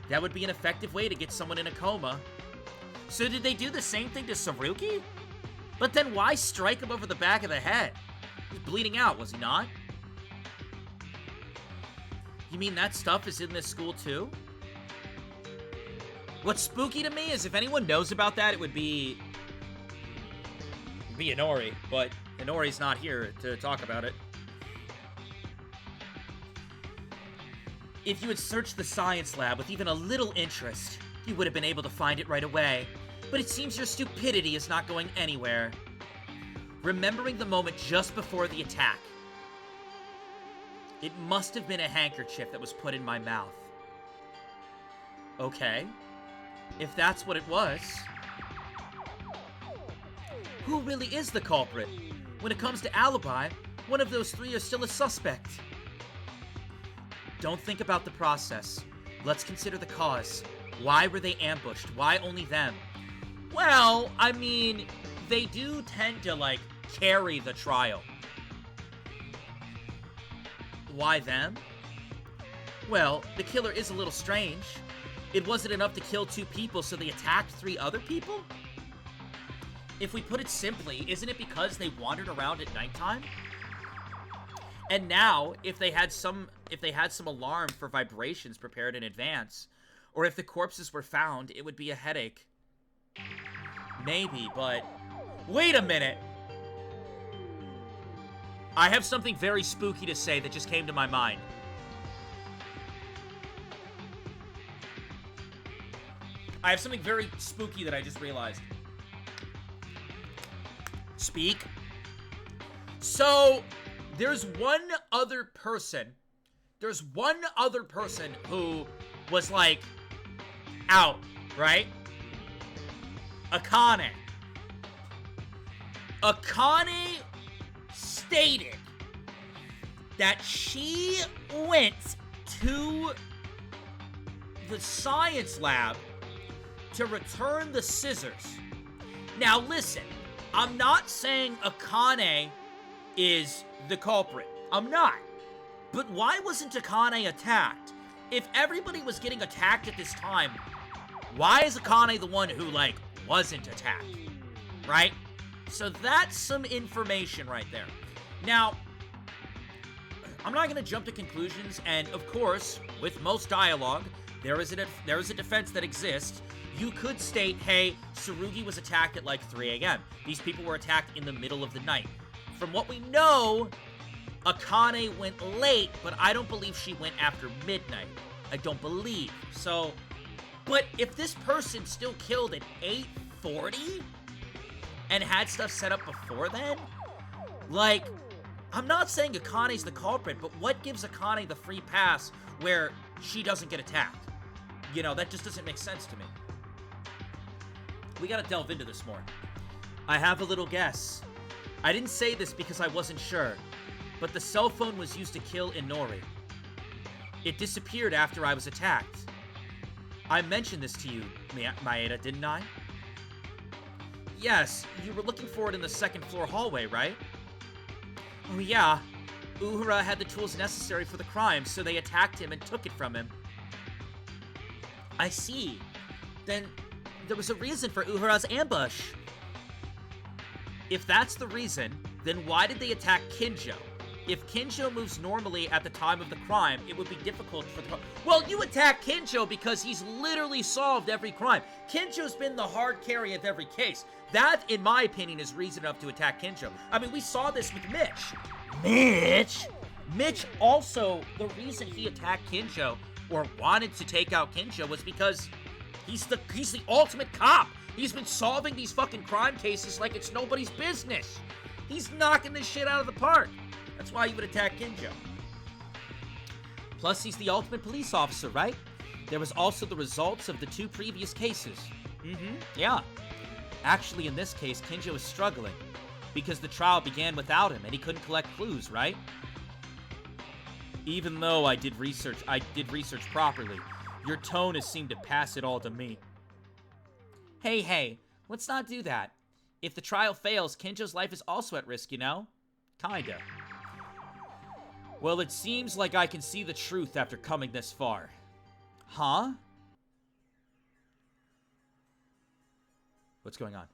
That would be an effective way to get someone in a coma. So did they do the same thing to Tsurugi? But then why strike him over the back of the head? He was bleeding out, was he not? You mean that stuff is in this school too? What's spooky to me is if anyone knows about that, it would be Inori, but Inori's not here to talk about it. If you had searched the science lab with even a little interest, you would have been able to find it right away. But it seems your stupidity is not going anywhere. Remembering the moment just before the attack. It must have been a handkerchief that was put in my mouth. Okay. If that's what it was. Who really is the culprit? When it comes to alibi, one of those three are still a suspect. Don't think about the process. Let's consider the cause. Why were they ambushed? Why only them? Well, I mean, they do tend to, like, carry the trial. Why them? Well, the killer is a little strange. It wasn't enough to kill 2 people, so they attacked 3 other people? If we put it simply, isn't it because they wandered around at nighttime? And now, if they had some alarm for vibrations prepared in advance, or if the corpses were found, it would be a headache. Maybe, but wait a minute. I have something very spooky to say that just came to my mind. I have something very spooky that I just realized. Speak. So, there's one other person who was, like, out, right? Akane. Akane stated that she went to the science lab to return the scissors. Now listen, I'm not saying Akane is the culprit. I'm not. But why wasn't Akane attacked? If everybody was getting attacked at this time, why is Akane the one who, like, wasn't attacked? Right? So that's some information right there. Now, I'm not going to jump to conclusions, and of course, with most dialogue, there is a defense that exists. You could state, hey, Tsurugi was attacked at like 3 a.m. These people were attacked in the middle of the night. From what we know, Akane went late, but I don't believe she went after midnight. I don't believe. So, but if this person still killed at 8:40 and had stuff set up before then, like, I'm not saying Akane's the culprit, but what gives Akane the free pass where she doesn't get attacked? You know, that just doesn't make sense to me. We gotta delve into this more. I have a little guess. I didn't say this because I wasn't sure, but the cell phone was used to kill Inori. It disappeared after I was attacked. I mentioned this to you, Maeda, didn't I? Yes, you were looking for it in the second floor hallway, right? Oh yeah, Uhura had the tools necessary for the crime, so they attacked him and took it from him. I see. Then there was a reason for Uhura's ambush. If that's the reason, then why did they attack Kinjo? If Kinjo moves normally at the time of the crime, it would be difficult for the... Well, you attack Kinjo because he's literally solved every crime. Kinjo's been the hard carry of every case. That, in my opinion, is reason enough to attack Kinjo. I mean, we saw this with Mitch. Mitch also, the reason he attacked Kinjo, or wanted to take out Kinjo, was because he's the ultimate cop. He's been solving these fucking crime cases like it's nobody's business. He's knocking this shit out of the park. That's why you would attack Kinjo. Plus, he's the ultimate police officer, right? There was also the results of the 2 previous cases. Yeah. Actually, in this case, Kinjo is struggling because the trial began without him and he couldn't collect clues, right? Even though I did research properly, your tone has seemed to pass it all to me. Hey, let's not do that. If the trial fails, Kinjo's life is also at risk, you know? Kinda. Well, it seems like I can see the truth after coming this far. Huh? What's going on?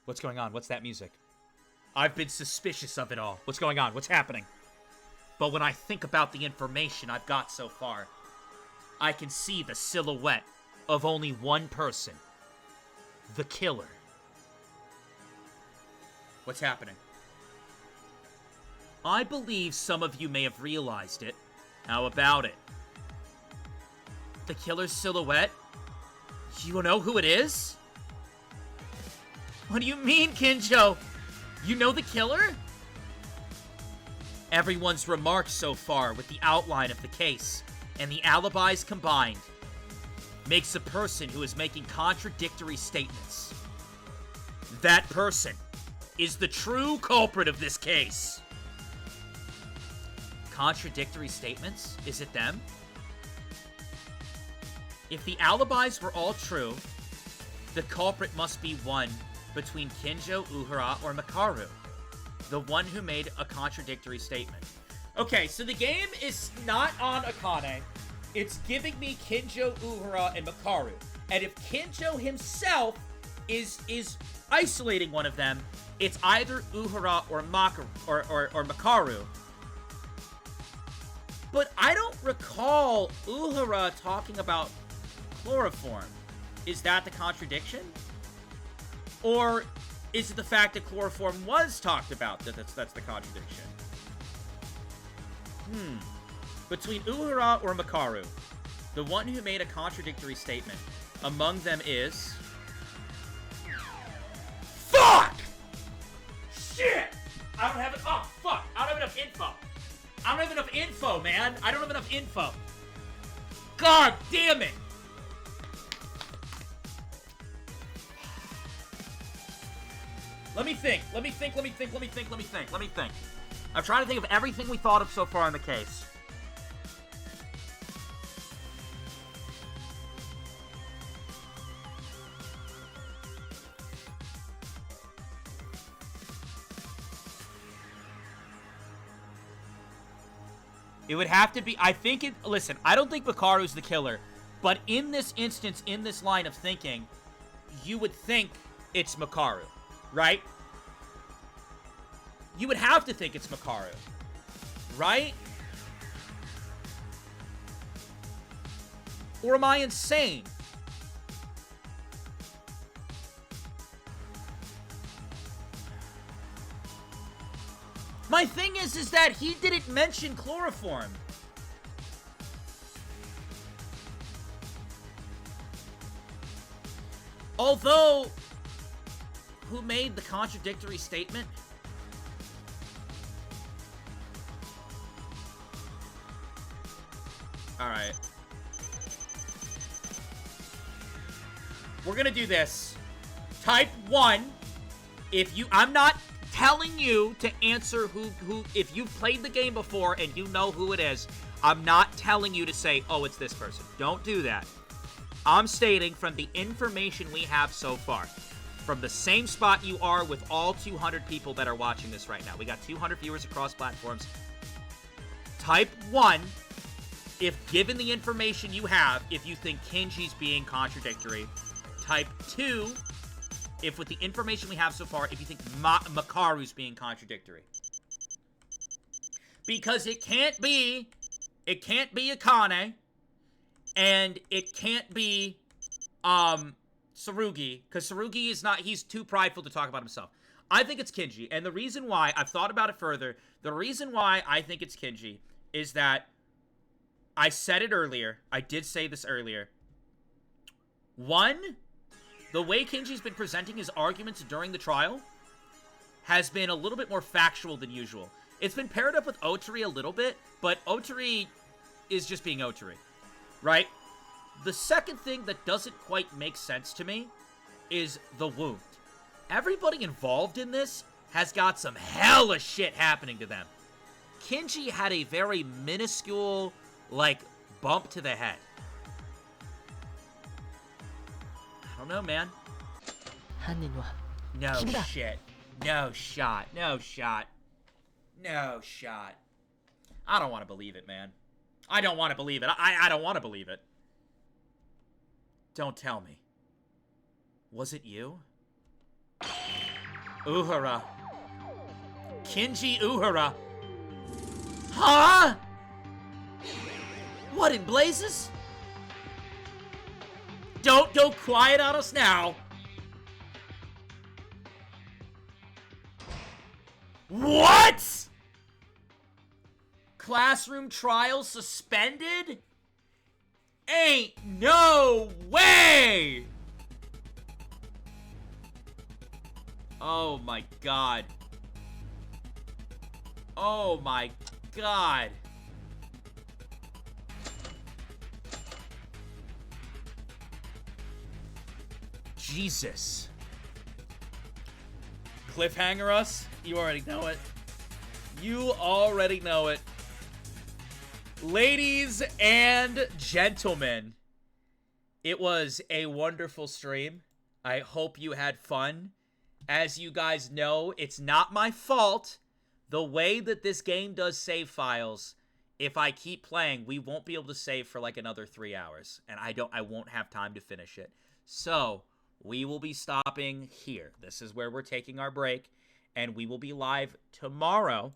What's going on? What's that music? I've been suspicious of it all. What's going on? What's happening? But when I think about the information I've got so far, I can see the silhouette of only one person. The killer. What's happening? I believe some of you may have realized it. How about it? The killer's silhouette? You know who it is? What do you mean, Kinjo? You know the killer? Everyone's remarks so far with the outline of the case and the alibis combined makes a person who is making contradictory statements. That person is the true culprit of this case. Contradictory statements? Is it them? If the alibis were all true, the culprit must be one between Kinjo, Uhura, or Makaru. The one who made a contradictory statement. Okay, so the game is not on Akane. It's giving me Kinjo, Uhura, and Makaru. And if Kinjo himself is isolating one of them, it's either Uhura or Makaru. But I don't recall Uhura talking about chloroform. Is that the contradiction? Or is it the fact that chloroform was talked about that's the contradiction? Between Uhura or Makaru, the one who made a contradictory statement among them is... Fuck! Shit! I don't have it. Oh, fuck! I don't have enough info. I don't have enough info, man. I don't have enough info. God damn it! Let me think. I'm trying to think of everything we thought of so far in the case. It would have to be, listen, I don't think Makaru's the killer, but in this instance, in this line of thinking, you would think it's Makaru. Right? You would have to think it's Makaru. Right? Or am I insane? My thing is that he didn't mention chloroform. Although... Who made the contradictory statement? Alright. We're gonna do this. Type 1. I'm not telling you to answer who, if you've played the game before and you know who it is, I'm not telling you to say, oh, it's this person. Don't do that. I'm stating from the information we have so far. From the same spot you are with all 200 people that are watching this right now. We got 200 viewers across platforms. Type 1, if given the information you have, if you think Kinji's being contradictory. Type 2, if with the information we have so far, if you think Makaru's being contradictory. Because it can't be Akane, and it can't be, Tsurugi, because Tsurugi is not, he's too prideful to talk about himself. I think it's Kinji. And the reason why, I've thought about it further, the reason why I think it's Kinji is that I said it earlier. I did say this earlier. One, the way Kinji's been presenting his arguments during the trial has been a little bit more factual than usual. It's been paired up with Otori a little bit, but Otori is just being Otori, right? The second thing that doesn't quite make sense to me is the wound. Everybody involved in this has got some hella shit happening to them. Kinji had a very minuscule, like, bump to the head. I don't know, man. No shit. No shot. No shot. No shot. I don't want to believe it, man. I don't want to believe it. I don't want to believe it. Don't tell me. Was it you? Uhura. Kinji Uhura. Huh? What in blazes? Don't go quiet on us now. What? Classroom trial suspended? Ain't no way! Oh my god. Oh my god. Jesus. Cliffhanger us? You already know it. You already know it. Ladies and gentlemen, it was a wonderful stream. I hope you had fun. As you guys know, it's not my fault. The way that this game does save files, if I keep playing, we won't be able to save for like another 3 hours. And I won't have time to finish it. So, we will be stopping here. This is where we're taking our break. And we will be live tomorrow